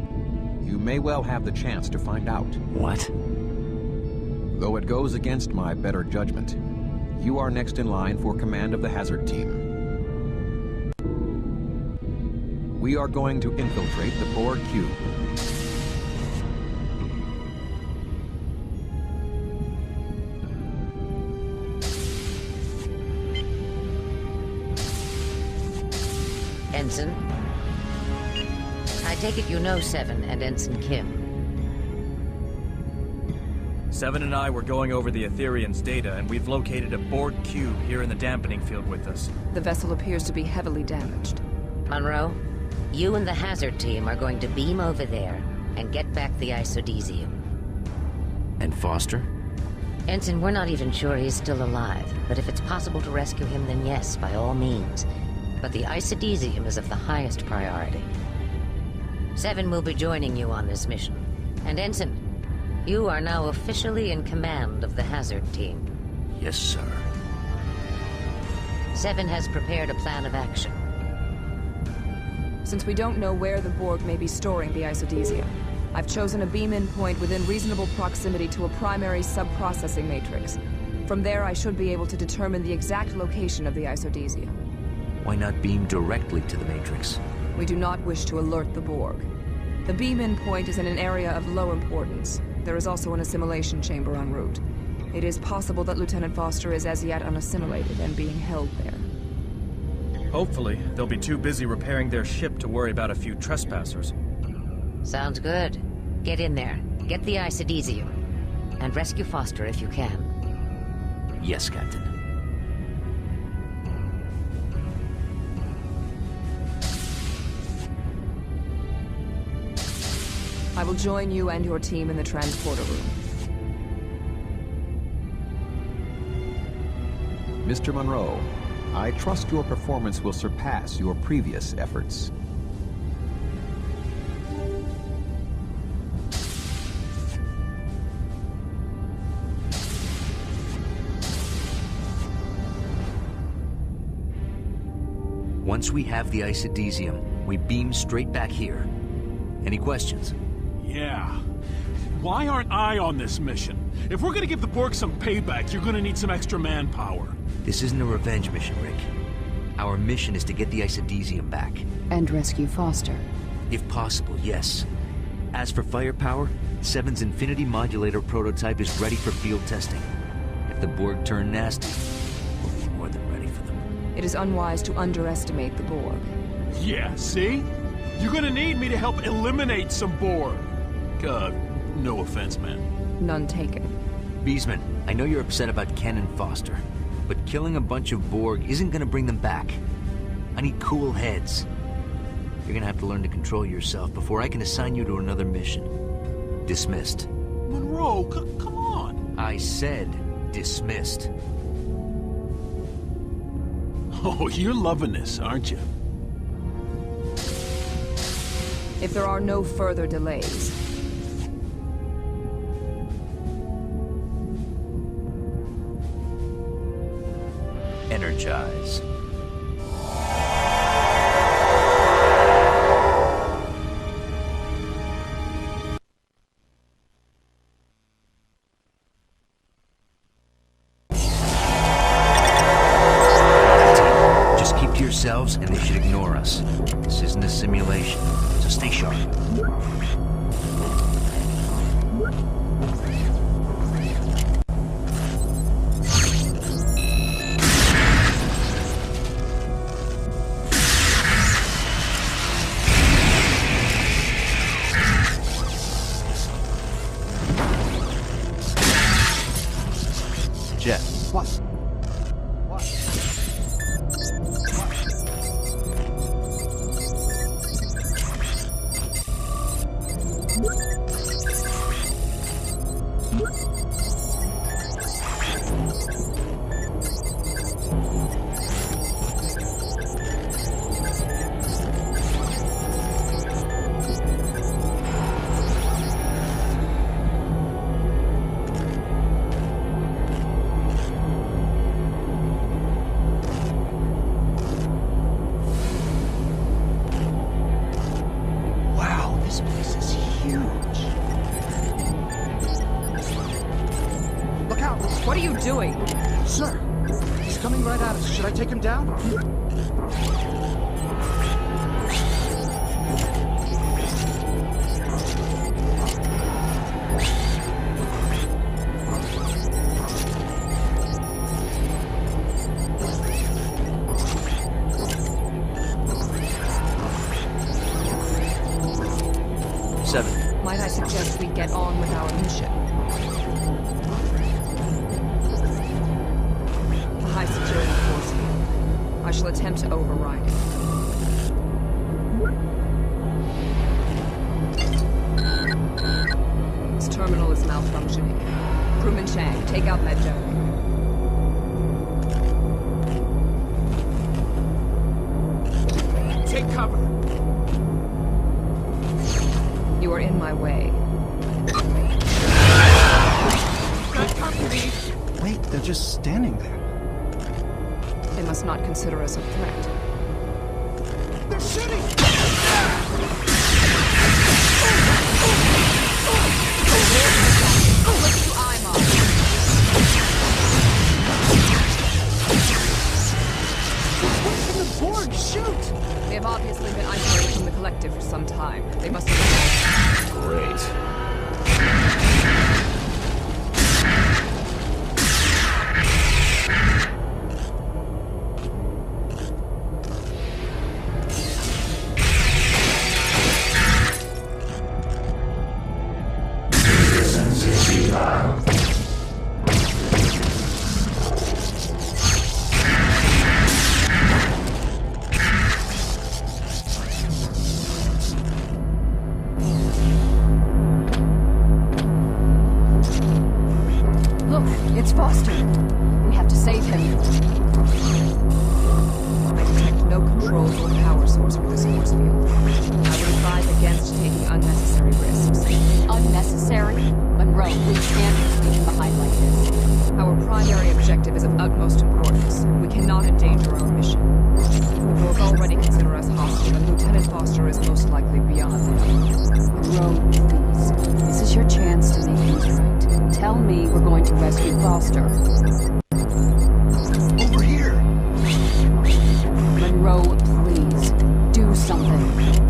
You may well have the chance to find out. What? Though it goes against my better judgment, you are next in line for command of the hazard team. We are going to infiltrate the Borg cube. Ensign, I take it you know Seven and Ensign Kim. Seven and I were going over the Etherian's data, and we've located a Borg cube here in the dampening field with us. The vessel appears to be heavily damaged. Monroe, you and the hazard team are going to beam over there and get back the isodesium. And Foster? Ensign, we're not even sure he's still alive, but if it's possible to rescue him, then yes, by all means. But the isodesium is of the highest priority. Seven will be joining you on this mission. And Ensign, you are now officially in command of the hazard team. Yes, sir. Seven has prepared a plan of action. Since we don't know where the Borg may be storing the isodesium, I've chosen a beam-in point within reasonable proximity to a primary sub-processing matrix. From there, I should be able to determine the exact location of the isodesium. Why not beam directly to the Matrix? We do not wish to alert the Borg. The beam-in point is in an area of low importance. There is also an assimilation chamber en route. It is possible that Lieutenant Foster is as yet unassimilated and being held there. Hopefully, they'll be too busy repairing their ship to worry about a few trespassers. Sounds good. Get in there, get the isodesium, and rescue Foster if you can. Yes, Captain. I will join you and your team in the transporter room. Mr. Monroe, I trust your performance will surpass your previous efforts. Once we have the isodesium, we beam straight back here. Any questions? Yeah. Why aren't I on this mission? If we're gonna give the Borg some payback, you're gonna need some extra manpower. This isn't a revenge mission, Rick. Our mission is to get the isodesium back. And rescue Foster. If possible, yes. As for firepower, Seven's Infinity Modulator prototype is ready for field testing. If the Borg turn nasty, we'll be more than ready for them. It is unwise to underestimate the Borg. Yeah, see? You're gonna need me to help eliminate some Borg. No offense, man. None taken. Beesman, I know you're upset about Ken and Foster, but killing a bunch of Borg isn't gonna bring them back. I need cool heads. You're gonna have to learn to control yourself before I can assign you to another mission. Dismissed. Monroe, come on. I said dismissed. Oh, you're loving this, aren't you? If there are no further delays, energize. formulation, so stay sharp. Jet. What? Wow, this place is huge. Look out! What are you doing? Sir, he's coming right at us. Should I take him down? Might I suggest we get on with our mission? The high security force here. I shall attempt to override it. This terminal is malfunctioning. Crewman Chang, take out that generator. Take cover. You are in my way. Wait, they're just standing there. They must not consider us a threat. They're shooting! What can the Borg shoot? They have obviously been isolated from the collective for some time. They must have... Great. It's Foster. We have to save him. I detect no controls or power source for this force field. I would advise against taking unnecessary risks. Unnecessary? Monroe, we can't leave him behind like this. Our primary objective is of utmost importance. We cannot endanger our mission. The Borg already consider us hostile, and Lieutenant Foster is most likely beyond them. Monroe, please. This is your chance to make things right. Tell me we're going to rescue Foster. Over here! Monroe, please. Do something.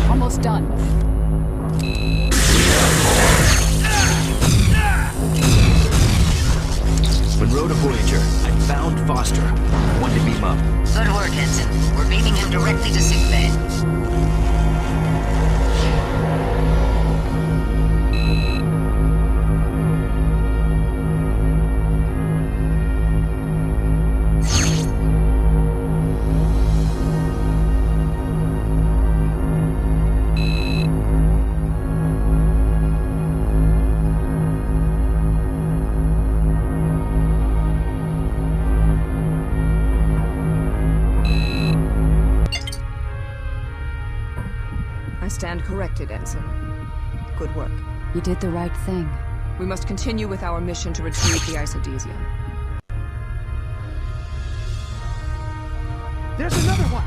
Almost done. Monroe to Voyager. I found Foster. One to beam up. Good work, Ensign. We're beaming him directly to sickbay. I stand corrected, Ensign. Good work. You did the right thing. We must continue with our mission to retrieve the isodesium. There's another one!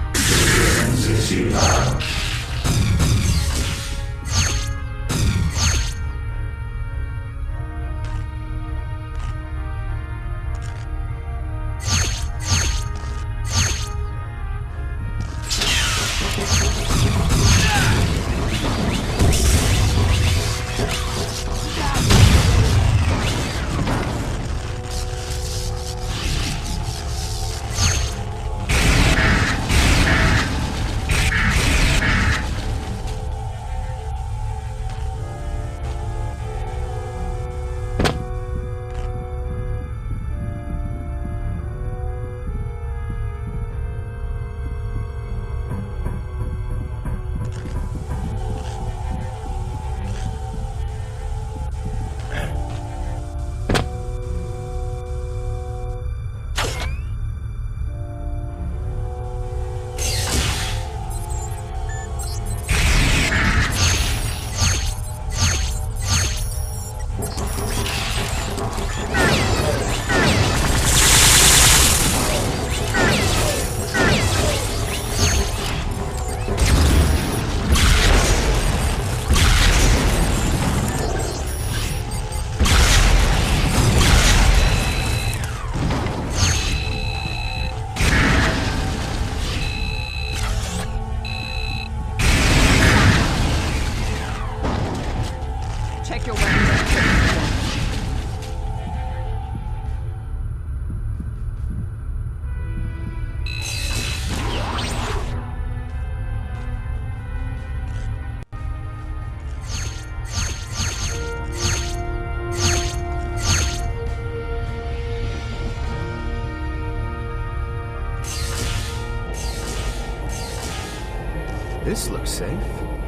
This looks safe.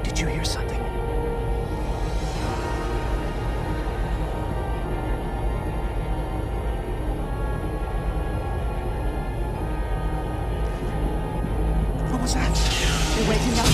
Did you hear something? What was that? They're waking up.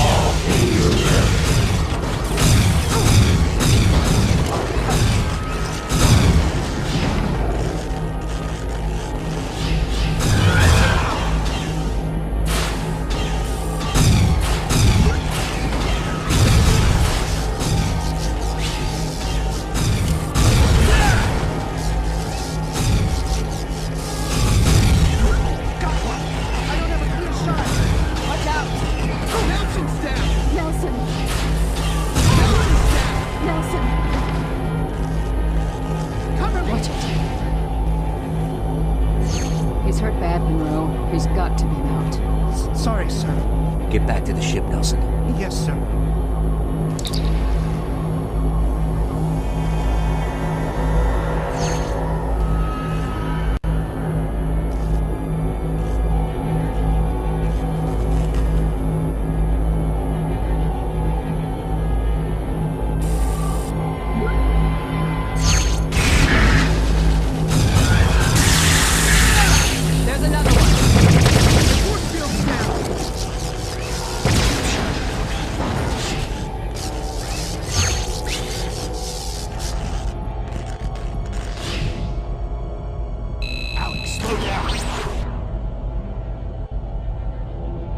Get back to the ship, Nelson. Yes, sir.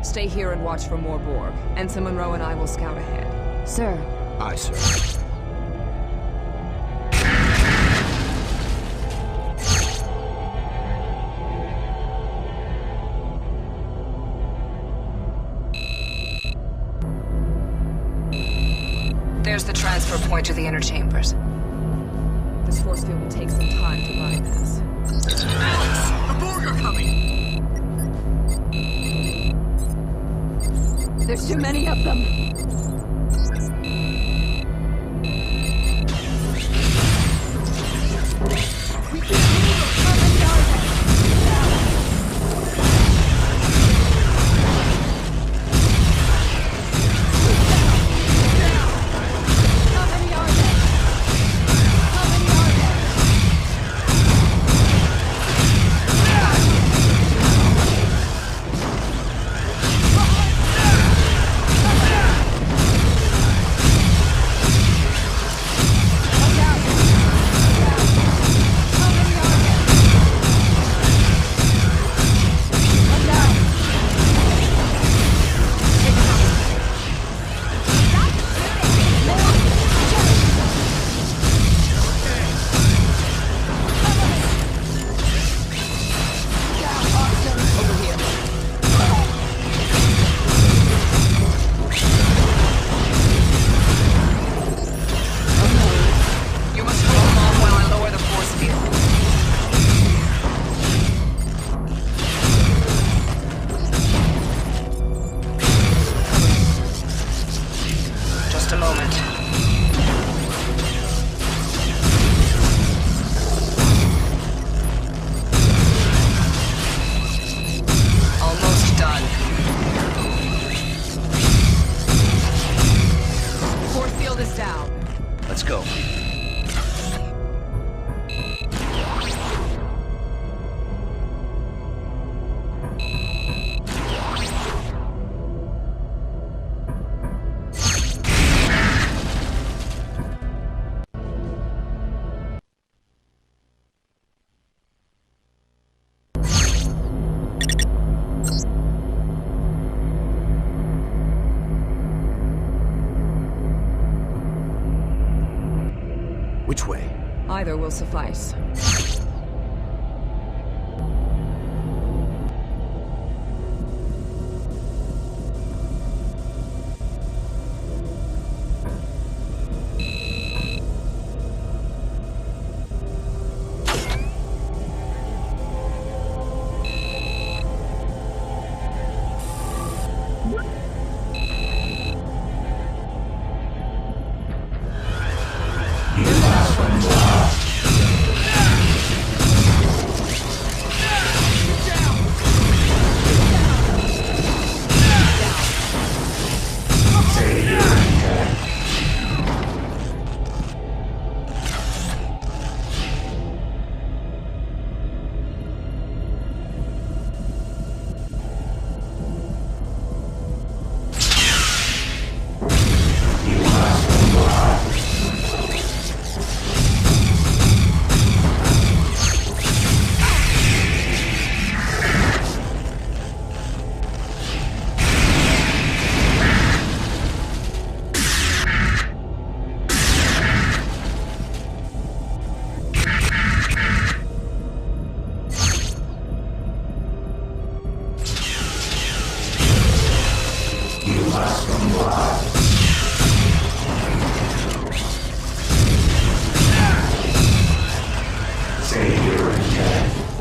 Stay here and watch for more Borg. Ensign Monroe and I will scout ahead. Sir. Aye, sir. There's the transfer point to the inner chambers. This force field will take some time to bypass. Alex! The Borg are coming! There's too many of them. We can't move. How many are there? Either will suffice.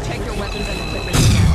Take your weapons and equipment again.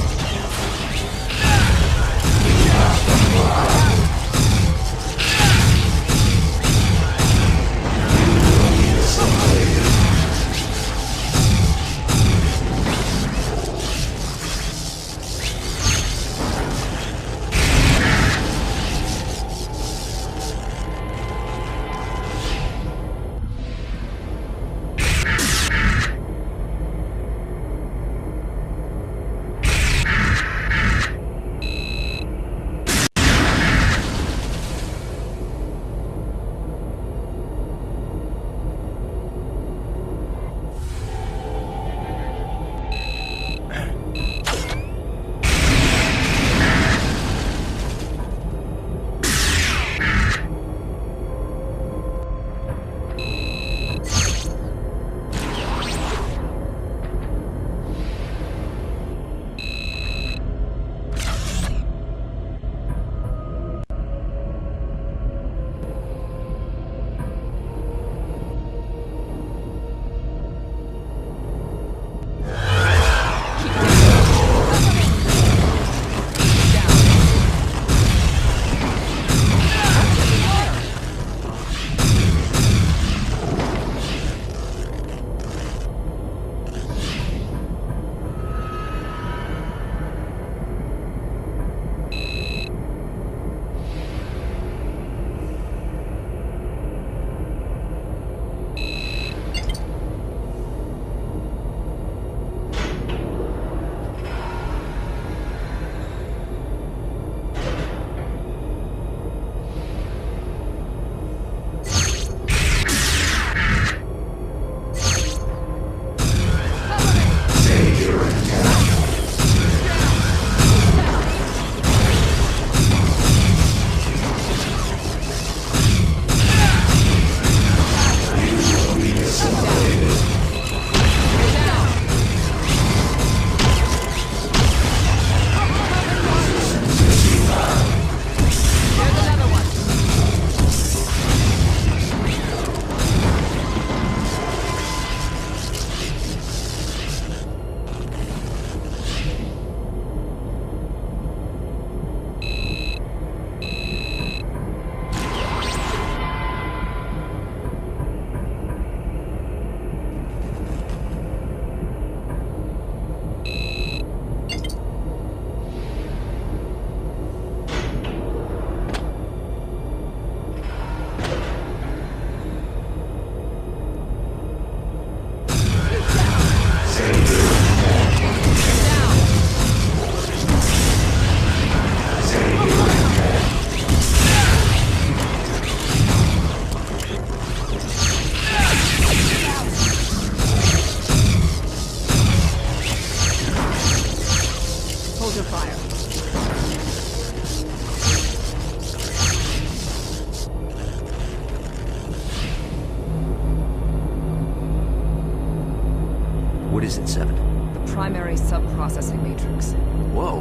X-ray sub-processing matrix. Whoa,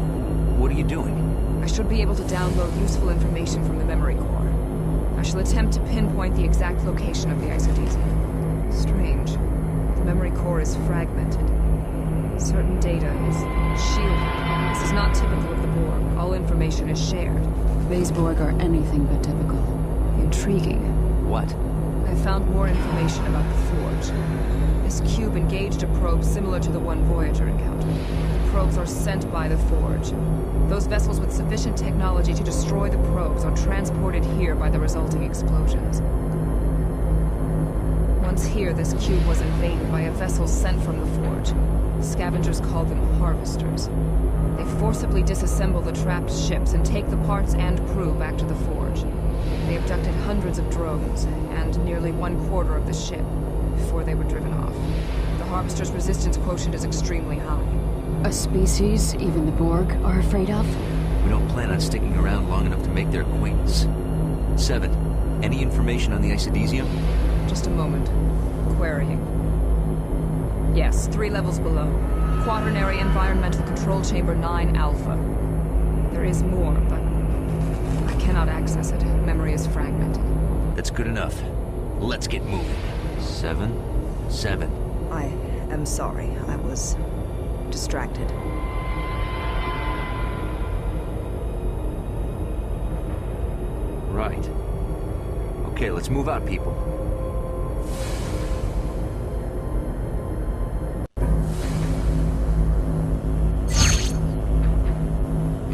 what are you doing? I should be able to download useful information from the memory core. I shall attempt to pinpoint the exact location of the isodesium. Strange. The memory core is fragmented. Certain data is shielded. This is not typical of the Borg. All information is shared. These Borg are anything but typical. Intriguing. What? I found more information about the Forge. This cube engaged a probe similar to the one Voyager encountered. The probes are sent by the Forge. Those vessels with sufficient technology to destroy the probes are transported here by the resulting explosions. Once here, this cube was invaded by a vessel sent from the Forge. Scavengers call them harvesters. They forcibly disassemble the trapped ships and take the parts and crew back to the Forge. They abducted hundreds of drones and nearly 1/4 of the ship before they were driven off. The Harvester's resistance quotient is extremely high. A species even the Borg are afraid of? We don't plan on sticking around long enough to make their acquaintance. 7. Any information on the isodesium? Just a moment. Querying. Yes, 3 levels below. Quaternary Environmental Control Chamber 9 Alpha. There is more, but I cannot access it. Memory is fragmented. That's good enough. Let's get moving. 7. I am sorry. I was distracted. Right. Okay, let's move out, people.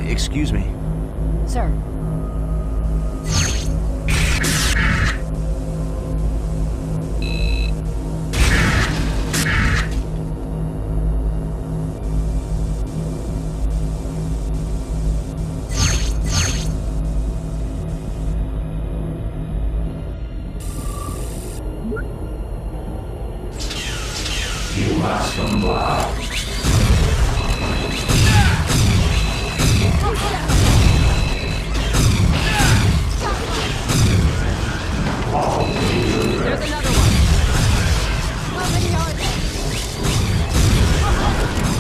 Excuse me. Sir. You must comply. There's another one. How many are there?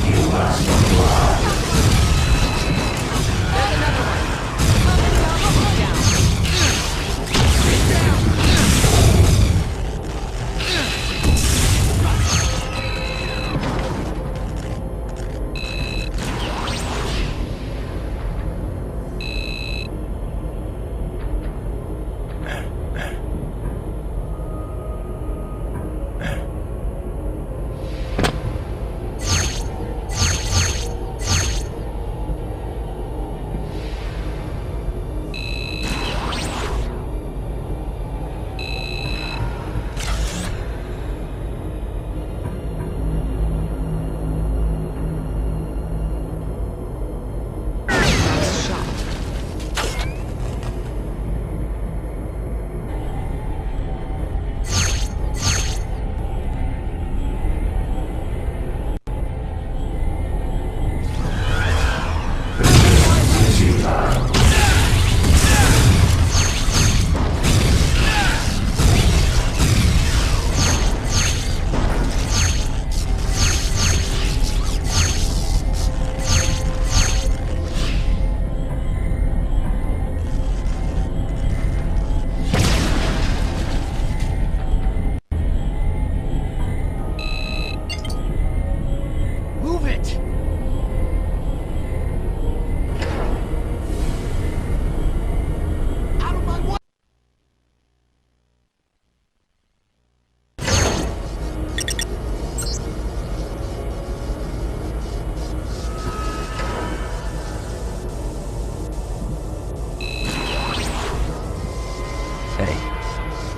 You must comply. There's another one. How many are there?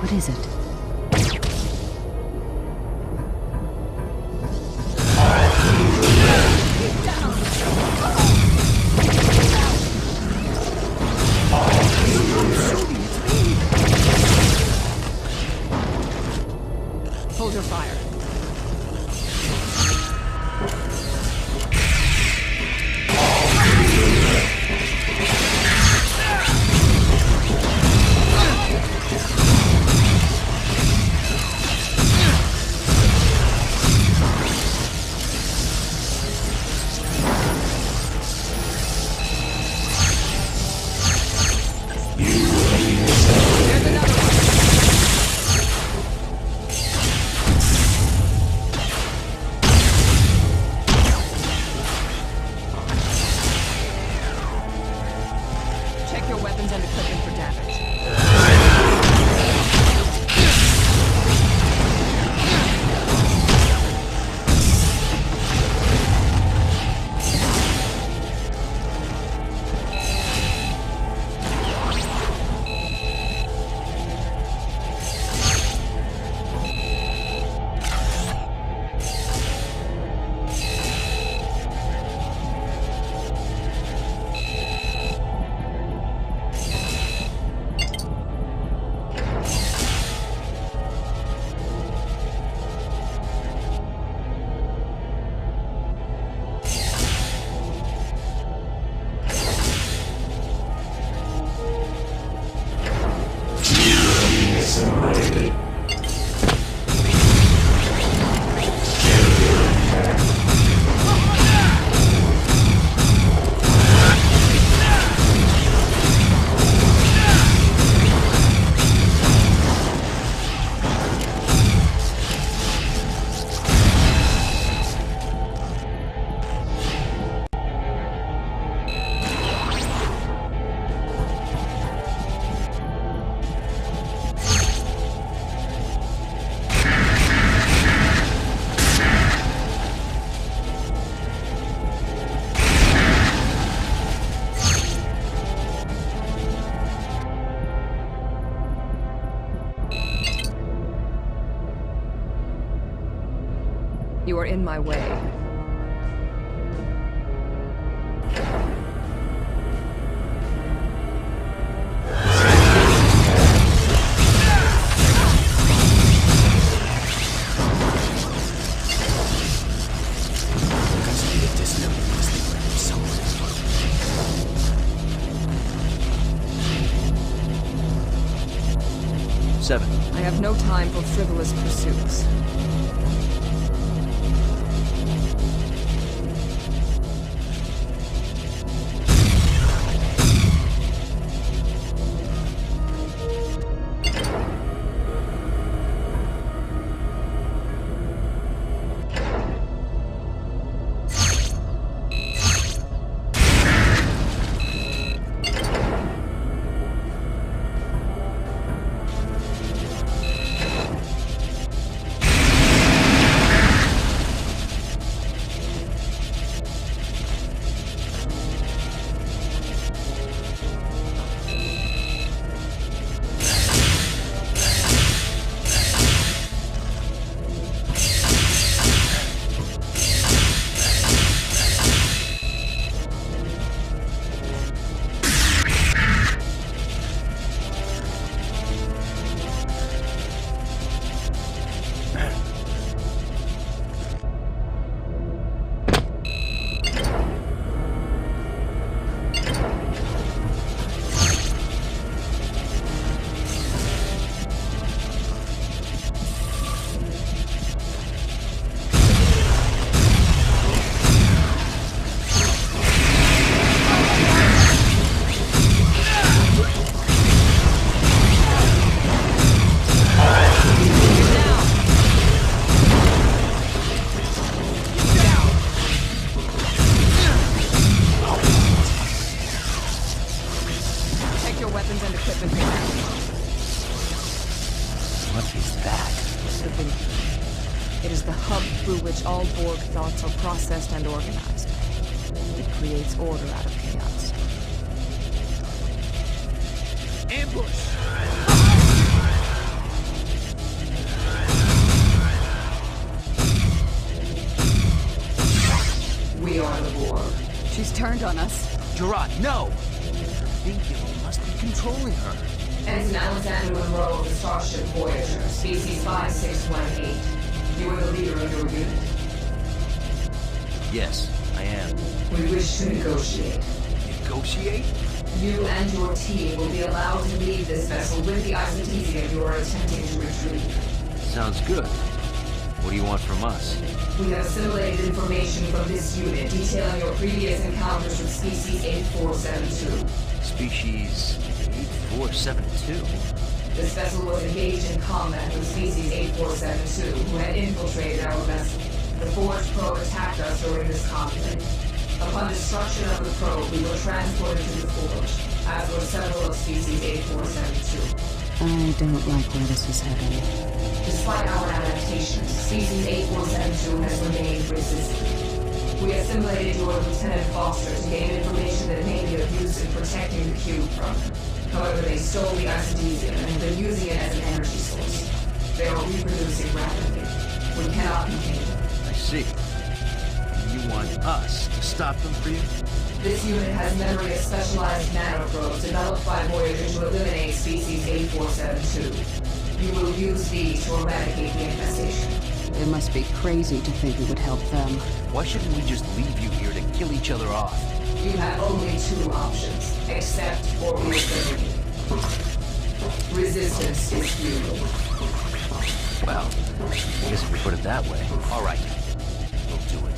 What is it? Hold your fire. Check your weapons and equipment for damage. You are in my way. Seven. I have no time for frivolous pursuits. All Borg thoughts are processed and organized. It creates order out of chaos. Ambush! We are the Borg. She's turned on us. Gerard, no! Vinculo must be controlling her. Ensign Alexander Monroe of the Starship Voyager, species 5618. You are the leader of your unit. Yes, I am. We wish to negotiate. Negotiate? You and your team will be allowed to leave this vessel with the isotesium you are attempting to retrieve. Sounds good. What do you want from us? We have assimilated information from this unit detailing your previous encounters with Species 8472. Species 8472? This vessel was engaged in combat with Species 8472, who had infiltrated our vessel. The Forge probe attacked us during this conflict. Upon destruction of the probe, we were transported to the forge, as were several of species 8472. I don't like where this is heading. Despite our adaptations, species 8472 has remained resistant. We assimilated your Lieutenant Foster to gain information that may be of use in protecting the cube from them. However, they stole the isodesium and have been using it as an energy source. They are reproducing rapidly. We cannot contain them. I see. You want us to stop them for you? This unit has memory of specialized nanoprobes developed by Voyager to eliminate species 8472. You will use these to eradicate the infestation. They must be crazy to think we would help them. Why shouldn't we just leave you here to kill each other off? You have only two options. Accept or be eliminated. Resistance is futile. Well, I guess if you put it that way. All right. We'll do it.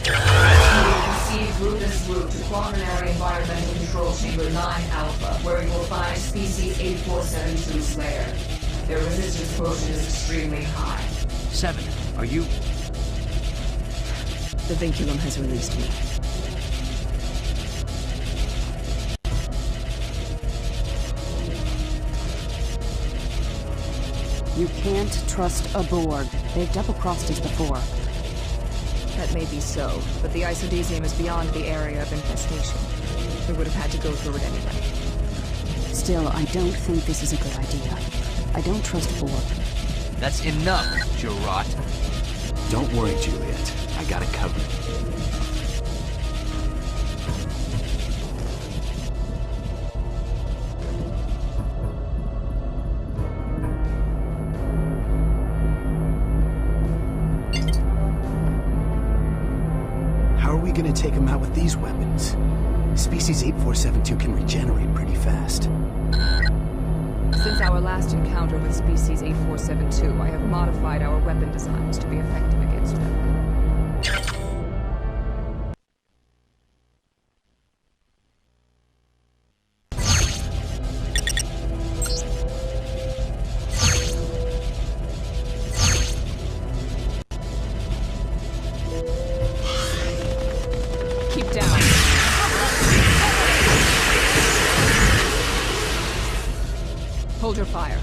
Proceed through this route to Quaternary Environmental Control Chamber 9 Alpha, where you will find species 8472's lair. Their resistance quotient is extremely high. 7, are you... The vinculum has released me. You can't trust a Borg. They've double-crossed us before. That may be so, but the isodesium is beyond the area of infestation. We would have had to go through it anyway. Still, I don't think this is a good idea. I don't trust Borg. That's enough, Gerard. Don't worry, Juliet. I got it covered. How are we gonna take him out with these weapons? Species 8472 can regenerate pretty fast. Since our last encounter with species 8472, I have modified our weapon designs to be effective against them. Keep down. Hold your fire.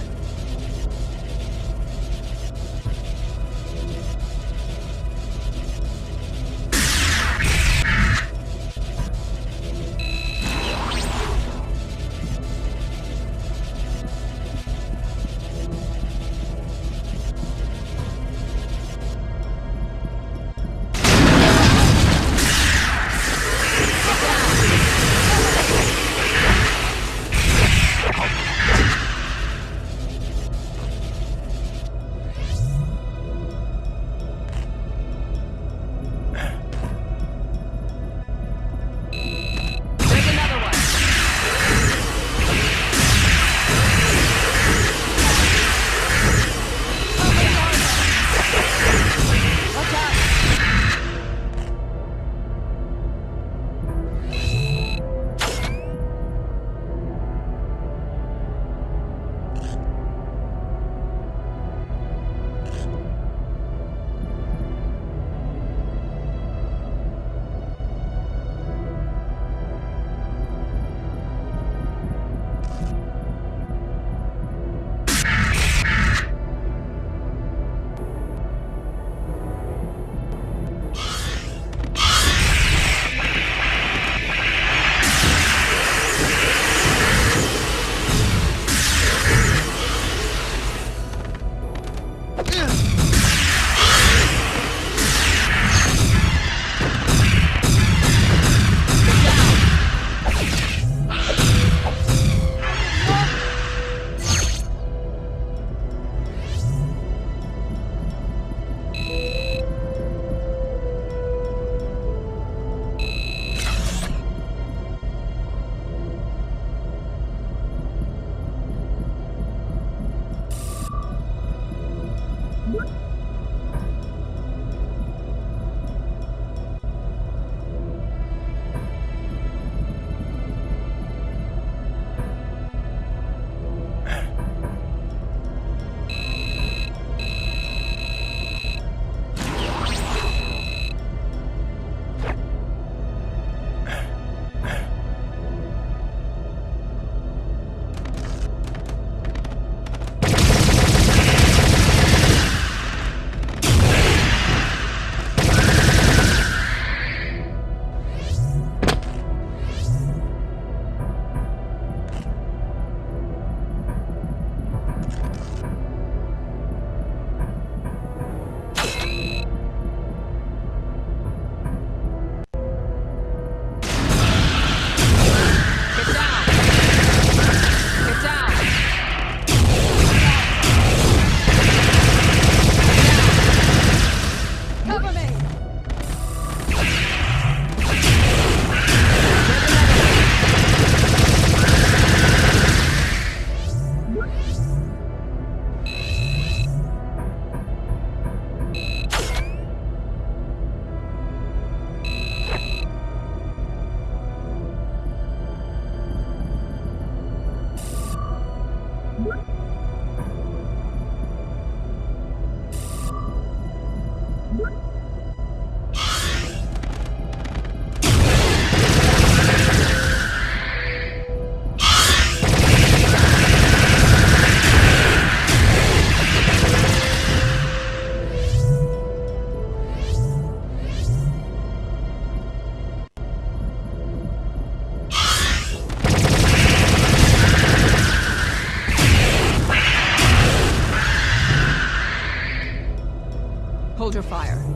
Hold your fire.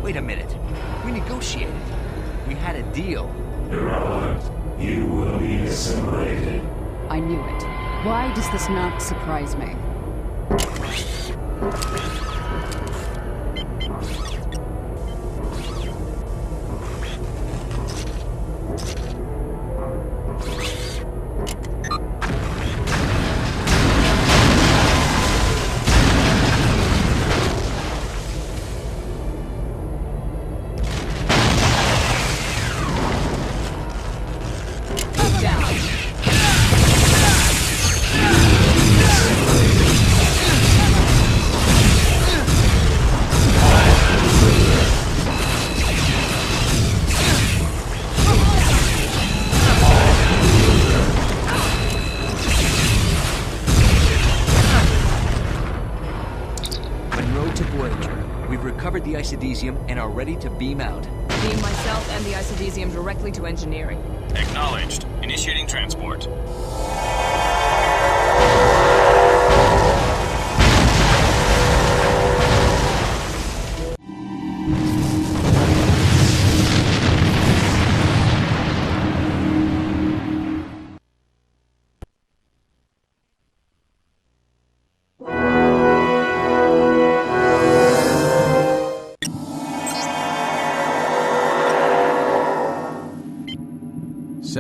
Wait a minute. We negotiated. We had a deal. Irrelevant. You will be assimilated. I knew it. Why does this not surprise me? Voyager. We've recovered the isodesium and are ready to beam out. Beam myself and the isodesium directly to engineering. Acknowledged. Initiating transport.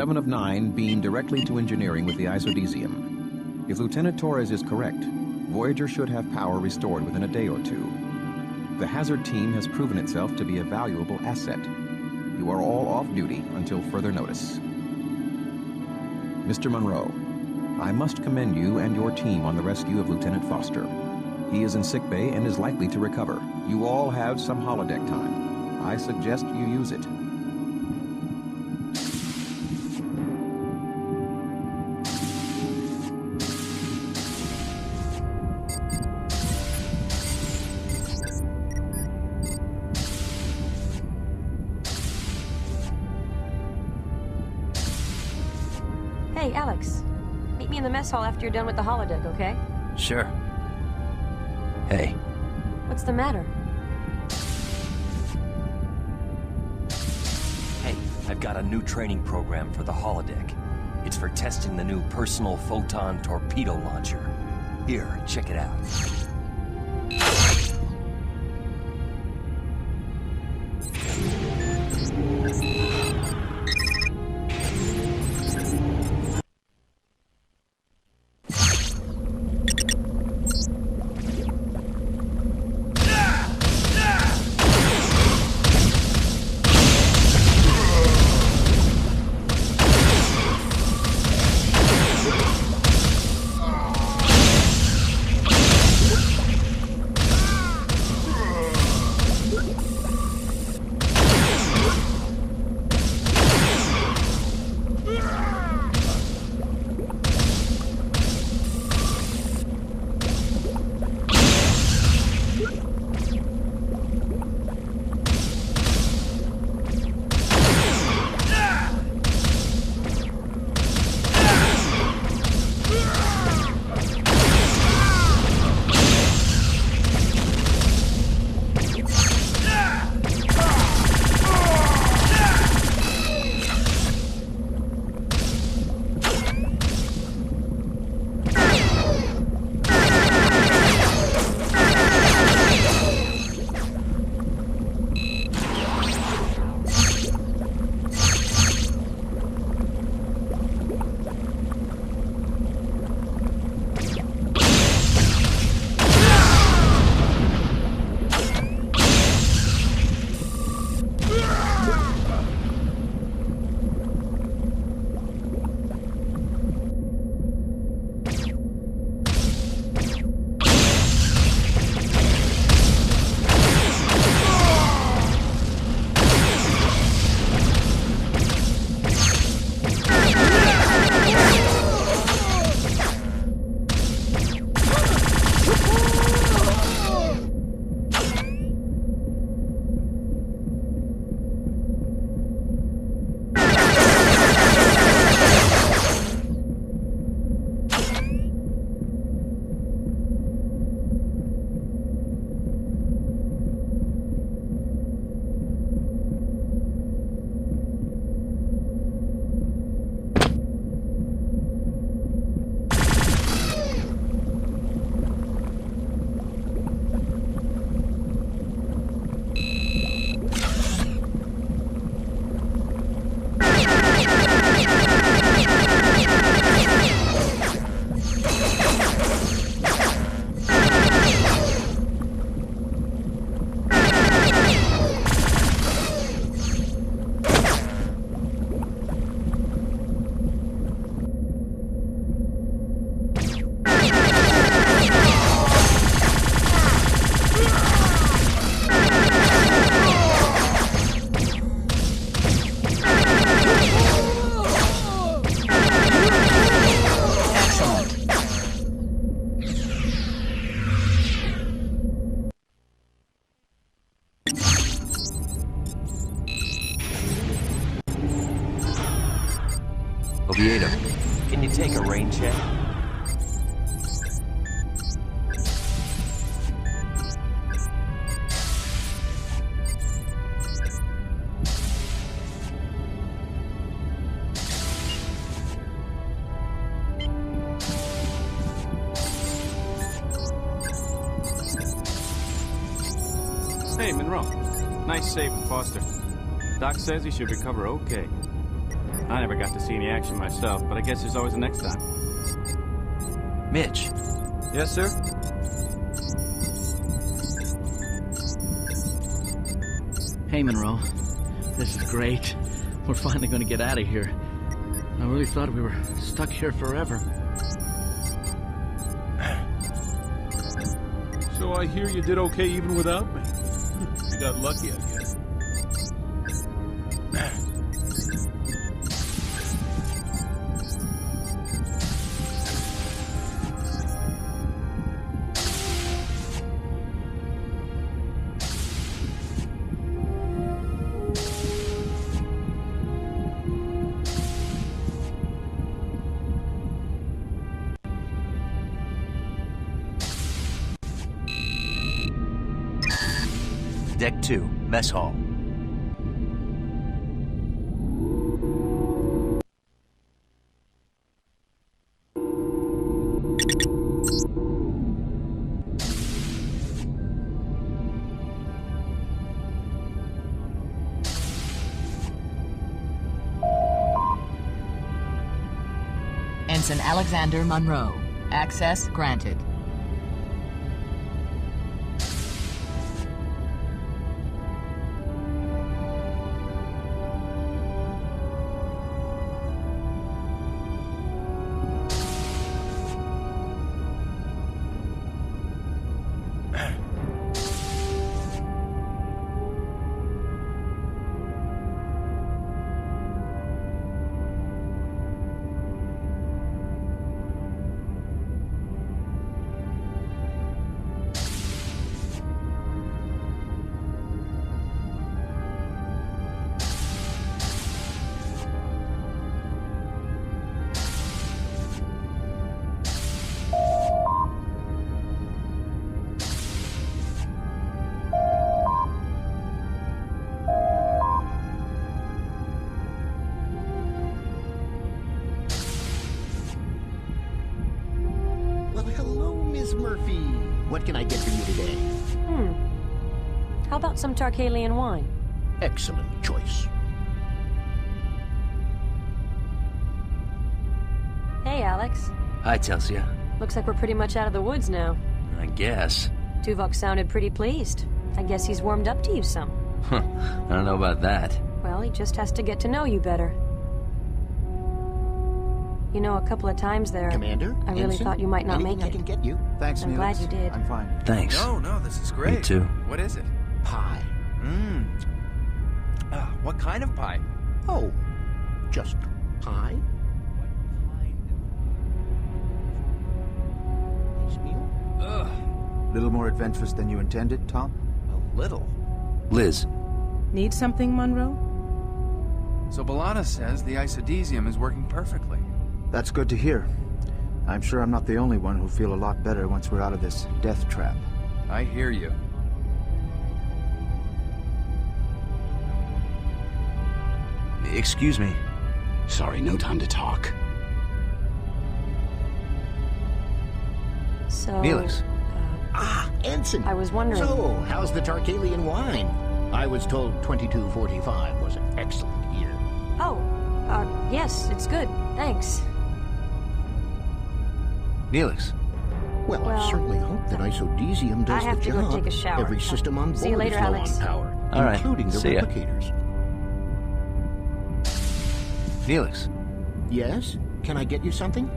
7 of 9 beam directly to engineering with the isodesium. If Lieutenant Torres is correct, Voyager should have power restored within a day or two. The hazard team has proven itself to be a valuable asset. You are all off duty until further notice. Mr. Monroe, I must commend you and your team on the rescue of Lieutenant Foster. He is in sickbay and is likely to recover. You all have some holodeck time. I suggest you use it. Hey, Alex. Meet me in the mess hall after you're done with the holodeck, okay? Sure. Hey. What's the matter? Hey, I've got a new training program for the holodeck. It's for testing the new personal photon torpedo launcher. Here, check it out. Oviedo. Can you take a rain check? Hey, Monroe. Nice save from Foster. Doc says he should recover okay. I never got to see any action myself, but I guess there's always a next time. Mitch. Yes, sir? Hey, Monroe. This is great. We're finally going to get out of here. I really thought we were stuck here forever. So I hear you did okay even without me. You got lucky, I guess. Deck 2, mess hall. Ensign Alexander Monroe. Access granted. What can I get for you today? How about some Tarkalian wine? Excellent choice. Hey, Alex. Hi, Telsia. Looks like we're pretty much out of the woods now. I guess. Tuvok sounded pretty pleased. I guess he's warmed up to you some. Huh. I don't know about that. Well, he just has to get to know you better. You know, a couple of times there, Commander, I really Ensign, thought you might not anything make it. I can get you? Thanks, I'm glad you did. I'm fine. Thanks. No, this is great. Me too. What is it? Pie. What kind of pie? Oh, just pie? Nice meal? Ugh. Little more adventurous than you intended, Tom? A little. Liz. Need something, Monroe? So B'Elanna says the isodesium is working perfectly. That's good to hear. I'm sure I'm not the only one who'll feel a lot better once we're out of this death trap. I hear you. Excuse me. Sorry, no time to talk. So... Neelix. Ensign! I was wondering... So, how's the Tarkalian wine? I was told 2245 was an excellent year. Oh, yes, it's good. Thanks. Neelix. Well, I certainly hope that isodesium does I have the to job. go take a shower. Every system on board See you later, is low Alex. on power, All right. including the See ya. replicators. Neelix. Yes? Can I get you something?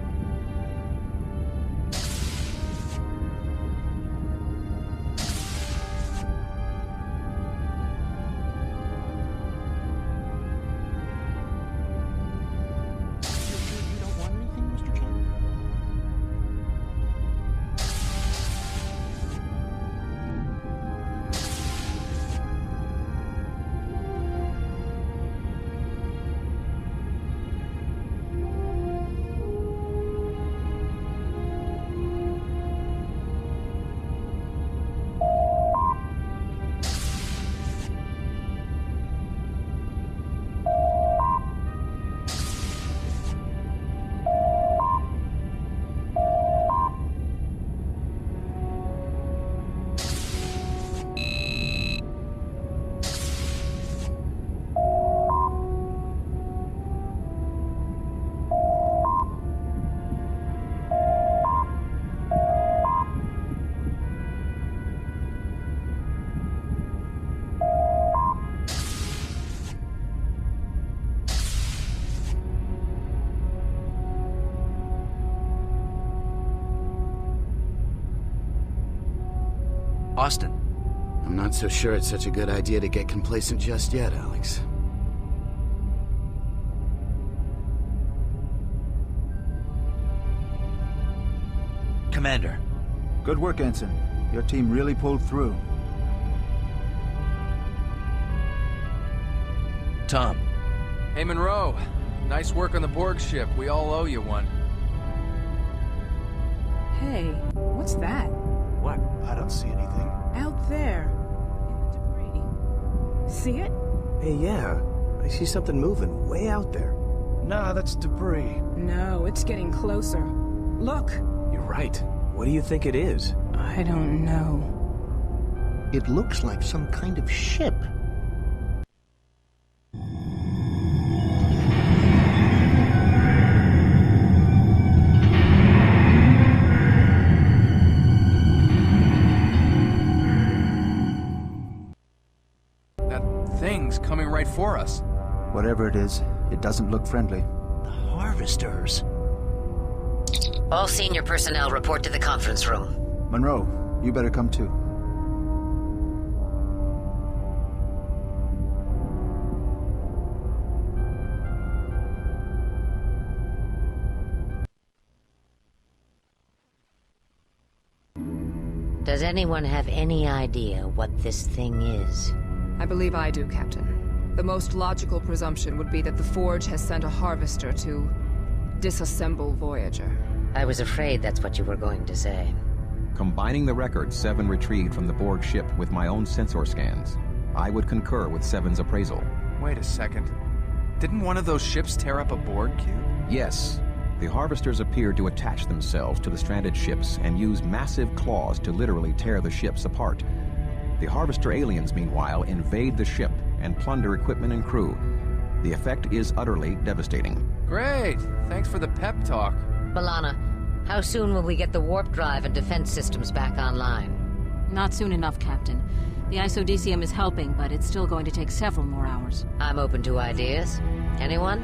Boston. I'm not so sure it's such a good idea to get complacent just yet, Alex. Commander. Good work, Ensign. Your team really pulled through. Tom. Hey, Monroe. Nice work on the Borg ship. We all owe you one. Hey, what's that? What? I don't see anything. Out there. In the debris. See it? Hey, yeah. I see something moving way out there. Nah, that's debris. No, it's getting closer. Look! You're right. What do you think it is? I don't know. It looks like some kind of ship. Thing's coming right for us. Whatever it is, it doesn't look friendly. The Harvesters. All senior personnel report to the conference room. Monroe, you better come too. Does anyone have any idea what this thing is? I believe I do, Captain. The most logical presumption would be that the Forge has sent a harvester to disassemble Voyager. I was afraid that's what you were going to say. Combining the records Seven retrieved from the Borg ship with my own sensor scans, I would concur with Seven's appraisal. Wait a second. Didn't one of those ships tear up a Borg cube? Yes. The Harvesters appeared to attach themselves to the stranded ships and use massive claws to literally tear the ships apart. The Harvester aliens, meanwhile, invade the ship and plunder equipment and crew. The effect is utterly devastating. Great! Thanks for the pep talk. B'Elanna, how soon will we get the warp drive and defense systems back online? Not soon enough, Captain. The isodesium is helping, but it's still going to take several more hours. I'm open to ideas. Anyone?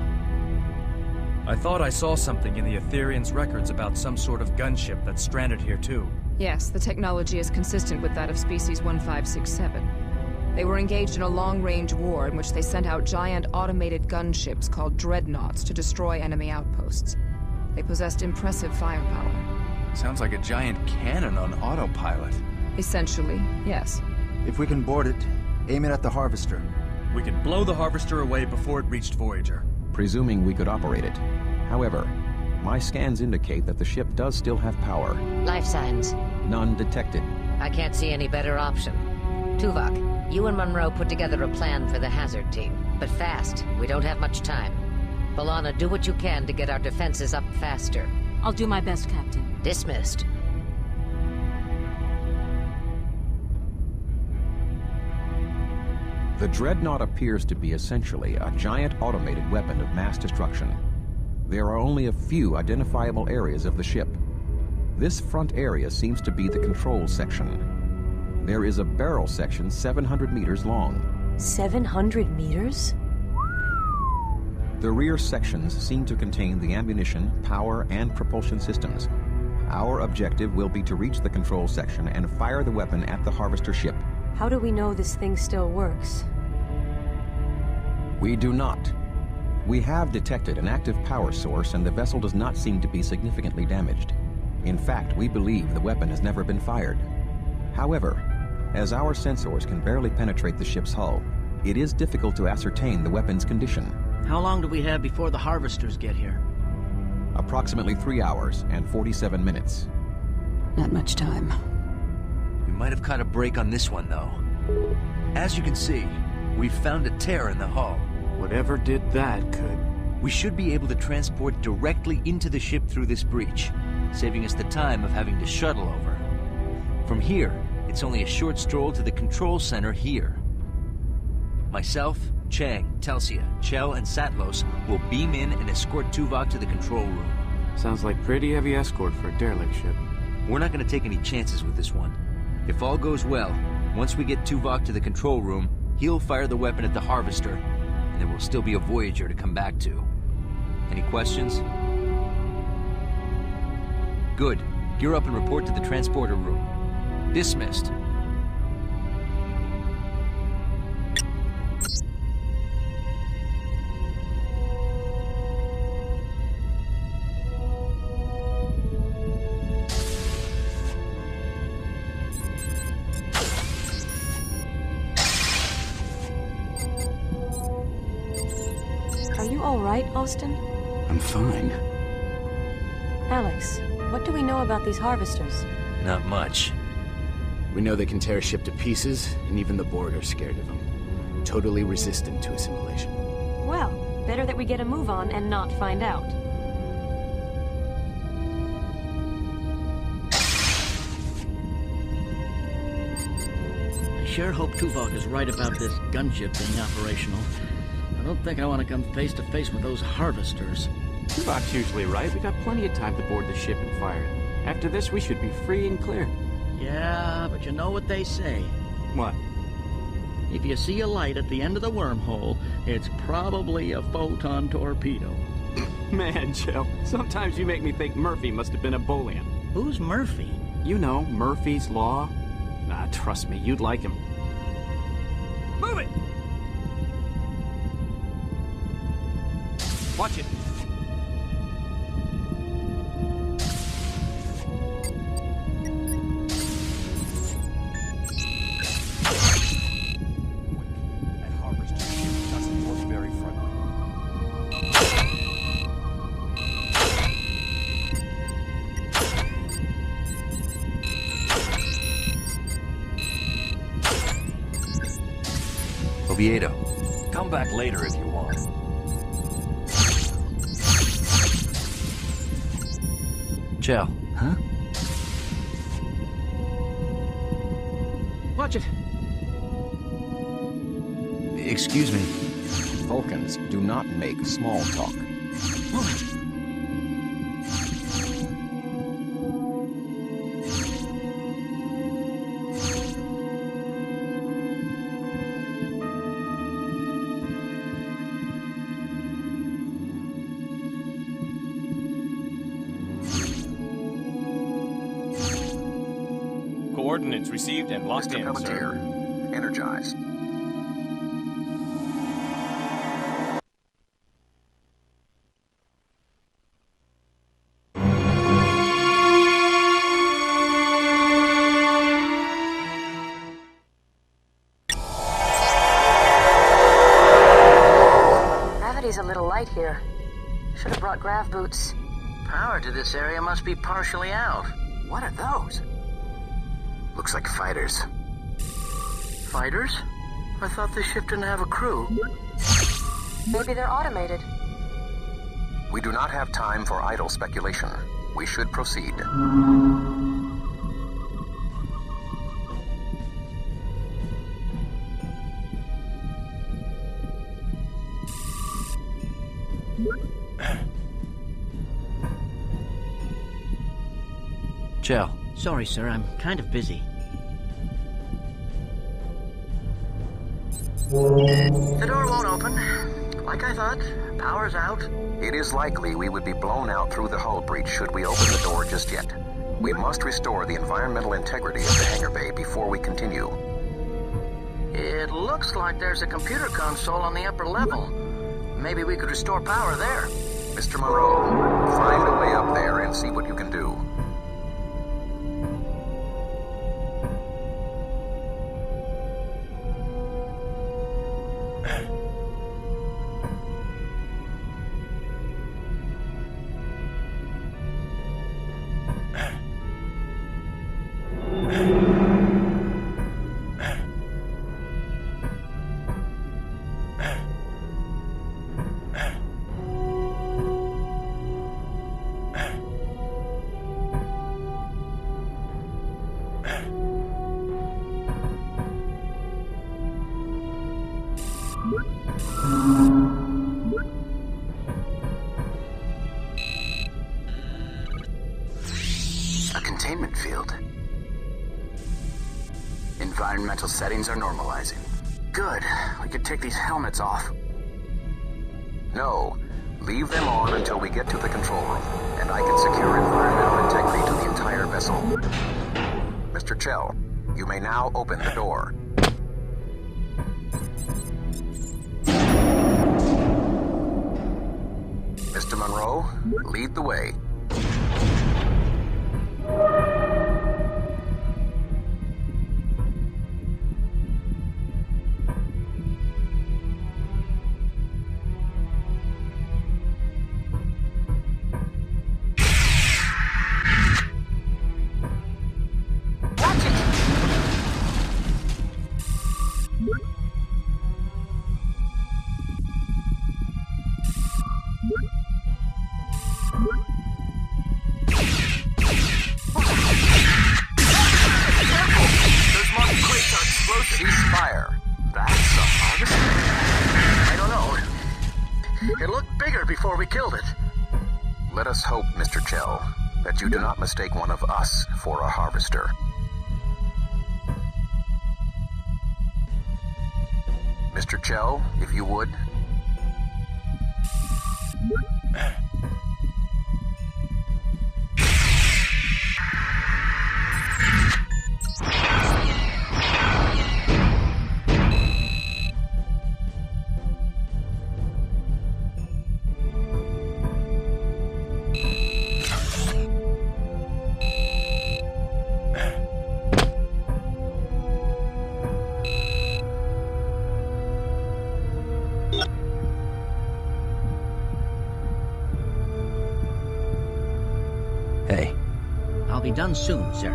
I thought I saw something in the Etherians' records about some sort of gunship that's stranded here too. Yes, the technology is consistent with that of Species 1567. They were engaged in a long-range war in which they sent out giant automated gunships called dreadnoughts to destroy enemy outposts. They possessed impressive firepower. Sounds like a giant cannon on autopilot. Essentially, yes. If we can board it, aim it at the Harvester. We could blow the Harvester away before it reached Voyager. Presuming we could operate it. However, my scans indicate that the ship does still have power. Life signs. None detected. I can't see any better option. Tuvok, you and Monroe put together a plan for the hazard team. But fast. We don't have much time. B'Elanna, do what you can to get our defenses up faster. I'll do my best, Captain. Dismissed. The Dreadnought appears to be essentially a giant automated weapon of mass destruction. There are only a few identifiable areas of the ship. This front area seems to be the control section. There is a barrel section 700 meters long. 700 meters? The rear sections seem to contain the ammunition, power, and propulsion systems. Our objective will be to reach the control section and fire the weapon at the Harvester ship. How do we know this thing still works? We do not. We have detected an active power source and the vessel does not seem to be significantly damaged. In fact, we believe the weapon has never been fired. However, as our sensors can barely penetrate the ship's hull, it is difficult to ascertain the weapon's condition. How long do we have before the Harvesters get here? Approximately 3 hours and 47 minutes. Not much time. We might have caught a break on this one, though. As you can see, we've found a tear in the hull. Whatever did that could... We should be able to transport directly into the ship through this breach, saving us the time of having to shuttle over. From here, it's only a short stroll to the control center here. Myself, Chang, Telsia, Chell, and Satlos will beam in and escort Tuvok to the control room. Sounds like pretty heavy escort for a derelict ship. We're not going to take any chances with this one. If all goes well, once we get Tuvok to the control room, he'll fire the weapon at the Harvester, and there will still be a Voyager to come back to. Any questions? Good. Gear up and report to the transporter room. Dismissed. all right, Austin? I'm fine. Alex, what do we know about these harvesters? Not much. We know they can tear a ship to pieces, and even the Borg are scared of them. Totally resistant to assimilation. Well, better that we get a move on and not find out. I sure hope Tuvok is right about this gunship being operational. I don't think I want to come face to face with those harvesters. Tuvok's usually right. We got plenty of time to board the ship and fire it. After this, we should be free and clear. Yeah, but you know what they say. What? If you see a light at the end of the wormhole, it's probably a photon torpedo. Man, Joe, sometimes you make me think Murphy must have been a Bolian. Who's Murphy? You know, Murphy's Law. Ah, trust me, you'd like him. Move it! Watch it. Oviedo. Come back later if you want. Chell. Huh? Watch it. Excuse me. Vulcans do not make small talk. Move it. Coordinates received and locked in, sir. Energized. Gravity's a little light here. Should have brought grav boots. Power to this area must be partially out. What are those? Looks like fighters. Fighters? I thought this ship didn't have a crew. Maybe they're automated. We do not have time for idle speculation. We should proceed. Chell. Sorry, sir, I'm kind of busy. The door won't open. Like I thought, power's out. It is likely we would be blown out through the hull breach should we open the door just yet. We must restore the environmental integrity of the hangar bay before we continue. It looks like there's a computer console on the upper level. Maybe we could restore power there. Mr. Monroe, find a way up there and see what you can do. A containment field. Environmental settings are normalizing. Good. We could take these helmets off. No. Leave them on until we get to the control room, and I can secure environmental integrity to the entire vessel. Mr. Chell, you may now open the door. Mr. Monroe, lead the way. Ceasefire. That's a harvester? I don't know. It looked bigger before we killed it. Let us hope, Mr. Chell, that you do not mistake one of us for a harvester. Mr. Chell, if you would. Hey. I'll be done soon, sir.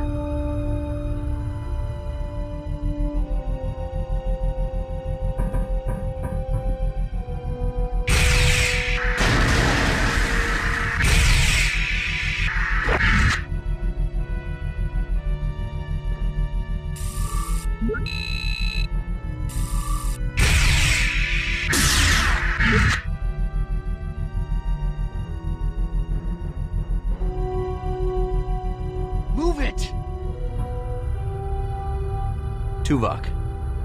Tuvok.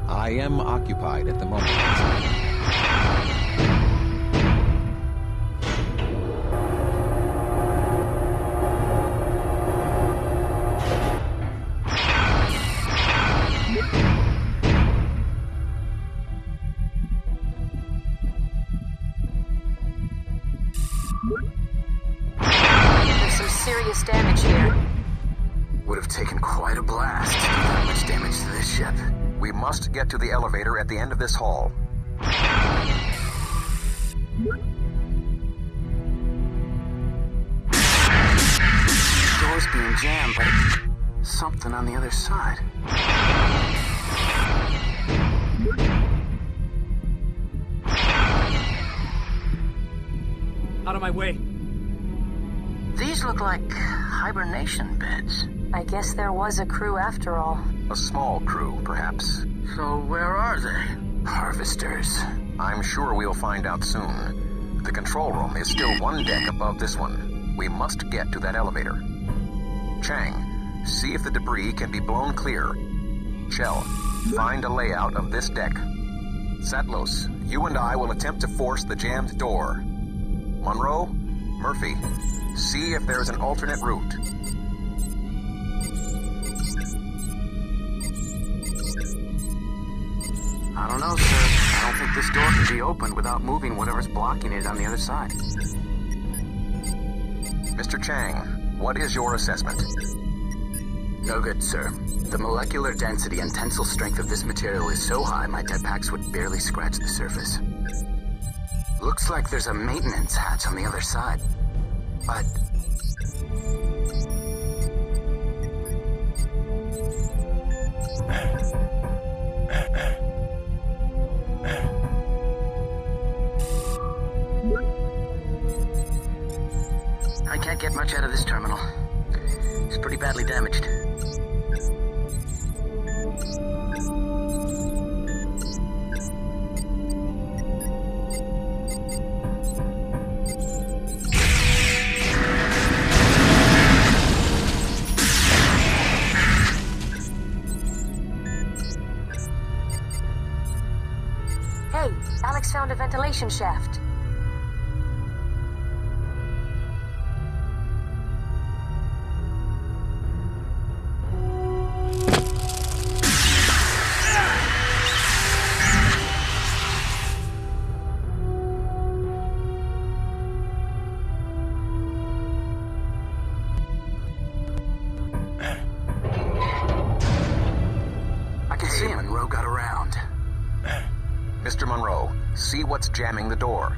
I am occupied at the moment. There's some serious damage here. Would have taken quite a blast to do that much damage to this ship. We must get to the elevator at the end of this hall. Door's being jammed, but something on the other side. Out of my way. These look like hibernation beds. I guess there was a crew after all. A small crew, perhaps. So where are they? Harvesters. I'm sure we'll find out soon. The control room is still one deck above this one. We must get to that elevator. Chang, see if the debris can be blown clear. Chell, find a layout of this deck. Satlos, you and I will attempt to force the jammed door. Monroe, Murphy, see if there's an alternate route. I don't know, sir. I don't think this door can be opened without moving whatever's blocking it on the other side. Mr. Chang, what is your assessment? No good, sir. The molecular density and tensile strength of this material is so high my jetpacks would barely scratch the surface. Looks like there's a maintenance hatch on the other side. But... I can't get much out of this terminal. It's pretty badly damaged. Hey, Alex found a ventilation shaft. Monroe got around. Mr. Monroe, see what's jamming the door.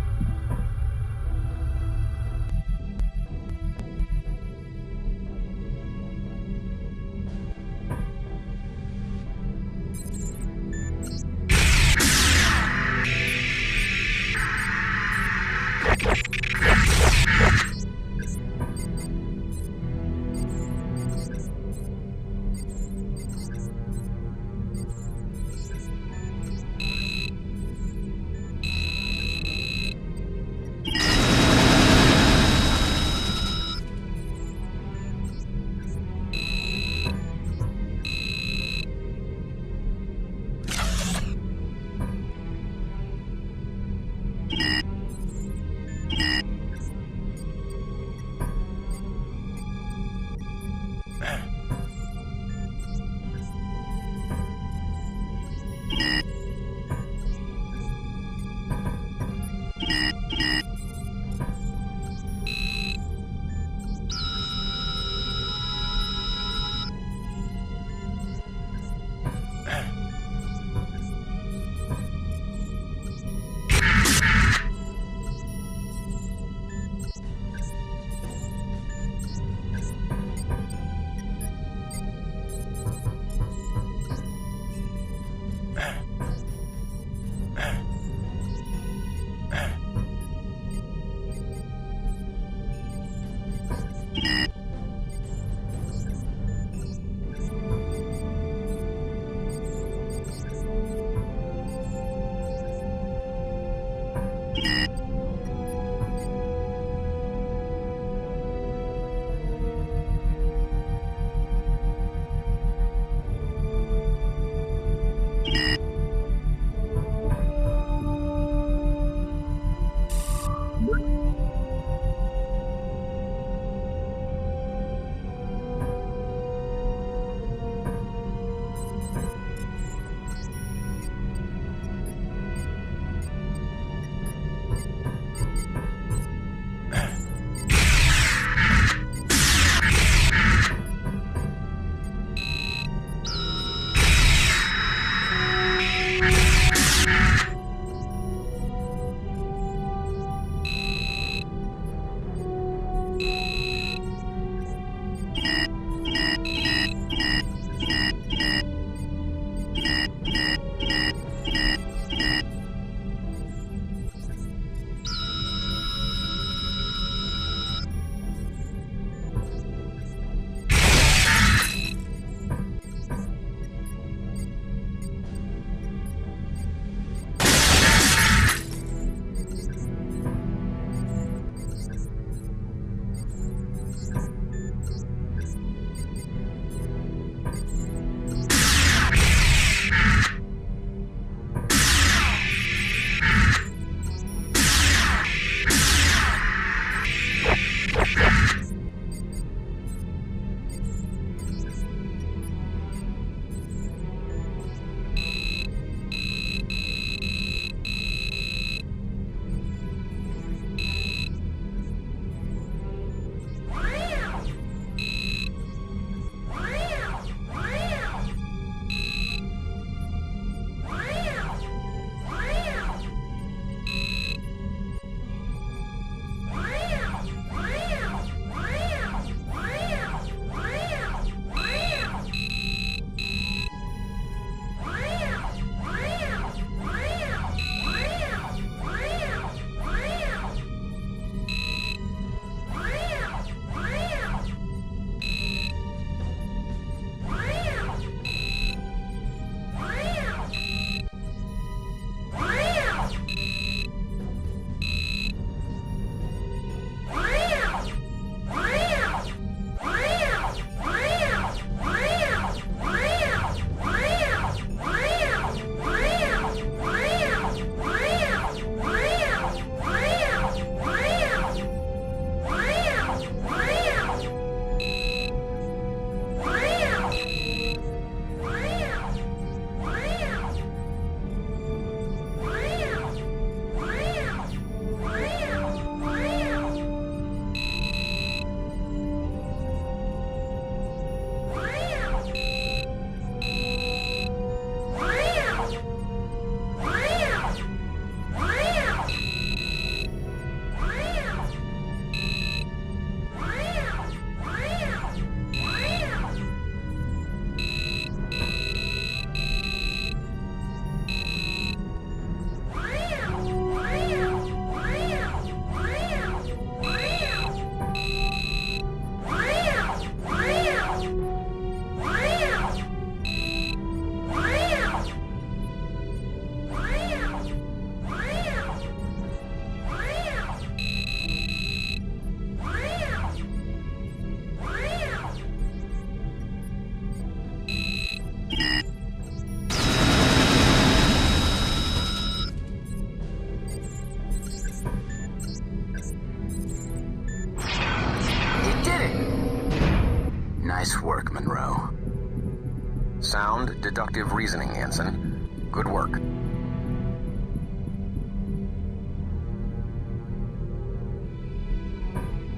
Sound deductive reasoning, Anson. Good work.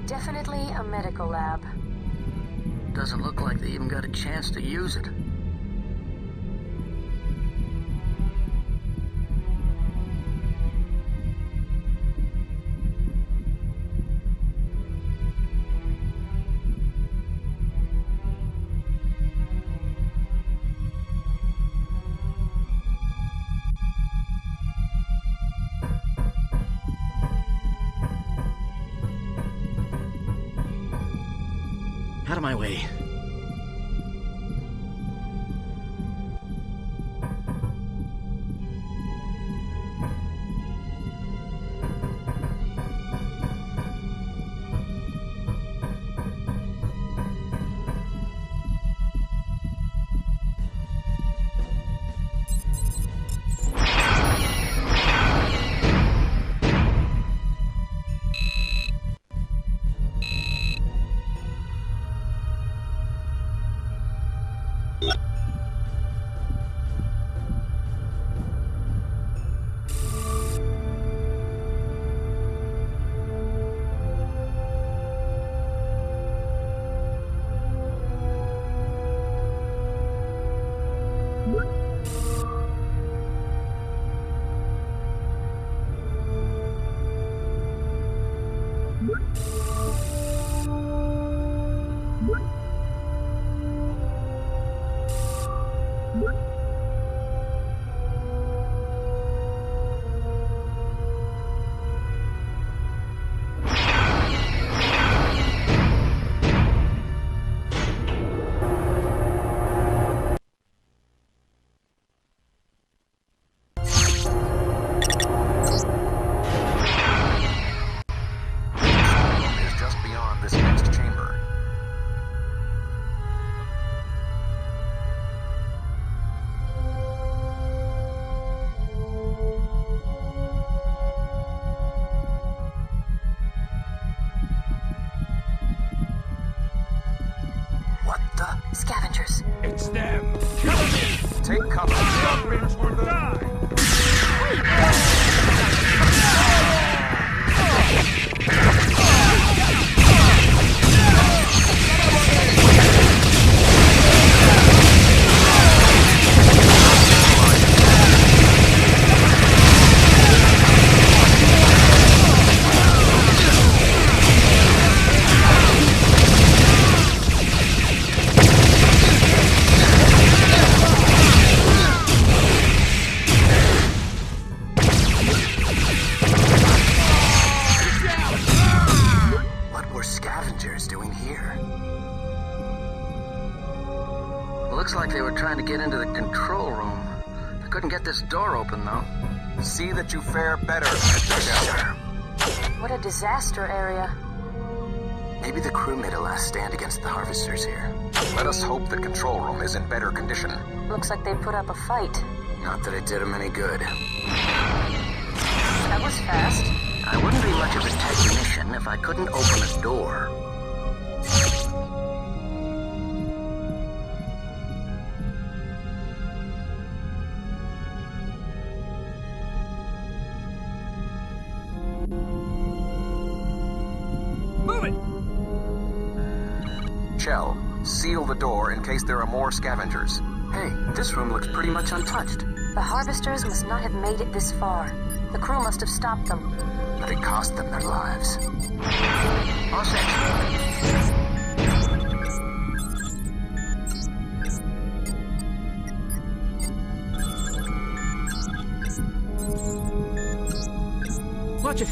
Definitely a medical lab. Doesn't look like they even got a chance to use it. Out of my way. Scavengers. It's them. Kill them. Take cover. Something's or die. Looks like they were trying to get into the control room. They couldn't get this door open, though. See that you fare better, sir. What a disaster area. Maybe the crew made a last stand against the harvesters here. Let us hope the control room is in better condition. Looks like they put up a fight. Not that it did them any good. That was fast. I wouldn't be much of a technician if I couldn't open a door. Shell, seal the door in case there are more scavengers. Hey, this room looks pretty much untouched. The harvesters must not have made it this far. The crew must have stopped them. But it cost them their lives. All set. Watch it.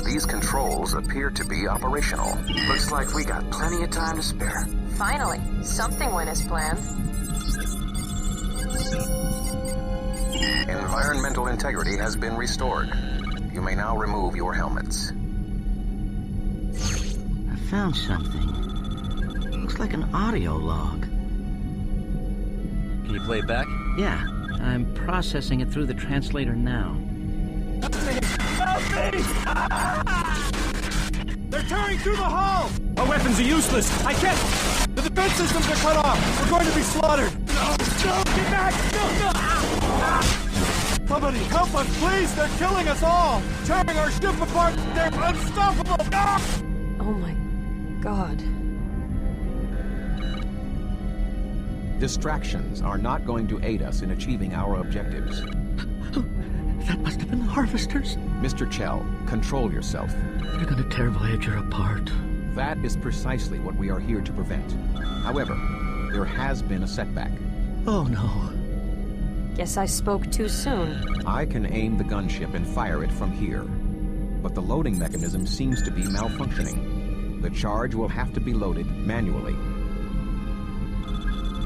These controls appear to be operational. Looks like we got plenty of time to spare. Finally, something went as planned. Environmental integrity has been restored. You may now remove your helmets. I found something. Looks like an audio log. Can you play it back? Yeah, I'm processing it through the translator now. Help me! They're tearing through the hull! Our weapons are useless! I can't... defense systems are cut off! We're going to be slaughtered! No! No! Get back! No! Somebody help us, please! They're killing us all! Tearing our ship apart! They're unstoppable! No! Oh my God. Distractions are not going to aid us in achieving our objectives. That must have been the harvesters. Mr. Chell, control yourself. They're gonna tear Voyager apart. That is precisely what we are here to prevent. However, there has been a setback. Oh no. Guess I spoke too soon. I can aim the gunship and fire it from here. But the loading mechanism seems to be malfunctioning. The charge will have to be loaded manually.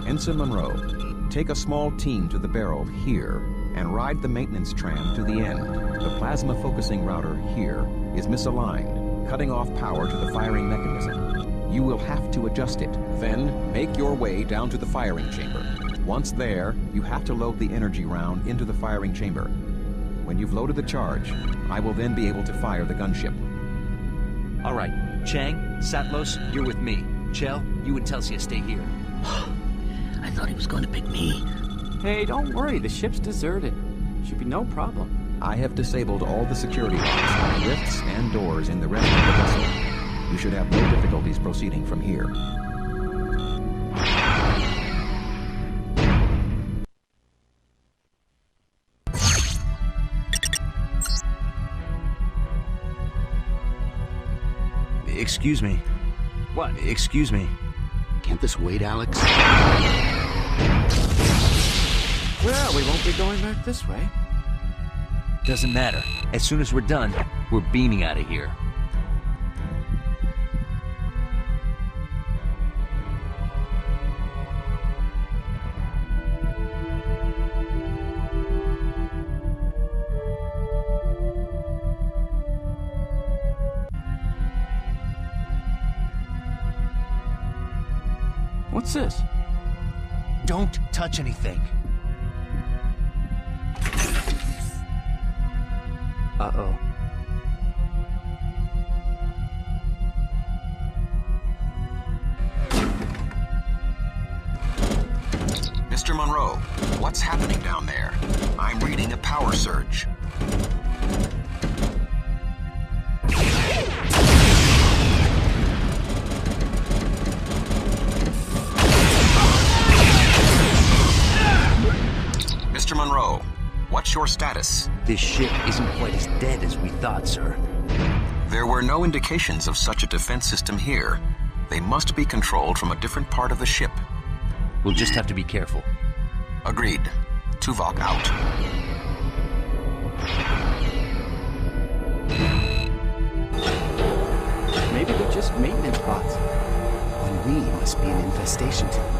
Ensign Monroe, take a small team to the barrel here and ride the maintenance tram to the end. The plasma focusing router here is misaligned, cutting off power to the firing mechanism. You will have to adjust it. Then make your way down to the firing chamber. Once there, you have to load the energy round into the firing chamber. When you've loaded the charge, I will then be able to fire the gunship. All right, Chang, Satlos, you're with me. Chell, you and Telsia stay here. I thought he was going to pick me. Hey, don't worry. The ship's deserted. Should be no problem. I have disabled all the security locks on lifts and doors in the rest of the vessel. You should have no difficulties proceeding from here. Excuse me. What? Excuse me. Can't this wait, Alex? Well, we won't be going back this way. Doesn't matter. As soon as we're done, we're beaming out of here. What's this? Don't touch anything. Uh-oh. Mr. Monroe, what's happening down there? I'm reading a power surge. Mr. Monroe, what's your status? This ship isn't quite as dead as we thought, sir. There were no indications of such a defense system here. They must be controlled from a different part of the ship. We'll just have to be careful. Agreed. Tuvok out. Maybe they're just maintenance bots. Then we must be an infestation to them.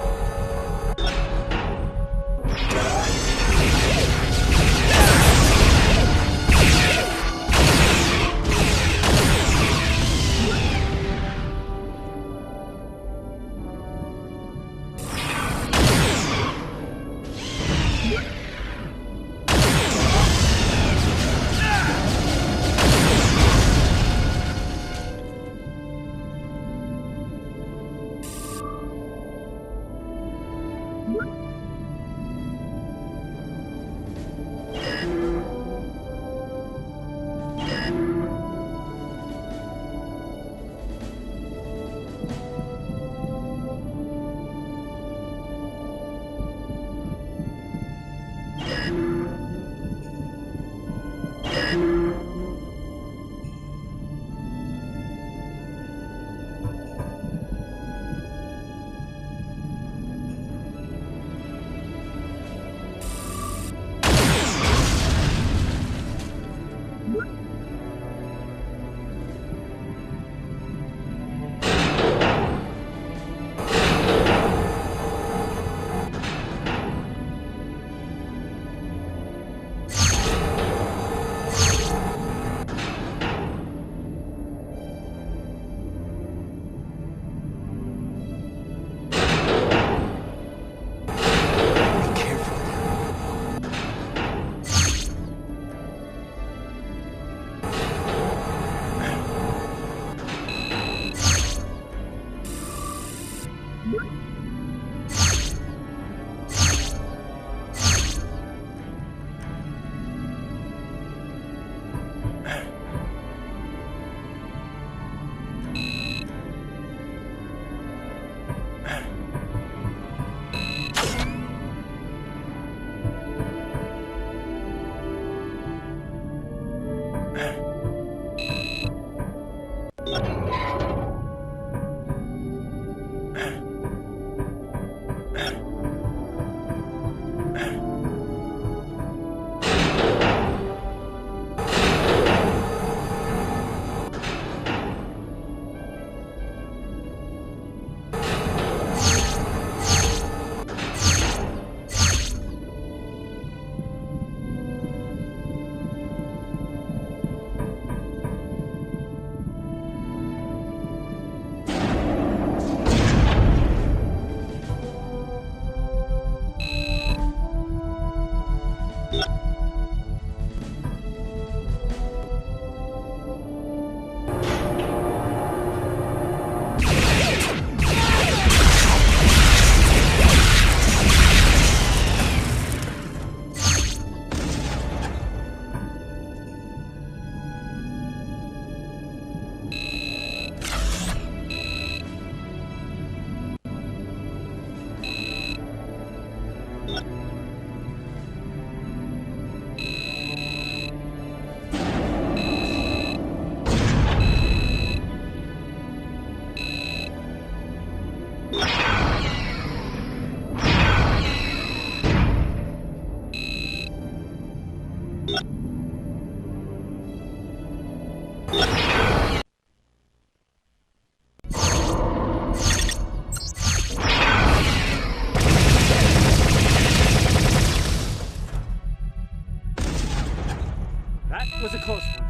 was a close one.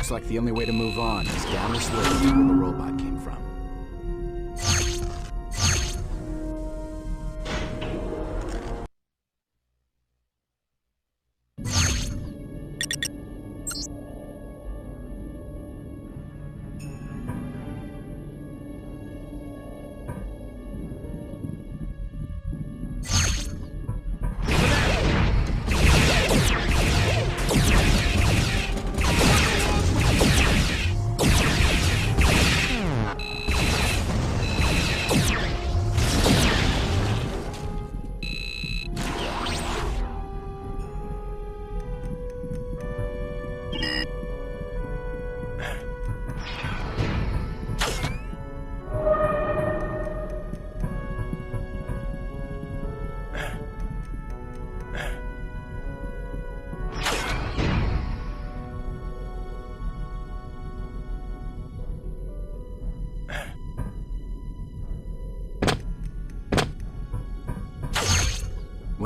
Looks like the only way to move on is down this road to where the robot came from.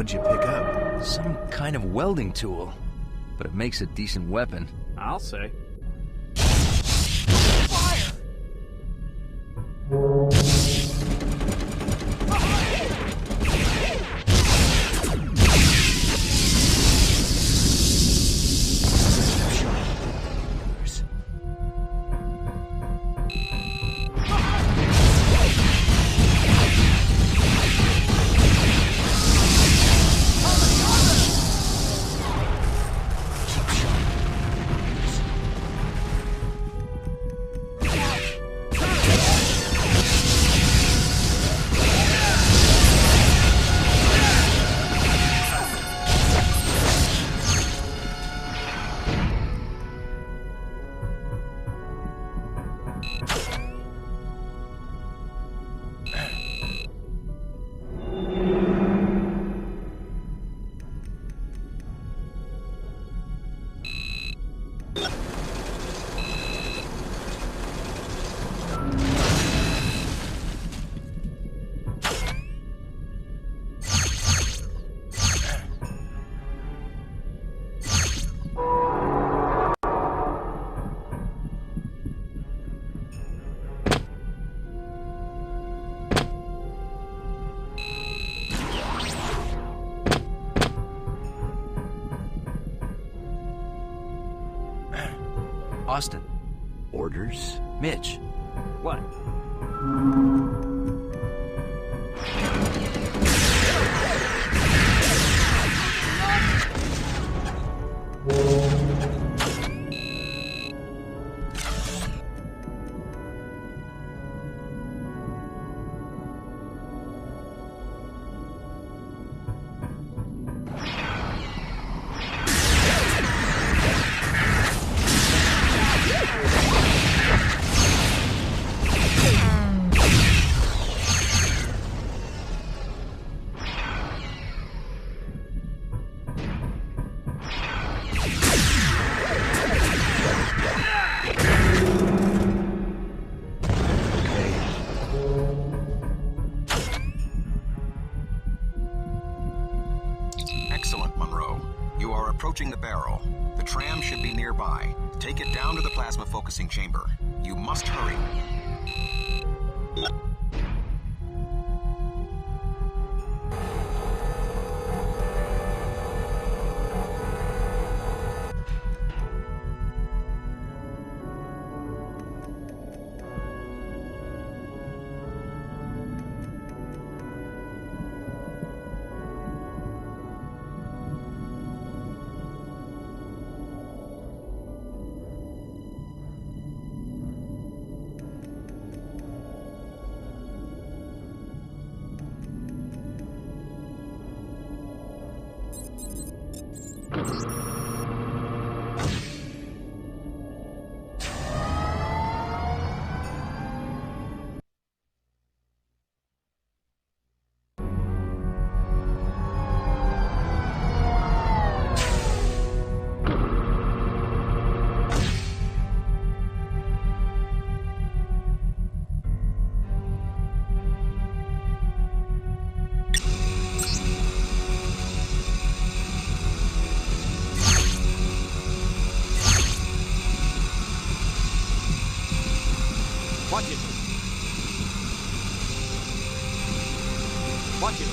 What'd you pick up? Some kind of welding tool. But it makes a decent weapon. I'll say. Austin. Orders? Mitch. What? Excellent, Monroe. You are approaching the barrel. The tram should be nearby. Take it down to the plasma focusing chamber. You must hurry. Watch it. Watch it.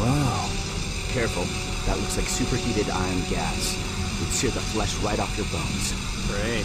Whoa. Careful. That looks like superheated iron gas. It'd sear the flesh right off your bones. Great.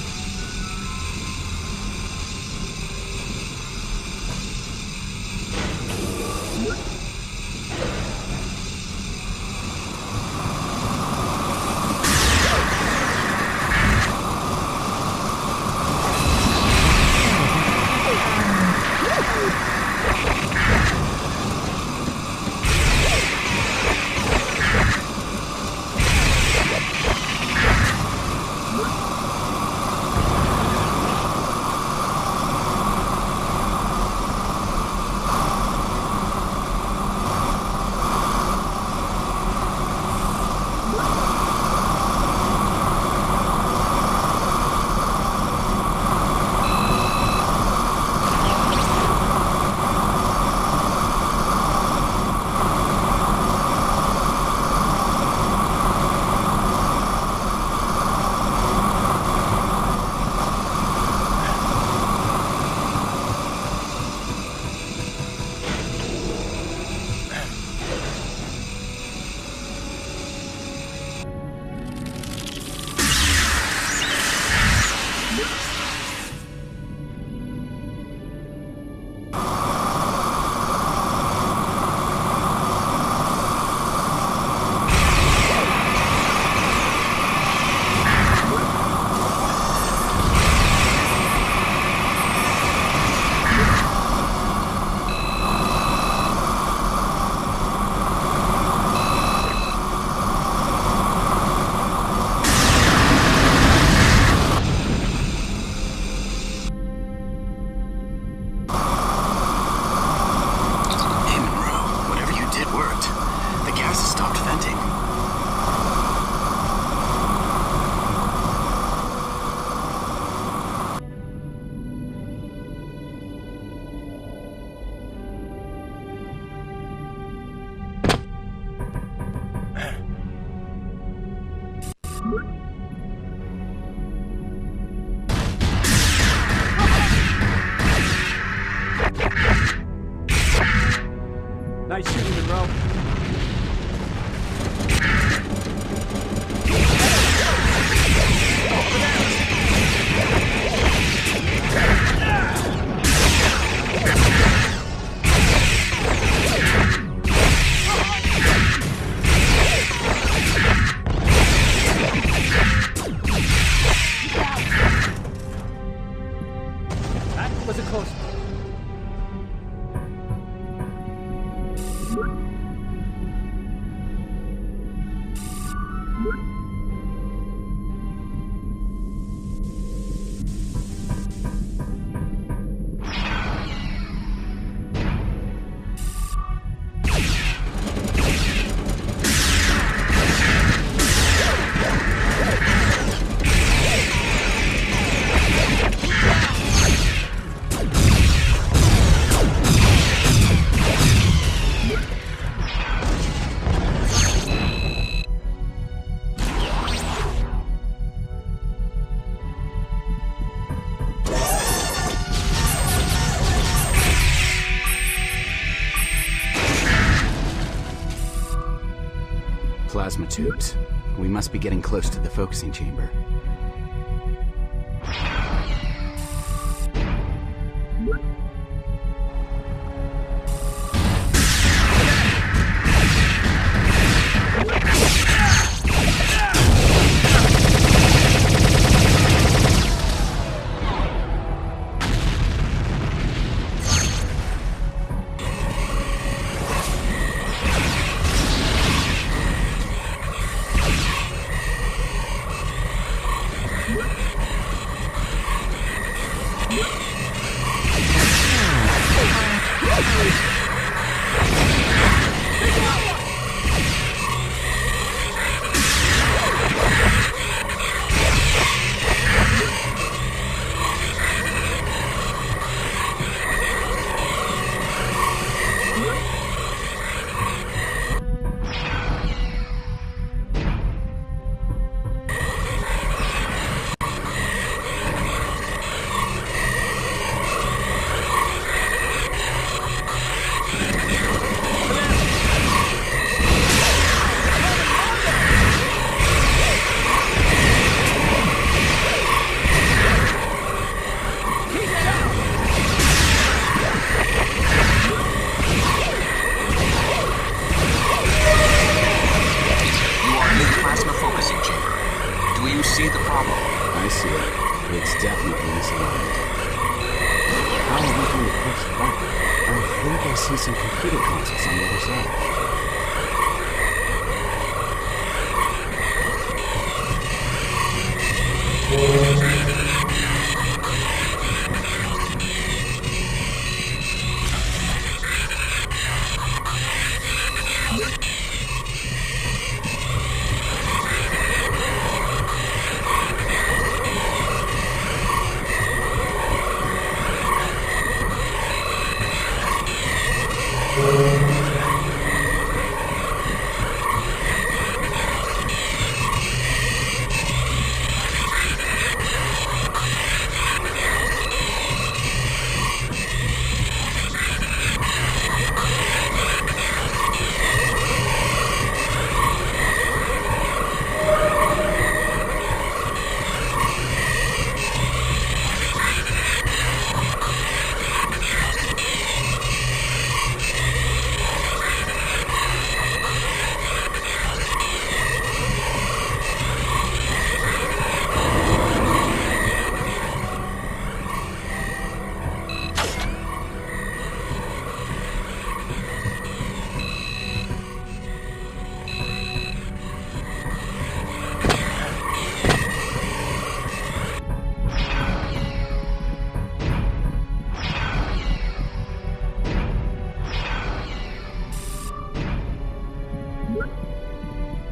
Was it close? Plasma tubes. We must be getting close to the focusing chamber.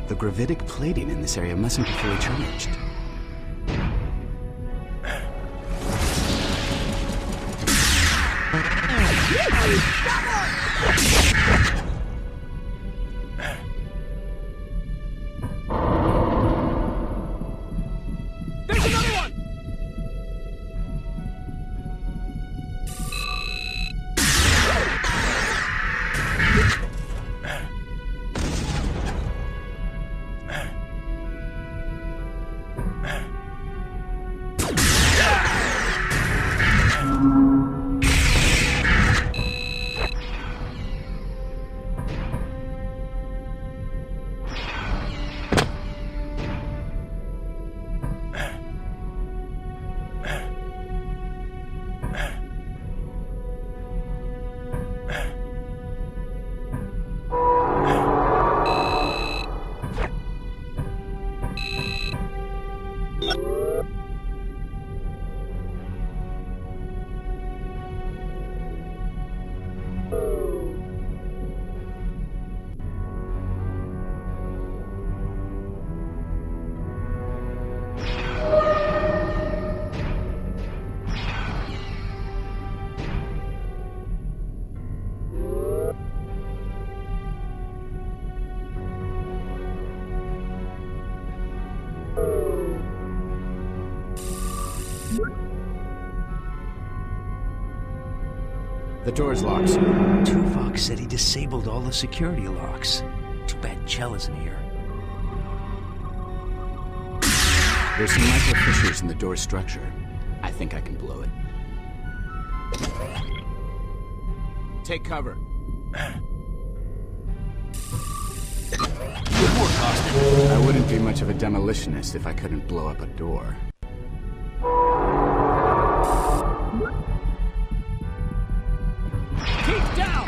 The gravitic plating in this area mustn't be fully charged. There's another one! The door's locked, sir. Tuvok said he disabled all the security locks. Too bad Chell isn't here. There's some micro fissures in the door structure. I think I can blow it. Take cover. Good work, Austin. I wouldn't be much of a demolitionist if I couldn't blow up a door. Keep down!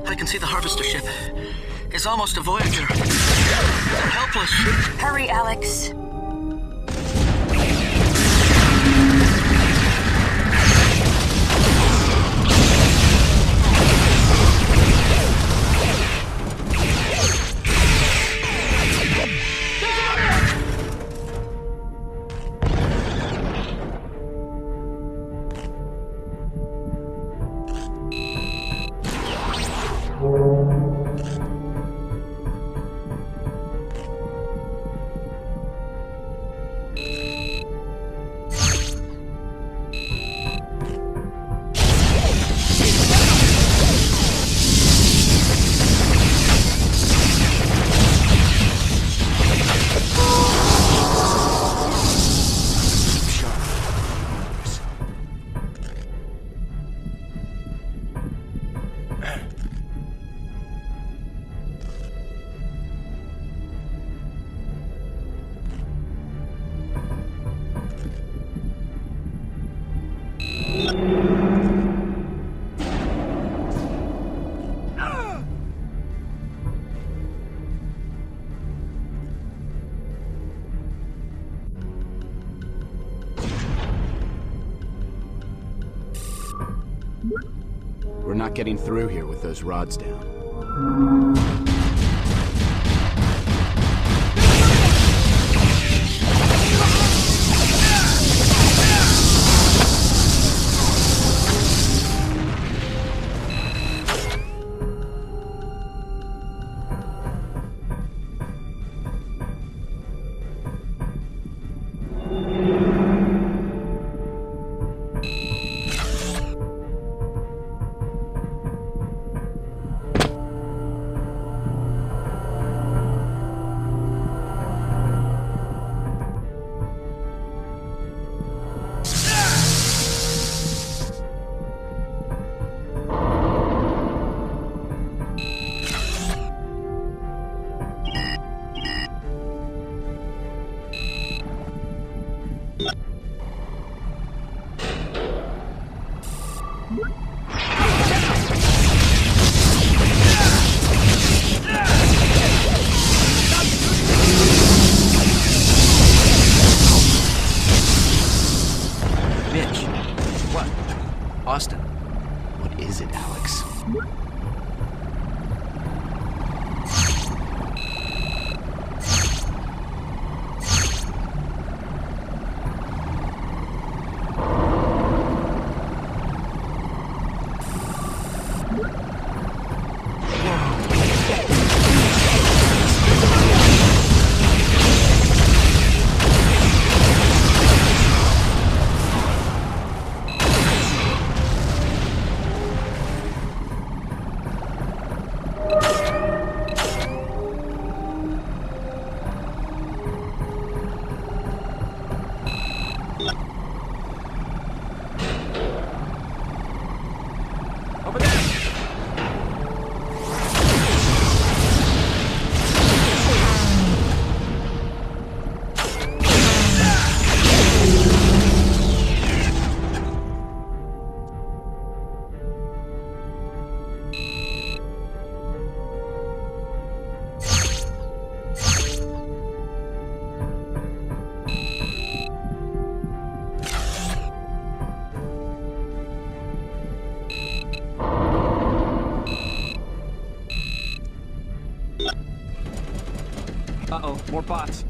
I can see the harvester ship. It's almost a Voyager. I'm helpless. Hurry, Alex. We're not getting through here with those rods down. Alex. Uh-oh, more bots.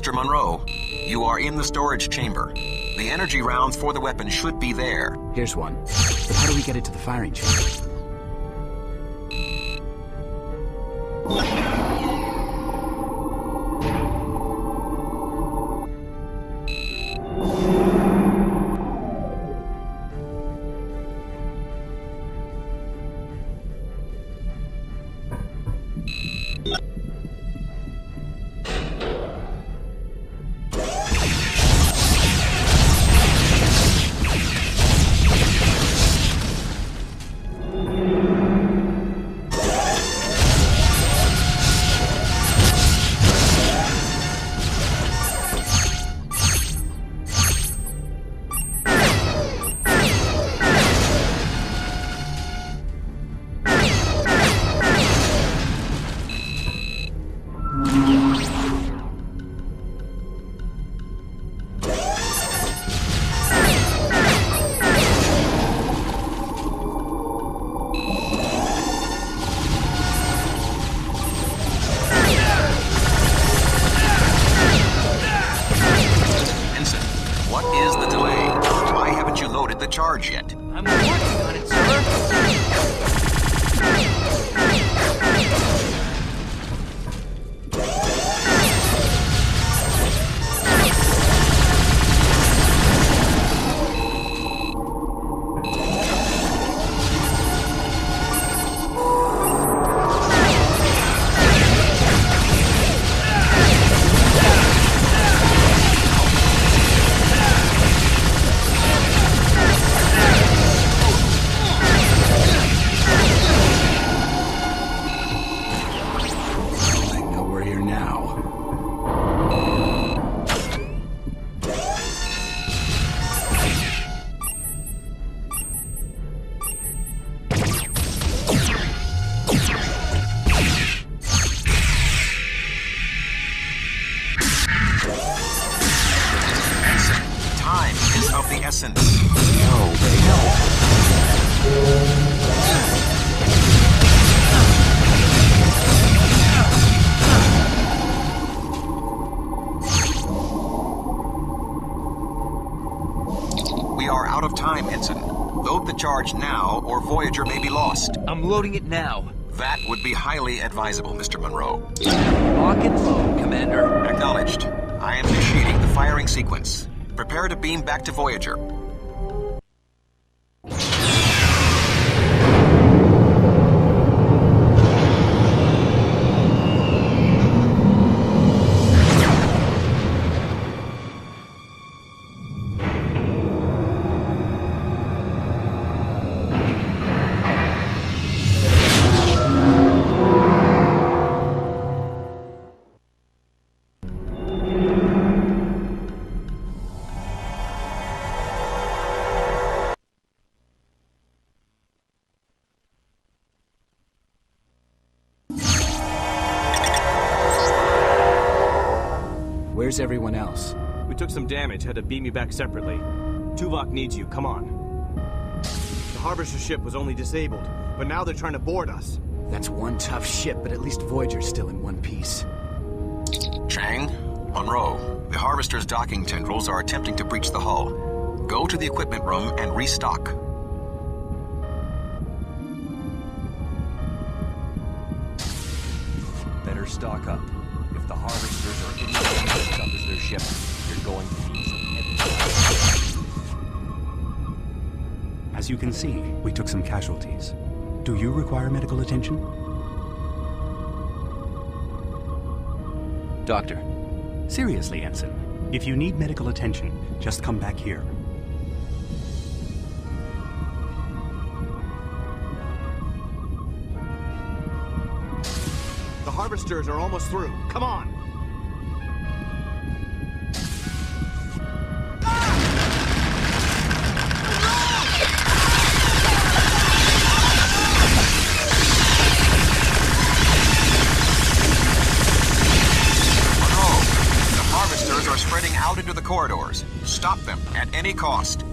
Mr. Monroe, you are in the storage chamber. The energy rounds for the weapon should be there. Here's one. But how do we get it to the firing chamber? charge yet. I'm working on it, sir. We are out of time, Ensign. Load the charge now, or Voyager may be lost. I'm loading it now. That would be highly advisable, Mr. Monroe. Lock and load, Commander. Acknowledged. I am initiating the firing sequence. Prepare to beam back to Voyager. Where's everyone else? We took some damage, had to beam you back separately. Tuvok needs you, come on. The Harvester ship was only disabled, but now they're trying to board us. That's one tough ship, but at least Voyager's still in one piece. Chang, Monroe, the Harvester's docking tendrils are attempting to breach the hull. Go to the equipment room and restock. Better stock up. If the Harvesters are anything as tough as their ship, you're going to need some heavy. As you can see, we took some casualties. Do you require medical attention? Doctor. Seriously, Ensign. If you need medical attention, just come back here. The Harvesters are almost through. Come on! Are spreading out into the corridors. Stop them at any cost.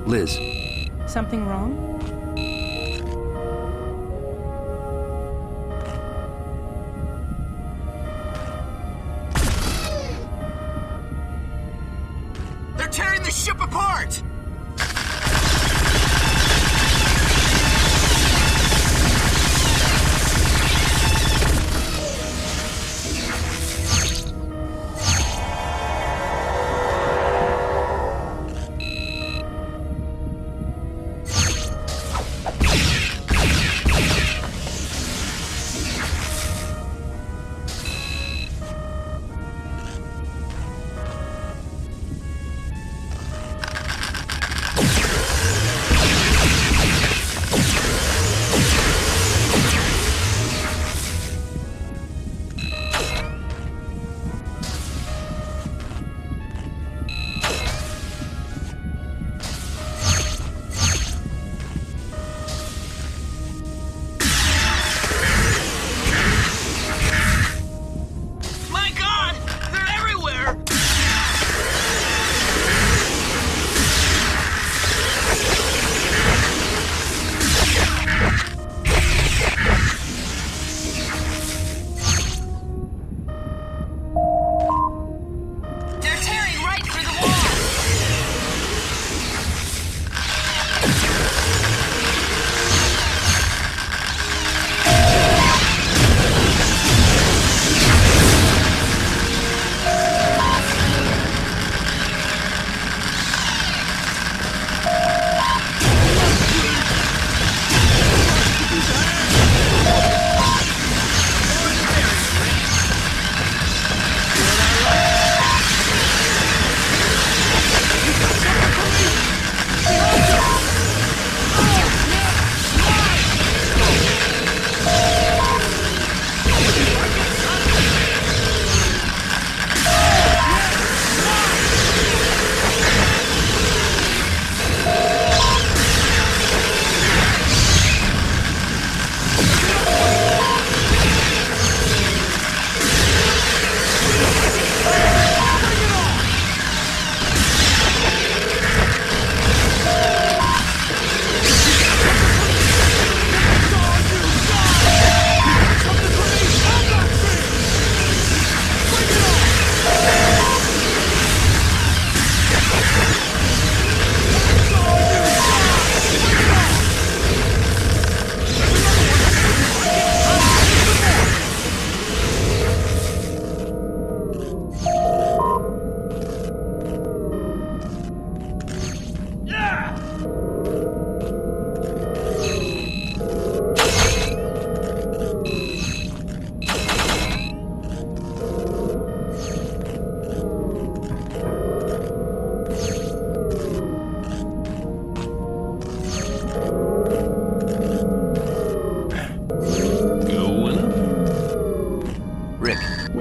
Liz. Something wrong? They're tearing the ship apart!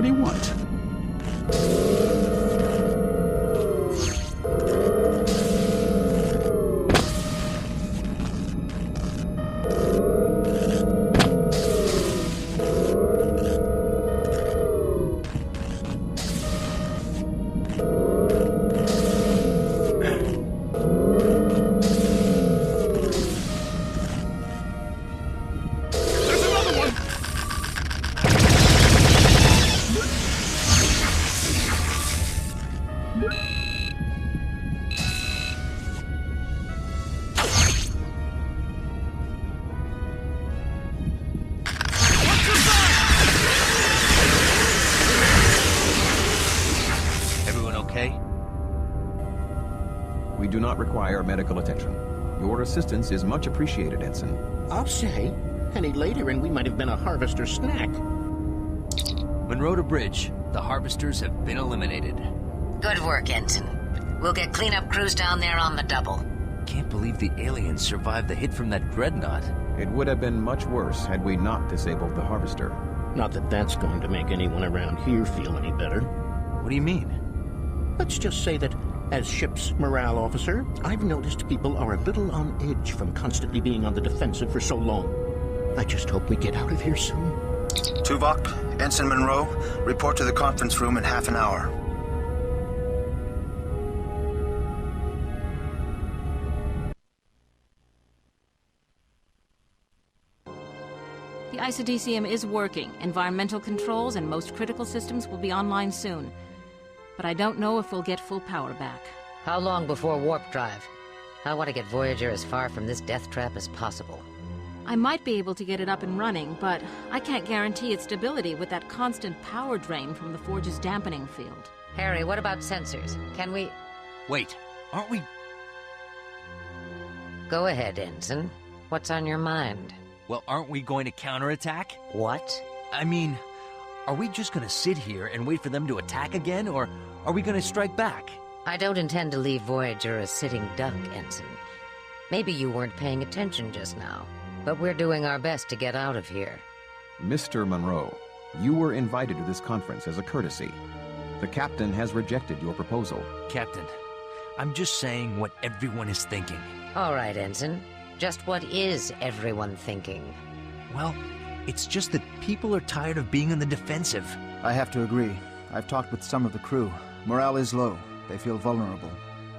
do you want? We do not require medical attention. Your assistance is much appreciated, Ensign. I'll say. Any later and we might have been a Harvester snack. Monroe to bridge. The Harvesters have been eliminated. Good work, Ensign. We'll get cleanup crews down there on the double. Can't believe the aliens survived the hit from that dreadnought. It would have been much worse had we not disabled the Harvester. Not that that's going to make anyone around here feel any better. What do you mean? Let's just say that, as ship's morale officer, I've noticed people are a little on edge from constantly being on the defensive for so long. I just hope we get out of here soon. Tuvok, Ensign Monroe, report to the conference room in half an hour. The isodecium is working. Environmental controls and most critical systems will be online soon. But I don't know if we'll get full power back. How long before warp drive? I want to get Voyager as far from this death trap as possible. I might be able to get it up and running, but I can't guarantee its stability with that constant power drain from the Forge's dampening field. Harry, what about sensors? Can we... Wait, aren't we... Go ahead, Ensign. What's on your mind? Well, aren't we going to counterattack? What? I mean, are we just going to sit here and wait for them to attack again, or are we going to strike back? I don't intend to leave Voyager a sitting duck, Ensign. Maybe you weren't paying attention just now, but we're doing our best to get out of here. Mr. Monroe, you were invited to this conference as a courtesy. The captain has rejected your proposal. Captain, I'm just saying what everyone is thinking. All right, Ensign. Just what is everyone thinking? Well, it's just that people are tired of being on the defensive. I have to agree. I've talked with some of the crew. Morale is low. They feel vulnerable.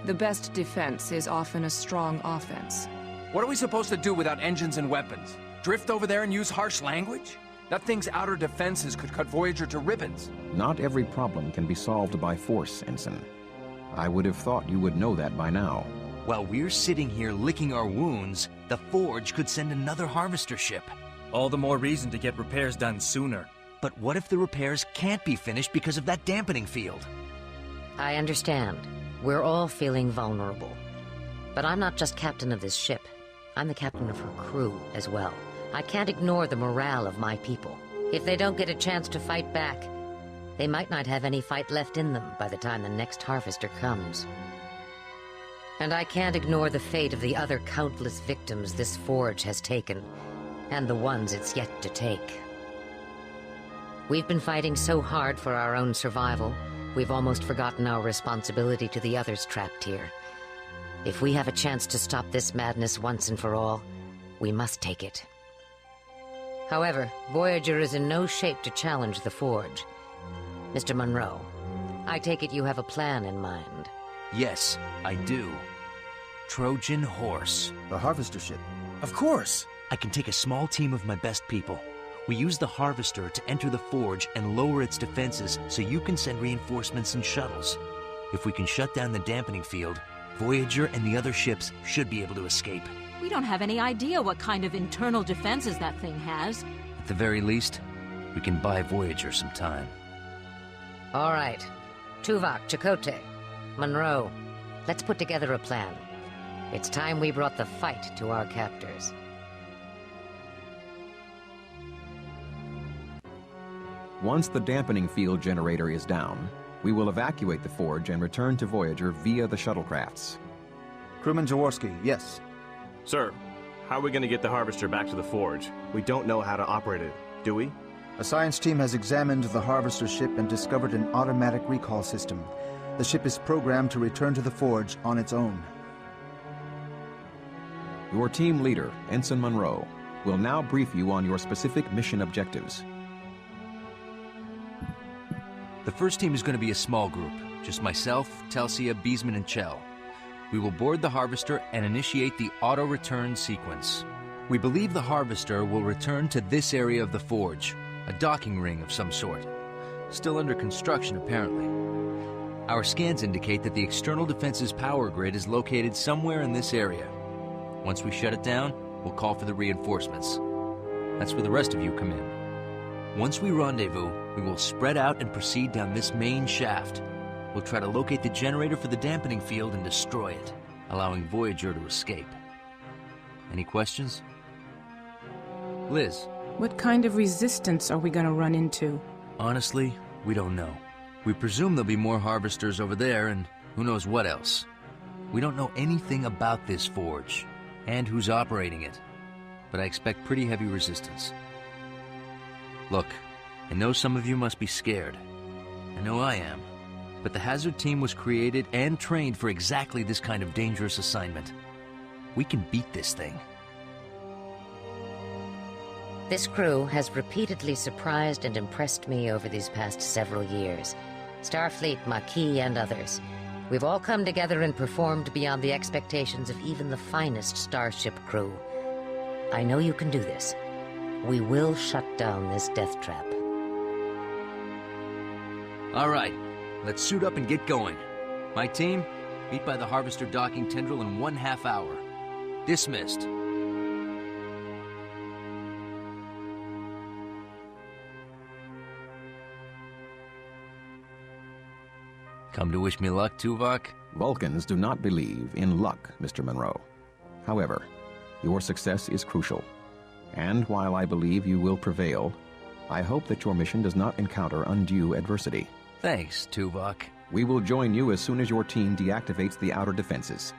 The best defense is often a strong offense. What are we supposed to do without engines and weapons? Drift over there and use harsh language? That thing's outer defenses could cut Voyager to ribbons. Not every problem can be solved by force, Ensign. I would have thought you would know that by now. While we're sitting here licking our wounds, the Forge could send another Harvester ship. All the more reason to get repairs done sooner. But what if the repairs can't be finished because of that dampening field? I understand. We're all feeling vulnerable. But I'm not just captain of this ship. I'm the captain of her crew as well. I can't ignore the morale of my people. If they don't get a chance to fight back, they might not have any fight left in them by the time the next Harvester comes. And I can't ignore the fate of the other countless victims this Forge has taken, and the ones it's yet to take. We've been fighting so hard for our own survival, we've almost forgotten our responsibility to the others trapped here. If we have a chance to stop this madness once and for all, we must take it. However, Voyager is in no shape to challenge the Forge. Mr. Monroe, I take it you have a plan in mind. Yes, I do. Trojan Horse. The Harvester ship. Of course! I can take a small team of my best people. We use the Harvester to enter the Forge and lower its defenses so you can send reinforcements and shuttles. If we can shut down the dampening field, Voyager and the other ships should be able to escape. We don't have any idea what kind of internal defenses that thing has. At the very least, we can buy Voyager some time. All right. Tuvok, Chakotay, Monroe, let's put together a plan. It's time we brought the fight to our captors. Once the dampening field generator is down, we will evacuate the Forge and return to Voyager via the shuttlecrafts. Crewman Jaworski, yes. Sir, how are we going to get the Harvester back to the Forge? We don't know how to operate it, do we? A science team has examined the Harvester ship and discovered an automatic recall system. The ship is programmed to return to the Forge on its own. Your team leader, Ensign Monroe, will now brief you on your specific mission objectives. The first team is going to be a small group. Just myself, Telsia, Beesman, and Chell. We will board the Harvester and initiate the auto-return sequence. We believe the Harvester will return to this area of the Forge, a docking ring of some sort. Still under construction, apparently. Our scans indicate that the external defense's power grid is located somewhere in this area. Once we shut it down, we'll call for the reinforcements. That's where the rest of you come in. Once we rendezvous, we will spread out and proceed down this main shaft. We'll try to locate the generator for the dampening field and destroy it, allowing Voyager to escape. Any questions? Liz? What kind of resistance are we gonna run into? Honestly, we don't know. We presume there'll be more Harvesters over there, and who knows what else. We don't know anything about this Forge, and who's operating it, but I expect pretty heavy resistance. Look, I know some of you must be scared. I know I am. But the Hazard team was created and trained for exactly this kind of dangerous assignment. We can beat this thing. This crew has repeatedly surprised and impressed me over these past several years. Starfleet, Maquis, and others. We've all come together and performed beyond the expectations of even the finest Starship crew. I know you can do this. We will shut down this death trap. All right, let's suit up and get going. My team, meet by the Harvester docking tendril in 1/2 hour. Dismissed. Come to wish me luck, Tuvok? Vulcans do not believe in luck, Mr. Monroe. However, your success is crucial. And while I believe you will prevail, I hope that your mission does not encounter undue adversity. Thanks, Tuvok. We will join you as soon as your team deactivates the outer defenses.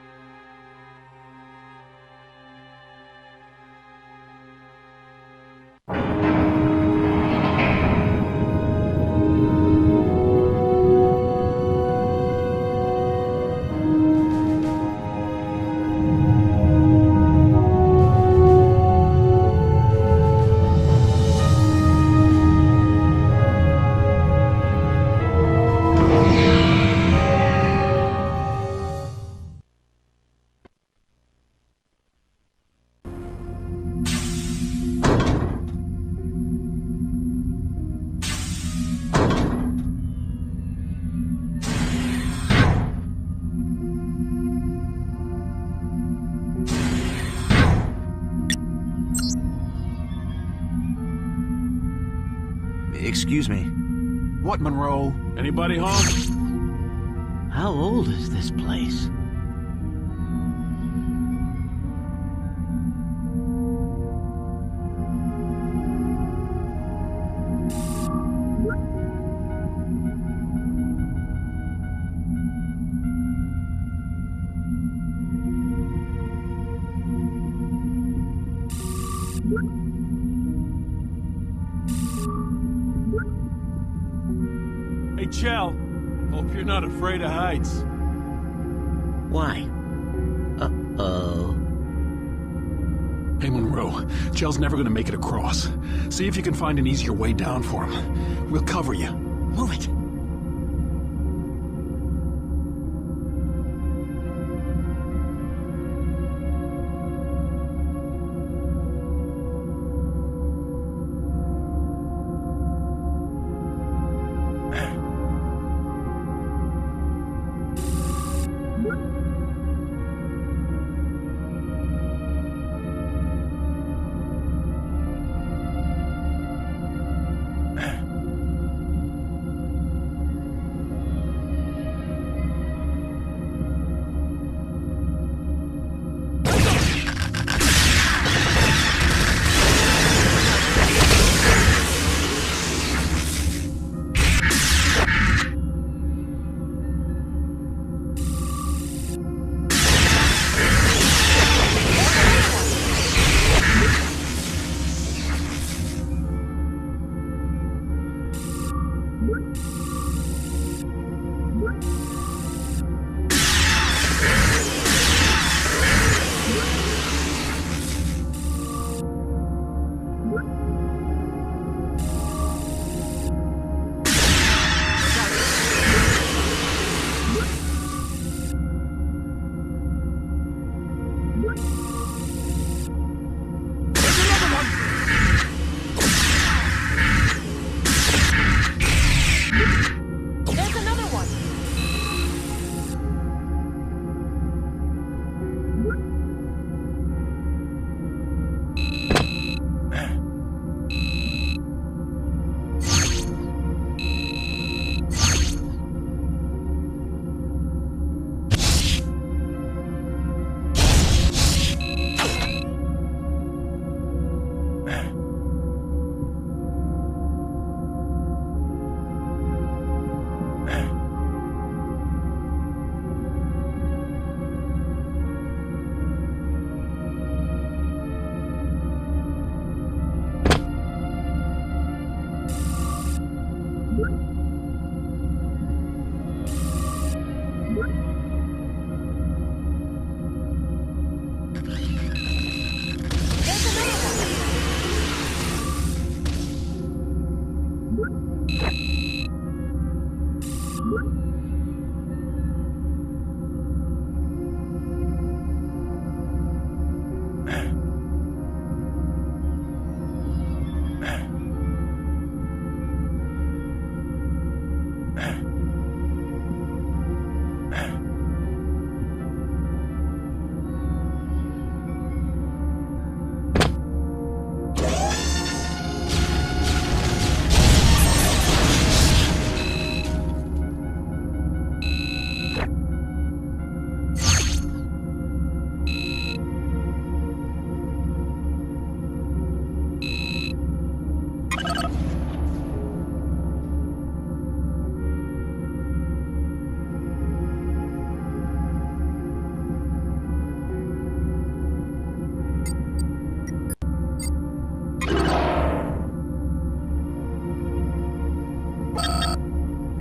Excuse me. What, Monroe? Anybody home? How old is this place? Hey, Chell. Hope you're not afraid of heights. Why? Uh-oh. Hey, Monroe. Chell's never gonna make it across. See if you can find an easier way down for him. We'll cover you. Move it.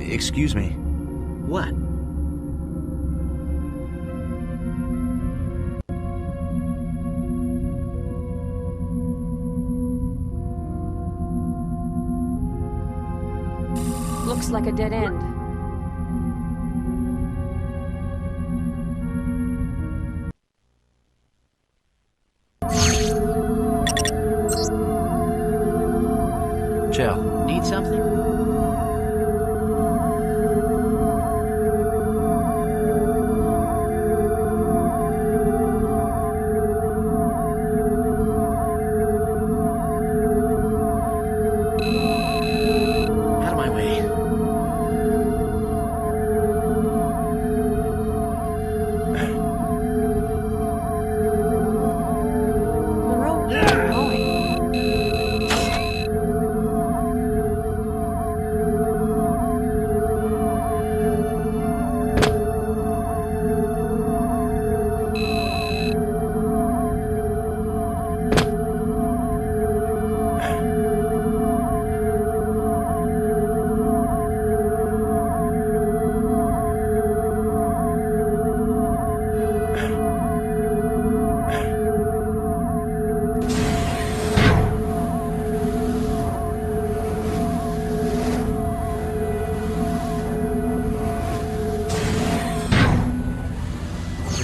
Excuse me. What? Looks like a dead end. Chell. Need something?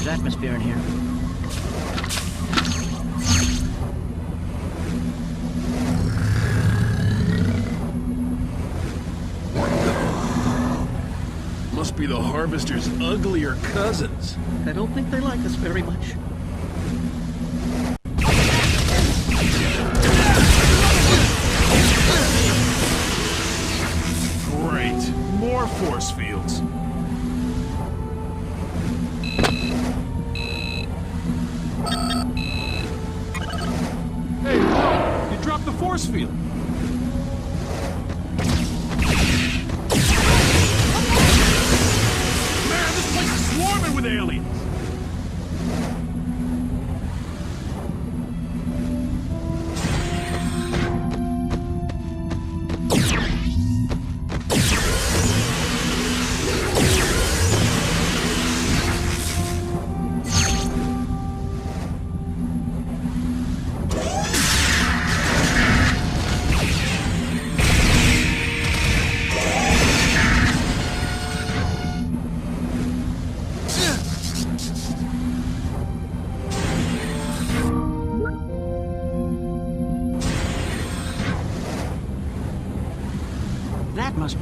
Atmosphere in here. Must be the Harvester's uglier cousins. I don't think they like us very much. Great. More force fields. Drop the force field. Man, this place is swarming with aliens.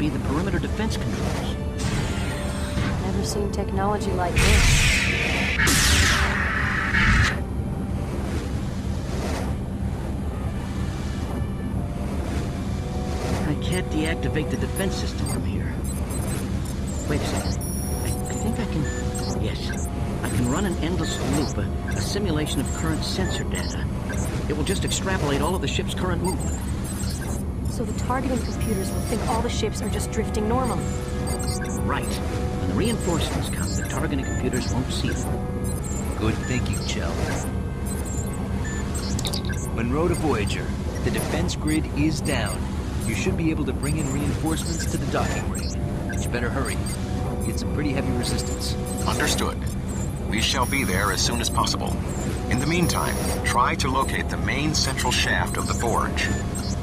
be the perimeter defense controls. Never seen technology like this. I can't deactivate the defense system from here. Wait a second. I think I can... Yes. I can run an endless loop, a simulation of current sensor data. It will just extrapolate all of the ship's current movement. So the targeting computers will think all the ships are just drifting normally. Right. When the reinforcements come, the targeting computers won't see them. Good thinking, Chell. Monroe to Voyager. The defense grid is down. You should be able to bring in reinforcements to the docking ring. But you better hurry. Get some pretty heavy resistance. Understood. We shall be there as soon as possible. In the meantime, try to locate the main central shaft of the forge.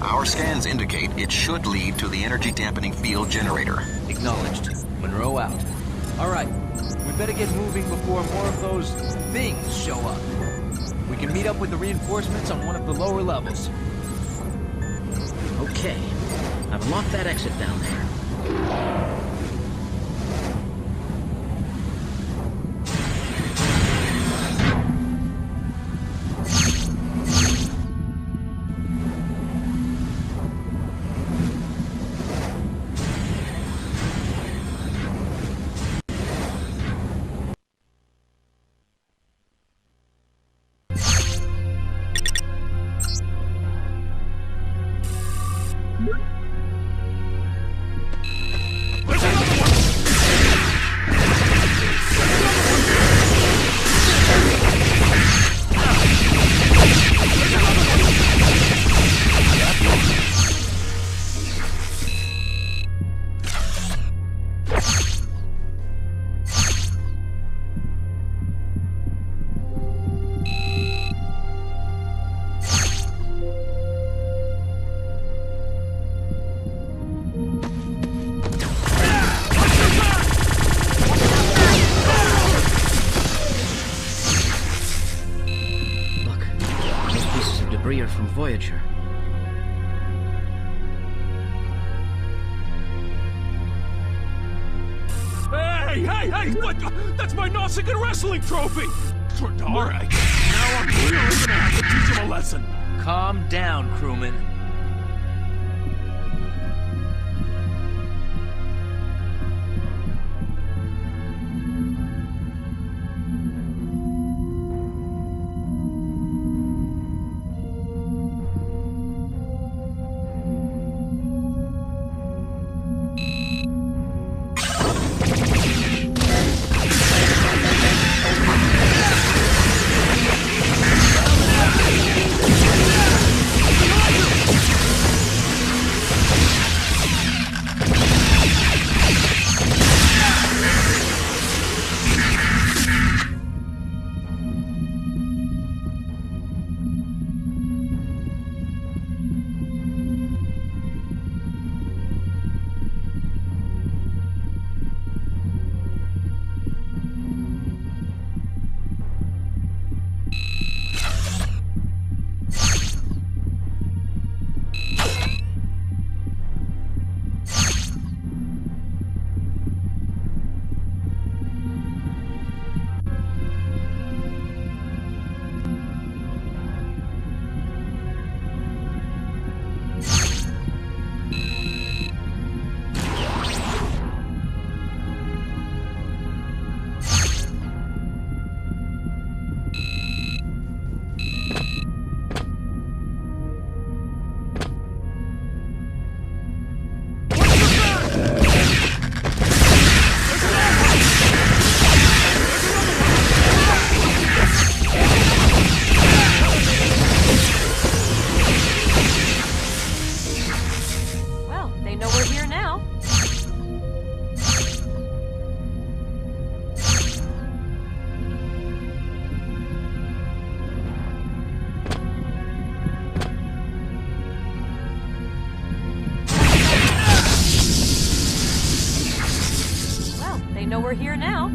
Our scans indicate it should lead to the energy dampening field generator. Acknowledged. Monroe out. All right. We better get moving before more of those things show up. We can meet up with the reinforcements on one of the lower levels. Okay. I've locked that exit down there. From Voyager. Hey! What? That's my Nausicaa wrestling trophy! All right, now I'm really gonna have to teach him a lesson. Calm down, crewman. know we're here now.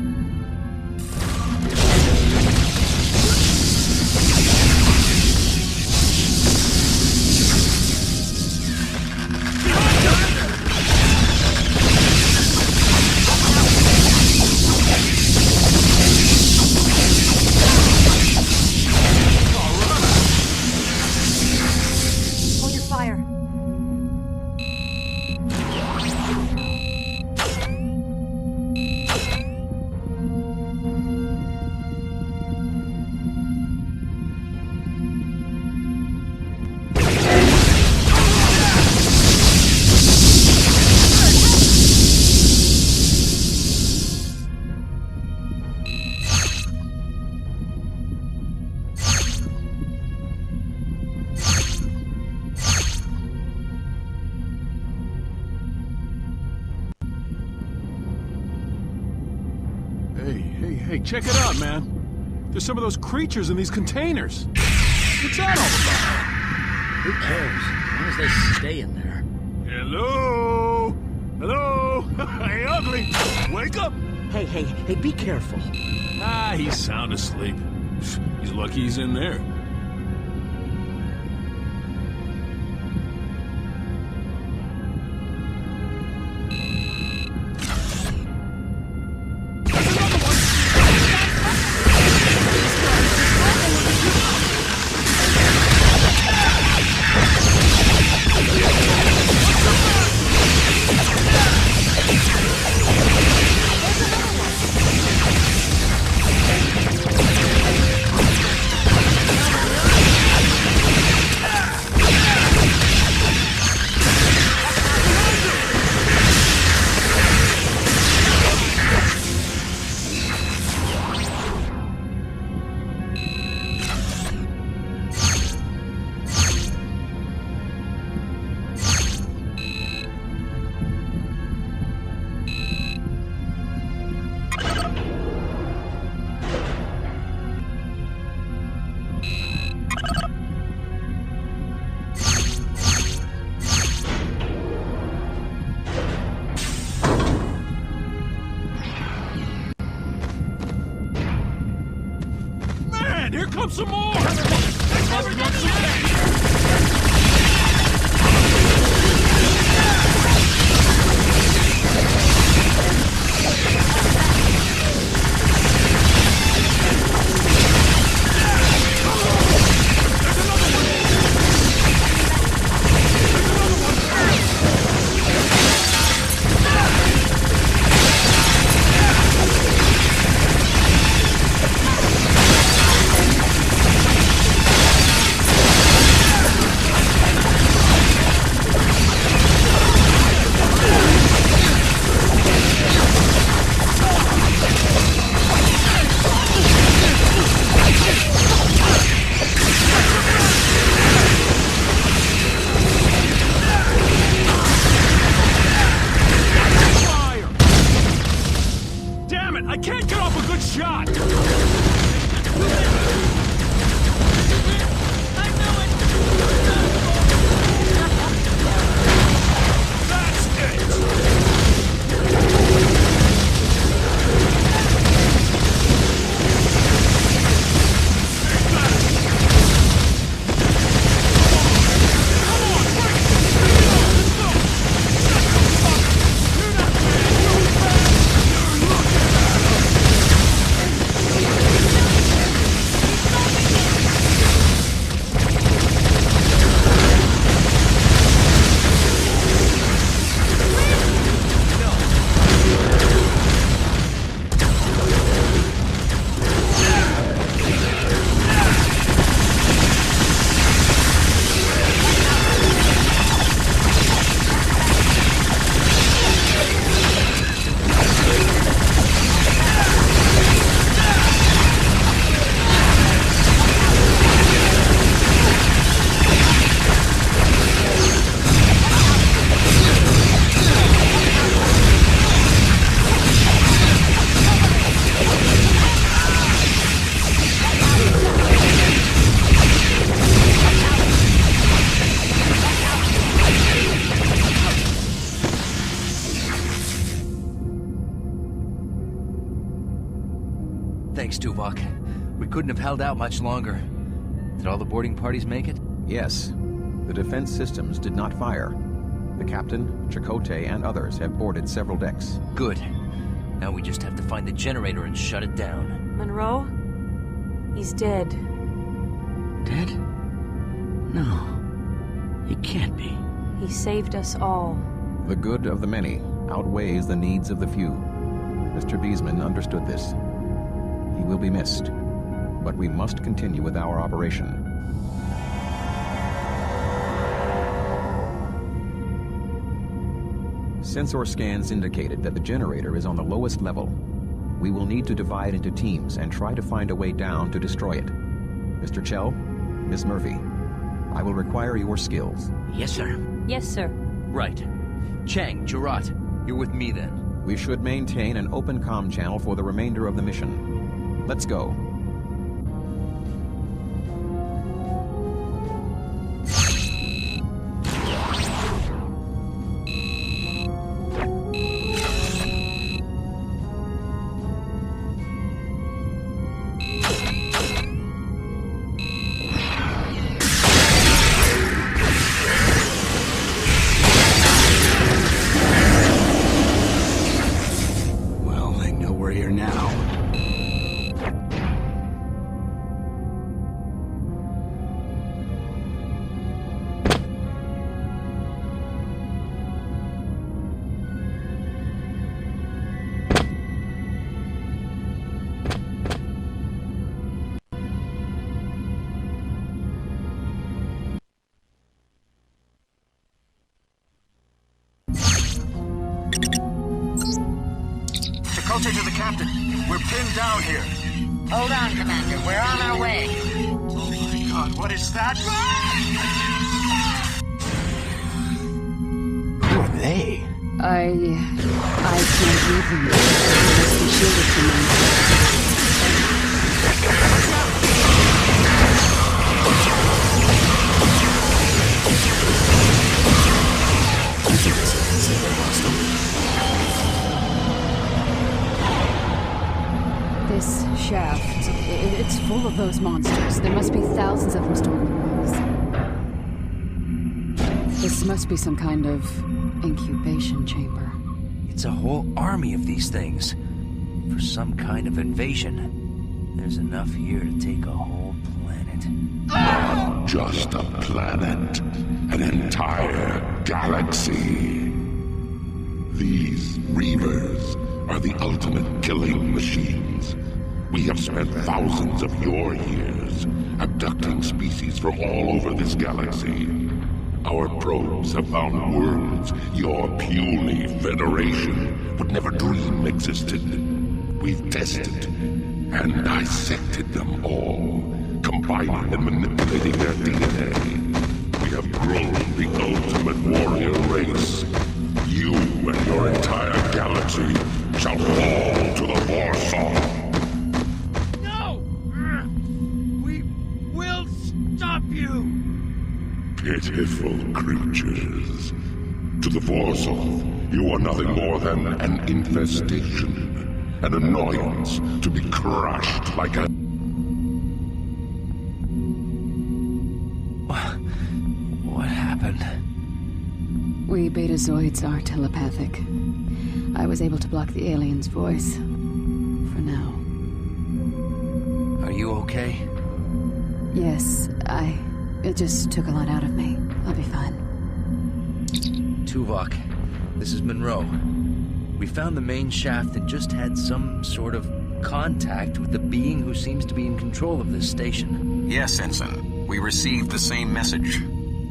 Hey, check it out, man. There's some of those creatures in these containers. What's that all about? Who cares? As long as they stay in there. Hello? Hey, Ugly! Wake up! Hey, be careful. He's sound asleep. He's lucky he's in there. Here comes some more! Thanks, Tuvok. We couldn't have held out much longer. Did all the boarding parties make it? Yes. The defense systems did not fire. The captain, Chakotay, and others have boarded several decks. Good. Now we just have to find the generator and shut it down. Monroe? He's dead. Dead? No. He can't be. He saved us all. The good of the many outweighs the needs of the few. Mr. Beesman understood this. He will be missed, but we must continue with our operation. Sensor scans indicated that the generator is on the lowest level. We will need to divide into teams and try to find a way down to destroy it. Mr. Chell, Miss Murphy, I will require your skills. Yes, sir. Yes, sir. Right. Chang, Jarrah, you're with me then. We should maintain an open comm channel for the remainder of the mission. Let's go. To the captain. We're pinned down here. Hold on, Commander. We're on our way. Oh my God, what is that? Who are they? I can't read them. They must be shielded from me. You think this is a hostile? This shaft, it's full of those monsters. There must be thousands of them stored in the walls. This must be some kind of incubation chamber. It's a whole army of these things. For some kind of invasion. There's enough here to take a whole planet. Not just a planet. An entire galaxy. These Reavers are the ultimate killing machines. We have spent thousands of your years abducting species from all over this galaxy. Our probes have found worlds your puny Federation would never dream existed. We've tested and dissected them all, combining and manipulating their DNA. We have grown the ultimate warrior race. You and your entire galaxy shall fall to the Warsaw. No! We will stop you! Pitiful creatures. To the Warsaw, you are nothing more than an infestation, an annoyance to be crushed like a... What happened? We Betazoids are telepathic. I was able to block the alien's voice. For now. Are you okay? Yes, it just took a lot out of me. I'll be fine. Tuvok, this is Monroe. We found the main shaft and just had some sort of contact with the being who seems to be in control of this station. Yes, Ensign. We received the same message.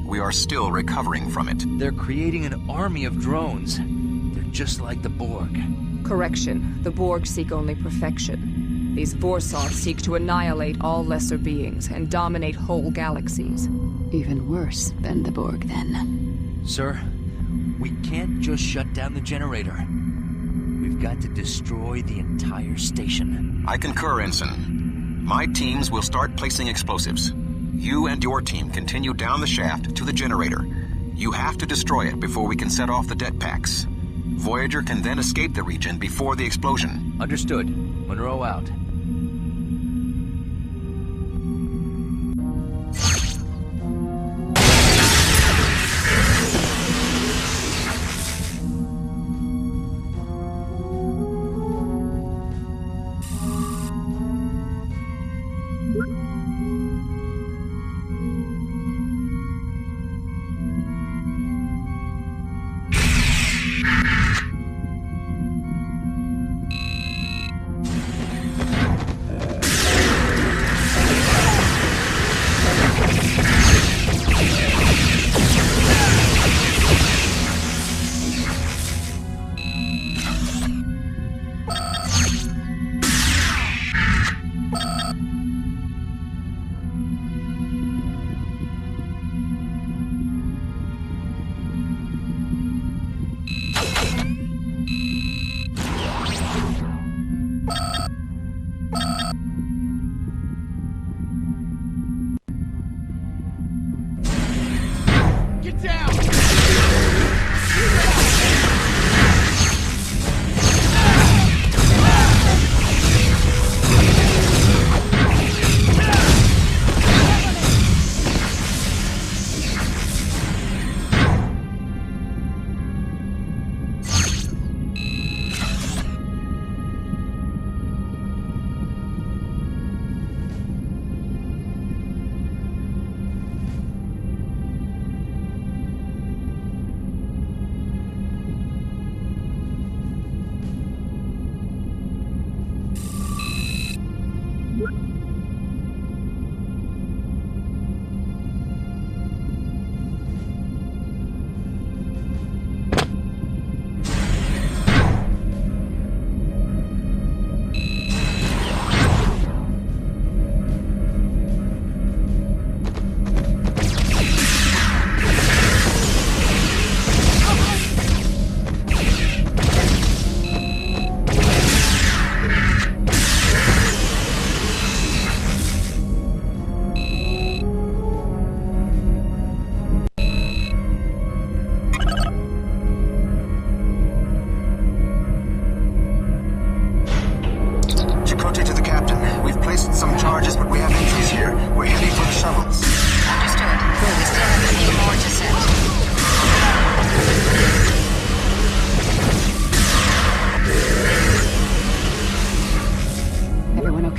We are still recovering from it. They're creating an army of drones. They're just like the Borg. Correction. The Borg seek only perfection. These Warsaw seek to annihilate all lesser beings and dominate whole galaxies. Even worse than the Borg, then. Sir, we can't just shut down the generator. We've got to destroy the entire station. I concur, Ensign. My teams will start placing explosives. You and your team continue down the shaft to the generator. You have to destroy it before we can set off the det packs. Voyager can then escape the region before the explosion. Understood. Monroe out.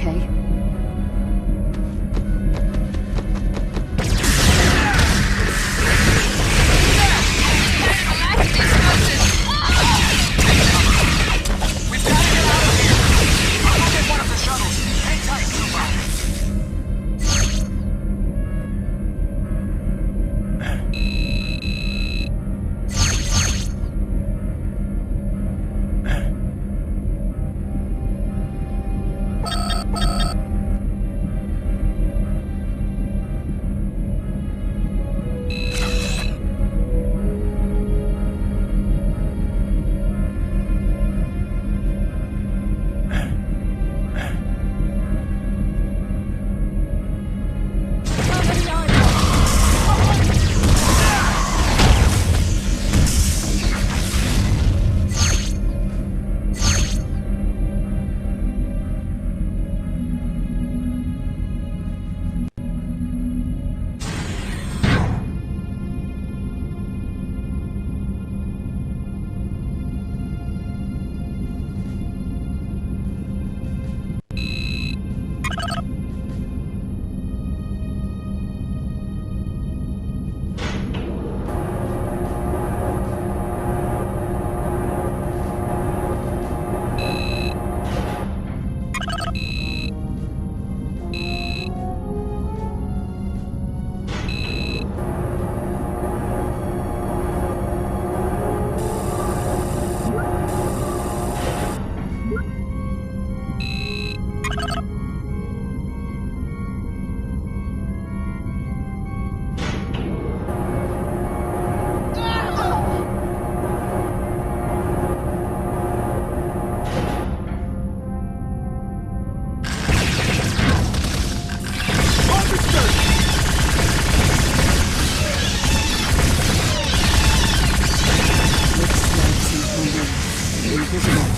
okay?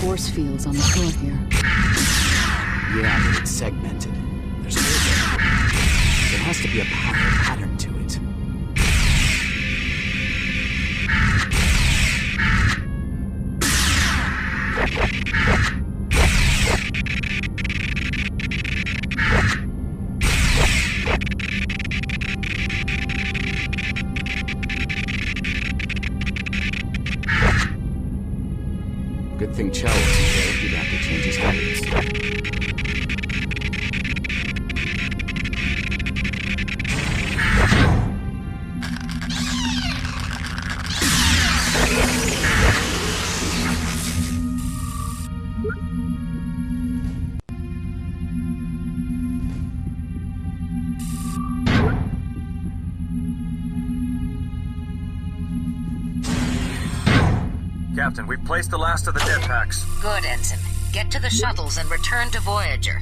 Force fields on the floor here. Yeah, but it's segmented. There's holes everywhere. There has to be a pattern to it. Good thing Chow wasn't there. He'd have to change his habits. Captain, we've placed the last of the jetpacks. Good, Ensign. Get to the shuttles and return to Voyager.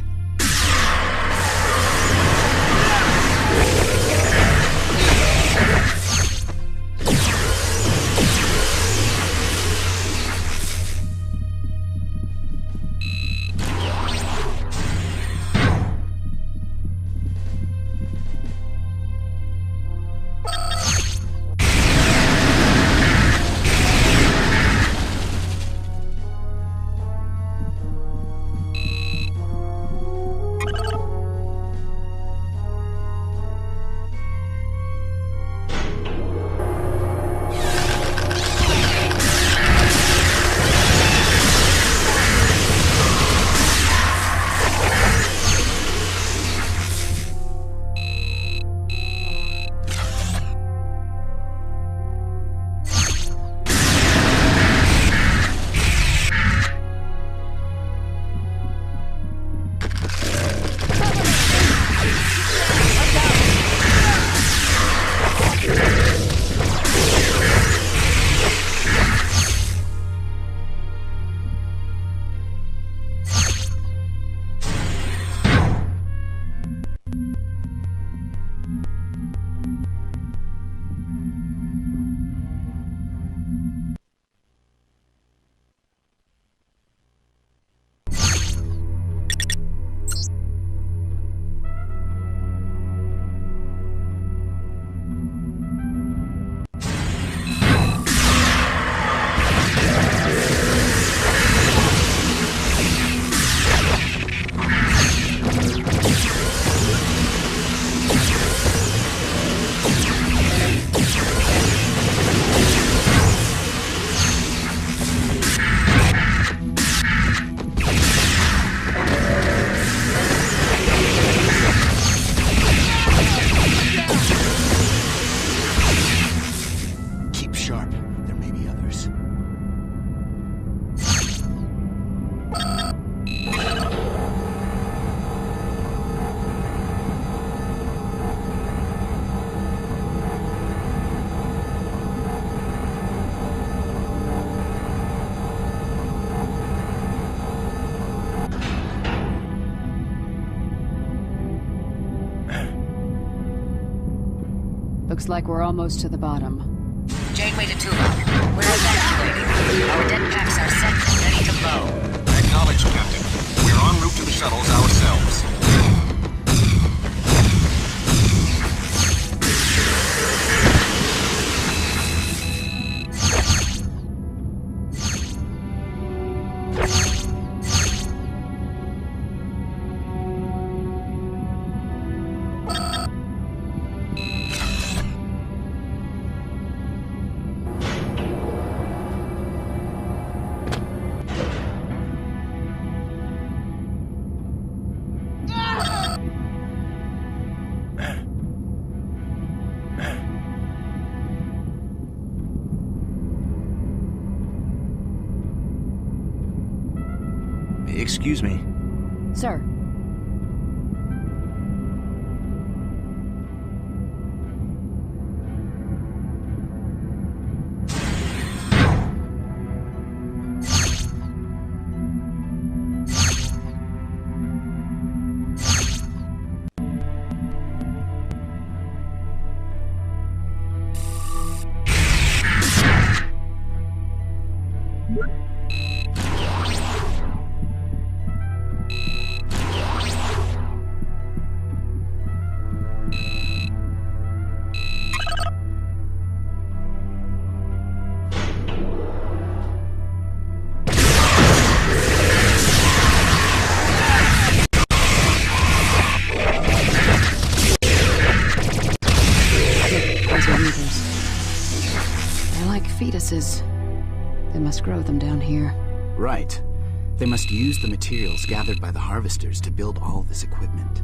Looks like we're almost to the bottom. Janeway to Tuvok. We're evacuating. Our dead packs are set and ready to blow. Acknowledged, Captain. We're en route to the shuttles ourselves. Excuse me. Sir. They must grow them down here. Right. They must use the materials gathered by the harvesters to build all this equipment.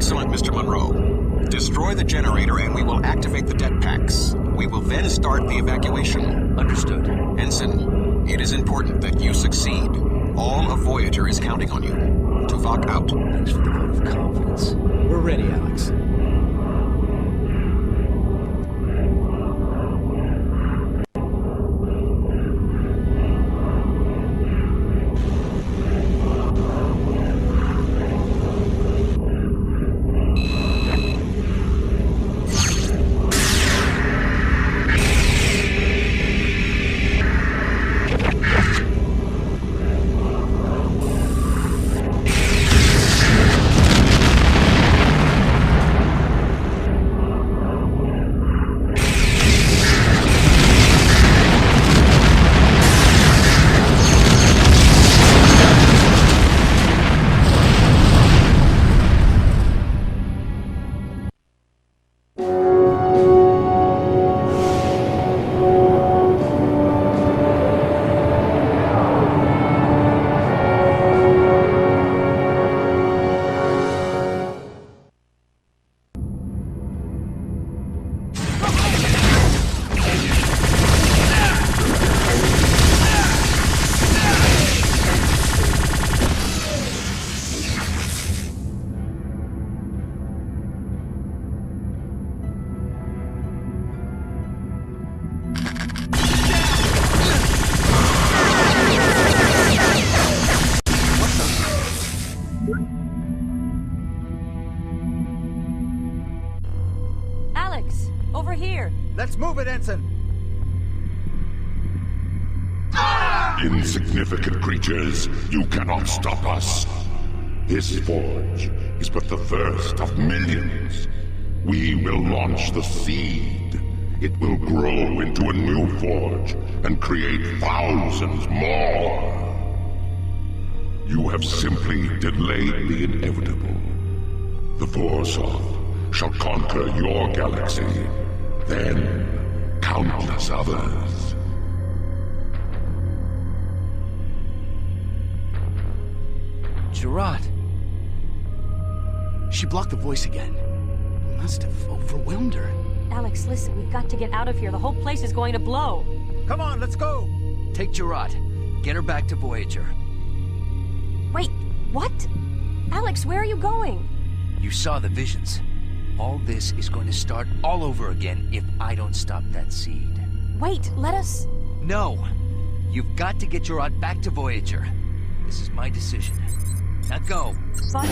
Excellent, Mr. Monroe. Destroy the generator and we will activate the det packs. We will then start the evacuation. Understood. Ensign, it is important that you succeed. All of Voyager is counting on you. Tuvok out. Thanks for the vote of confidence. We're ready, Alex. Alex, over here. Let's move it, Ensign. Insignificant creatures, you cannot stop us. This forge is but the first of millions. We will launch the seed. It will grow into a new forge and create thousands more. You have simply delayed the inevitable. The Vorsoth shall conquer your galaxy, then countless others. Gerard. She blocked the voice again. Must have overwhelmed her. Alex, listen, we've got to get out of here. The whole place is going to blow. Come on, let's go! Take Gerard. Get her back to Voyager. Wait, what? Alex, where are you going? You saw the visions. All this is going to start all over again if I don't stop that seed. Wait, let us... No! You've got to get Gerard back to Voyager. This is my decision. Now go! But...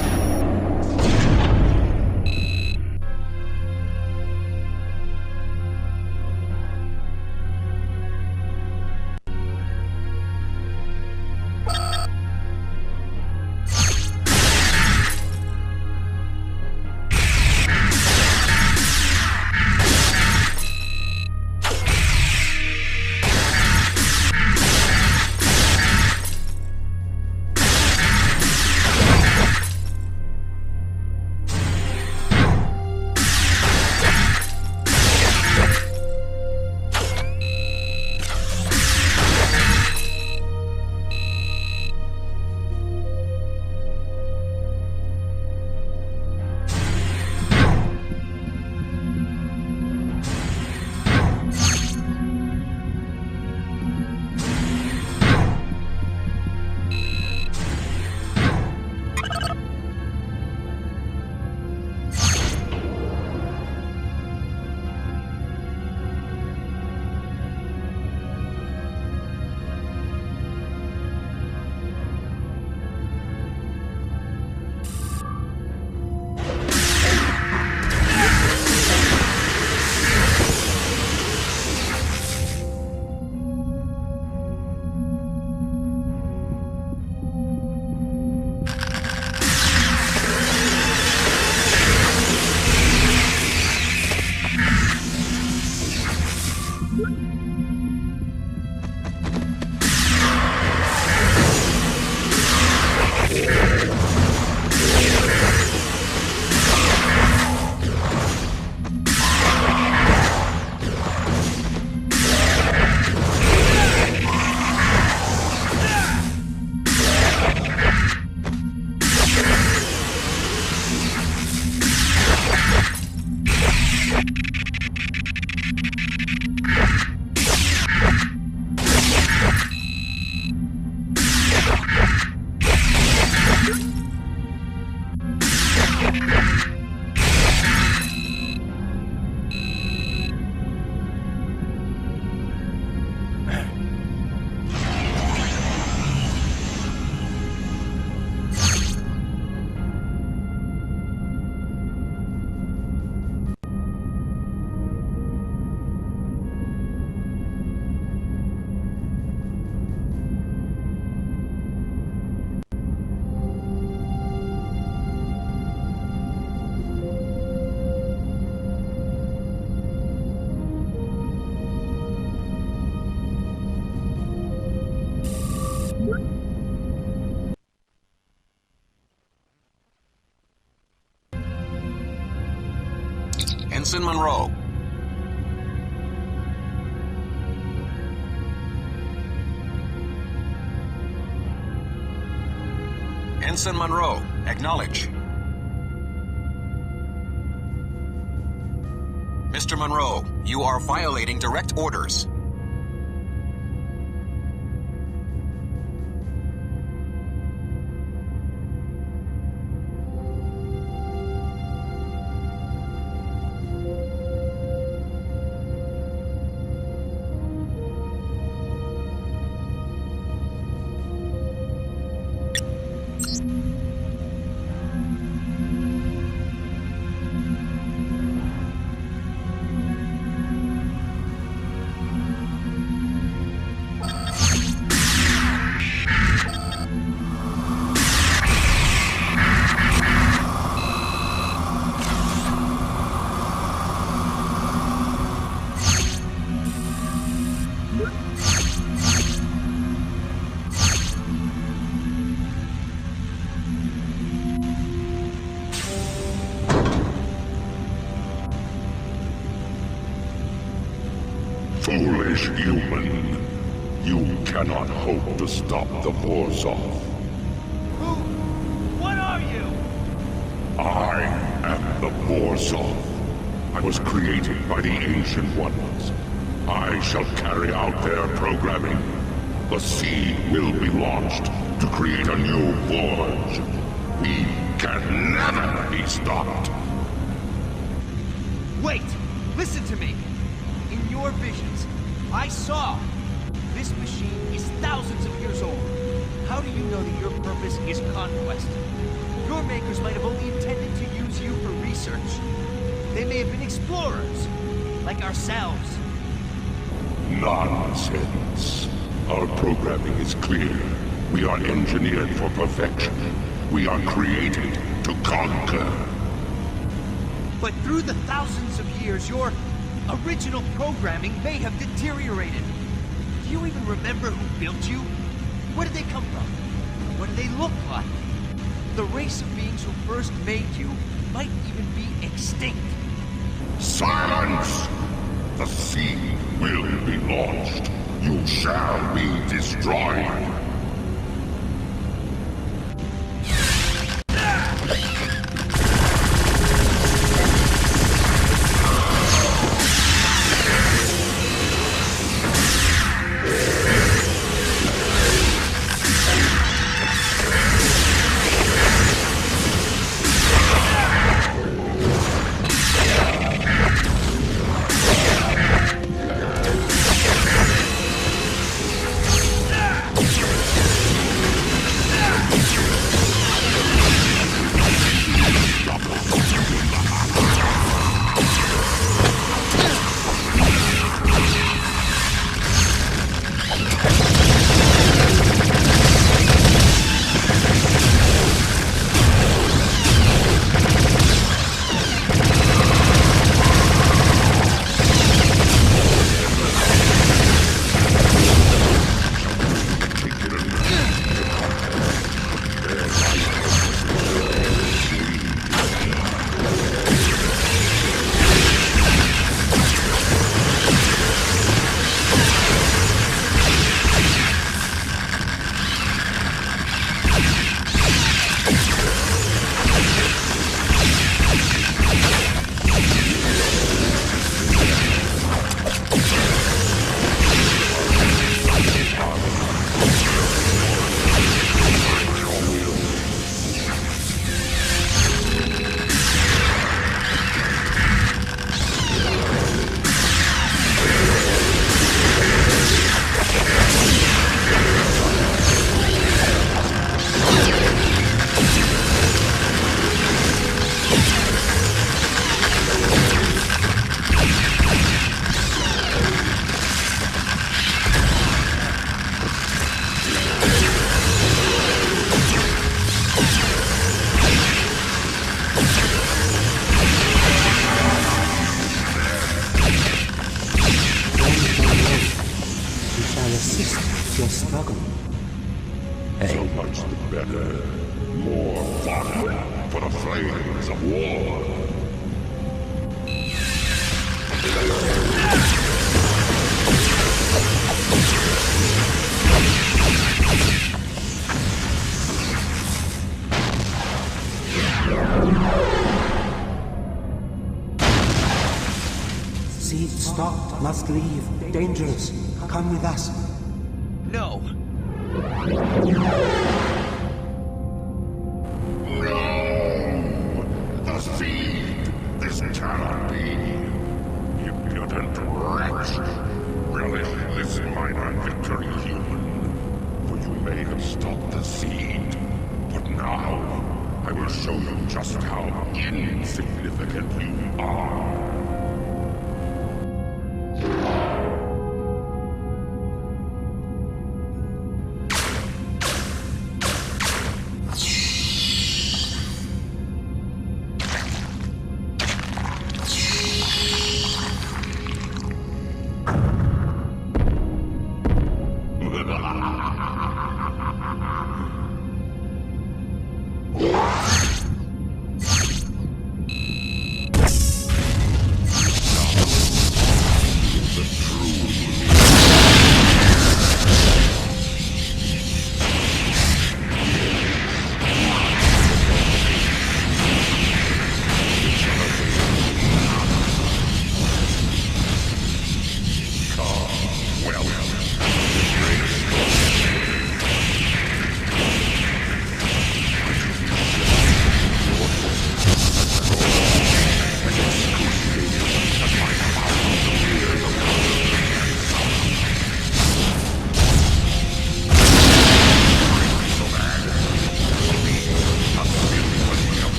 Ensign Monroe. Ensign Monroe, acknowledge. Mr. Monroe, you are violating direct orders. Foolish human. You cannot hope to stop the Vorzov. Who? What are you? I am the Vorzov. I was created by the Ancient Ones. I shall carry out their programming. The seed will be launched to create a new forge. We can never be stopped. Wait! Listen to me! In your visions, I saw this machine is thousands of years old. How do you know that your purpose is conquest? Your makers might have only intended to use you for research. They may have been explorers, like ourselves. Nonsense. Our programming is clear. We are engineered for perfection. We are created to conquer. But through the thousands of years, your original programming may have deteriorated. Do you even remember who built you? Where did they come from? What do they look like? The race of beings who first made you might even be extinct. Silence! The seed will be launched. You shall be destroyed. for the flames of war. Seed stopped. Must leave. Dangerous. Come with us. No. No! The seed! This cannot be! Impudent wretch! Relentless in my non-victory, human. For you may have stopped the seed. But now, I will show you just how insignificant you are.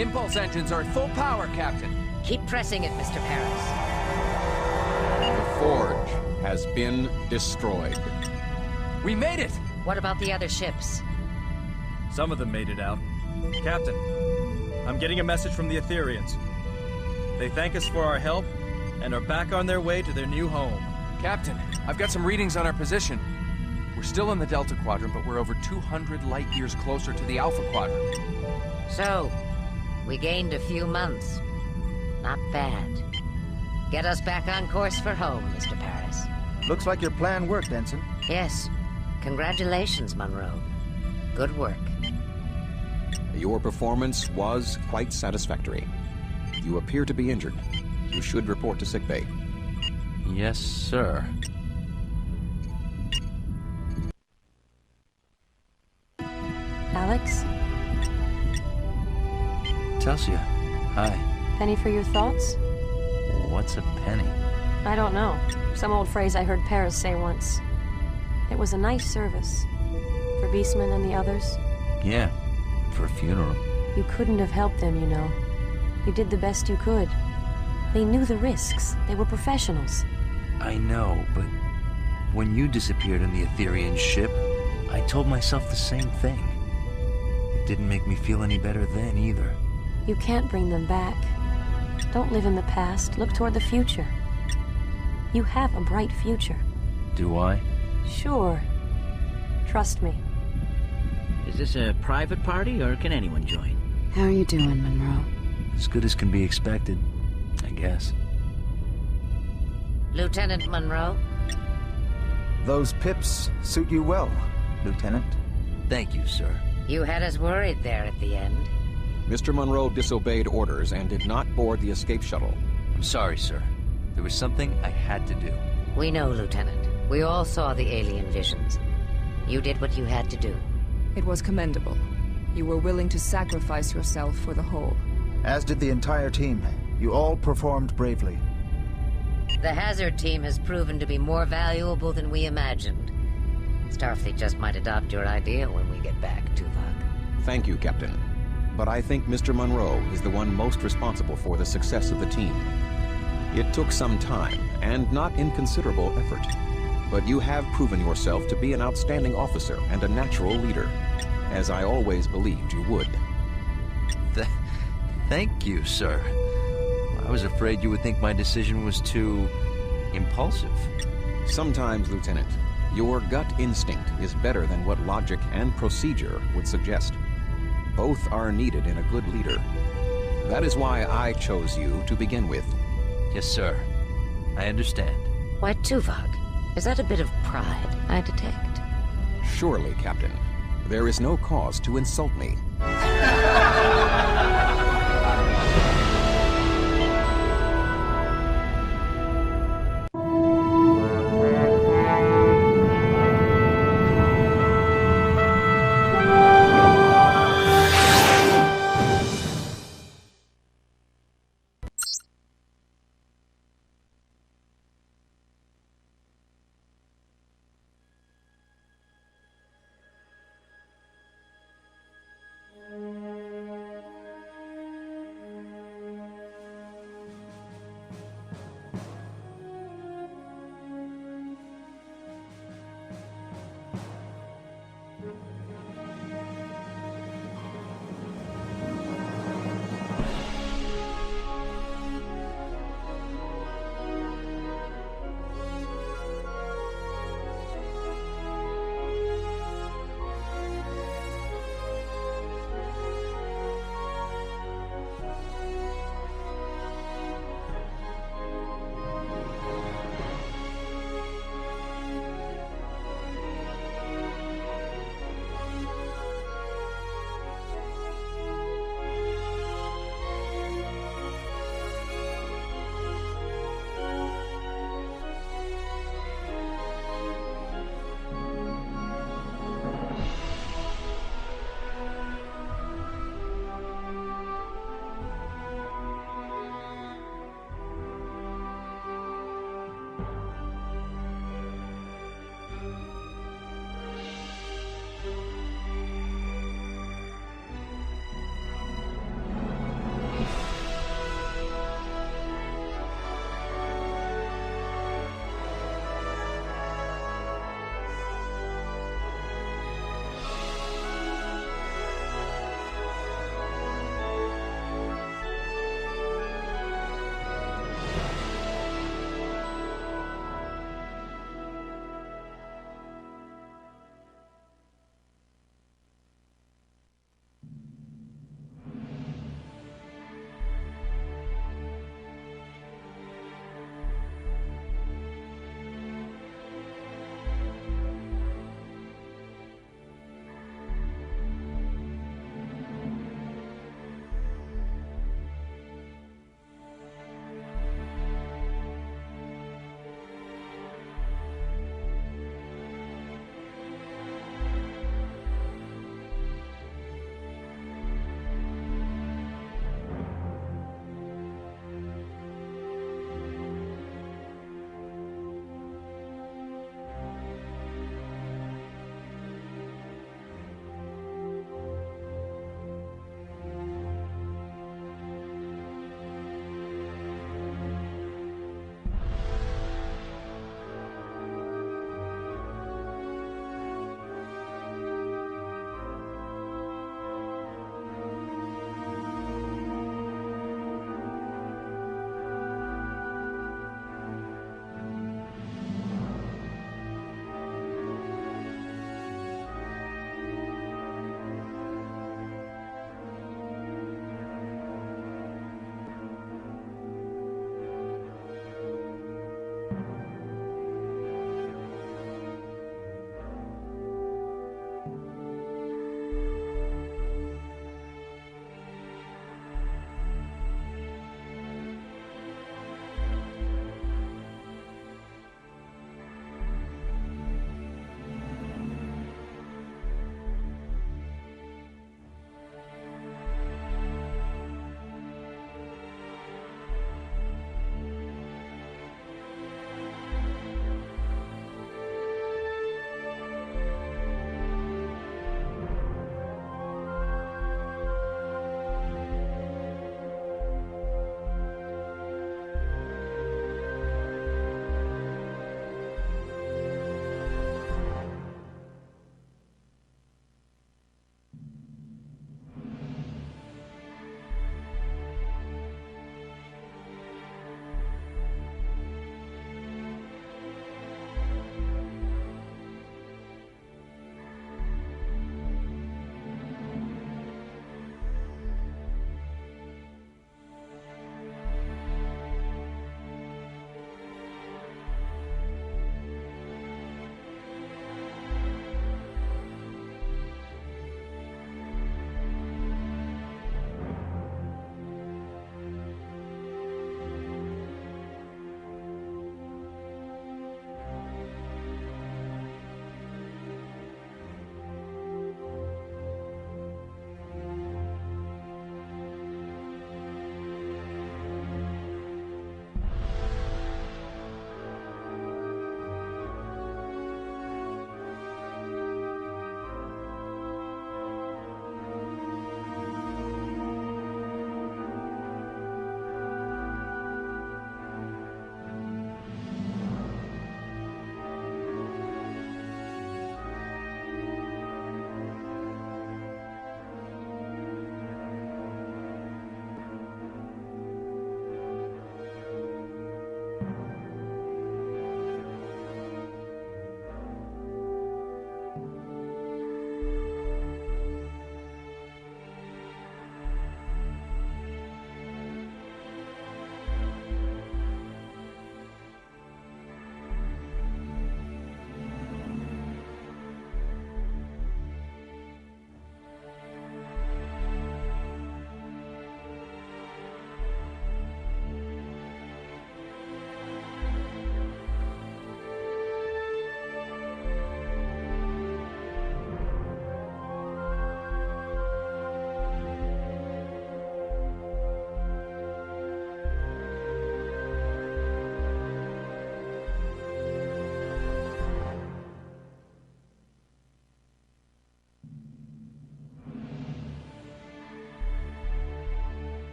Impulse engines are at full power, Captain. Keep pressing it, Mr. Paris. The forge has been destroyed. We made it! What about the other ships? Some of them made it out. Captain, I'm getting a message from the Etherians. They thank us for our help and are back on their way to their new home. Captain, I've got some readings on our position. We're still in the Delta Quadrant, but we're over 200 light years closer to the Alpha Quadrant. So, we gained a few months. Not bad. Get us back on course for home, Mr. Paris. Looks like your plan worked, Ensign. Yes. Congratulations, Monroe. Good work. Your performance was quite satisfactory. You appear to be injured. You should report to sickbay. Yes, sir. Alex? Telsia, hi. Penny for your thoughts? What's a penny? I don't know. Some old phrase I heard Paris say once. It was a nice service. For Beastman and the others. Yeah, for a funeral. You couldn't have helped them, you know. You did the best you could. They knew the risks. They were professionals. I know, but when you disappeared on the Etherean ship, I told myself the same thing. It didn't make me feel any better then, either. You can't bring them back. Don't live in the past. Look toward the future. You have a bright future. Do I? Sure. Trust me. Is this a private party, or can anyone join? How are you doing, Monroe? As good as can be expected, I guess. Lieutenant Monroe? Those pips suit you well, Lieutenant. Thank you, sir. You had us worried there at the end. Mr. Monroe disobeyed orders and did not board the escape shuttle. I'm sorry, sir. There was something I had to do. We know, Lieutenant. We all saw the alien visions. You did what you had to do. It was commendable. You were willing to sacrifice yourself for the whole. As did the entire team. You all performed bravely. The Hazard team has proven to be more valuable than we imagined. Starfleet just might adopt your idea when we get back, Tuvok. Thank you, Captain. But I think Mr. Monroe is the one most responsible for the success of the team. It took some time, and not inconsiderable effort. But you have proven yourself to be an outstanding officer and a natural leader, as I always believed you would. Thank you, sir. I was afraid you would think my decision was too impulsive. Sometimes, Lieutenant, your gut instinct is better than what logic and procedure would suggest. Both are needed in a good leader. That is why I chose you to begin with. Yes, sir. I understand. Why, Tuvok? Is that a bit of pride I detect? Surely, Captain. There is no cause to insult me.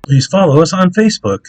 Please follow us on Facebook.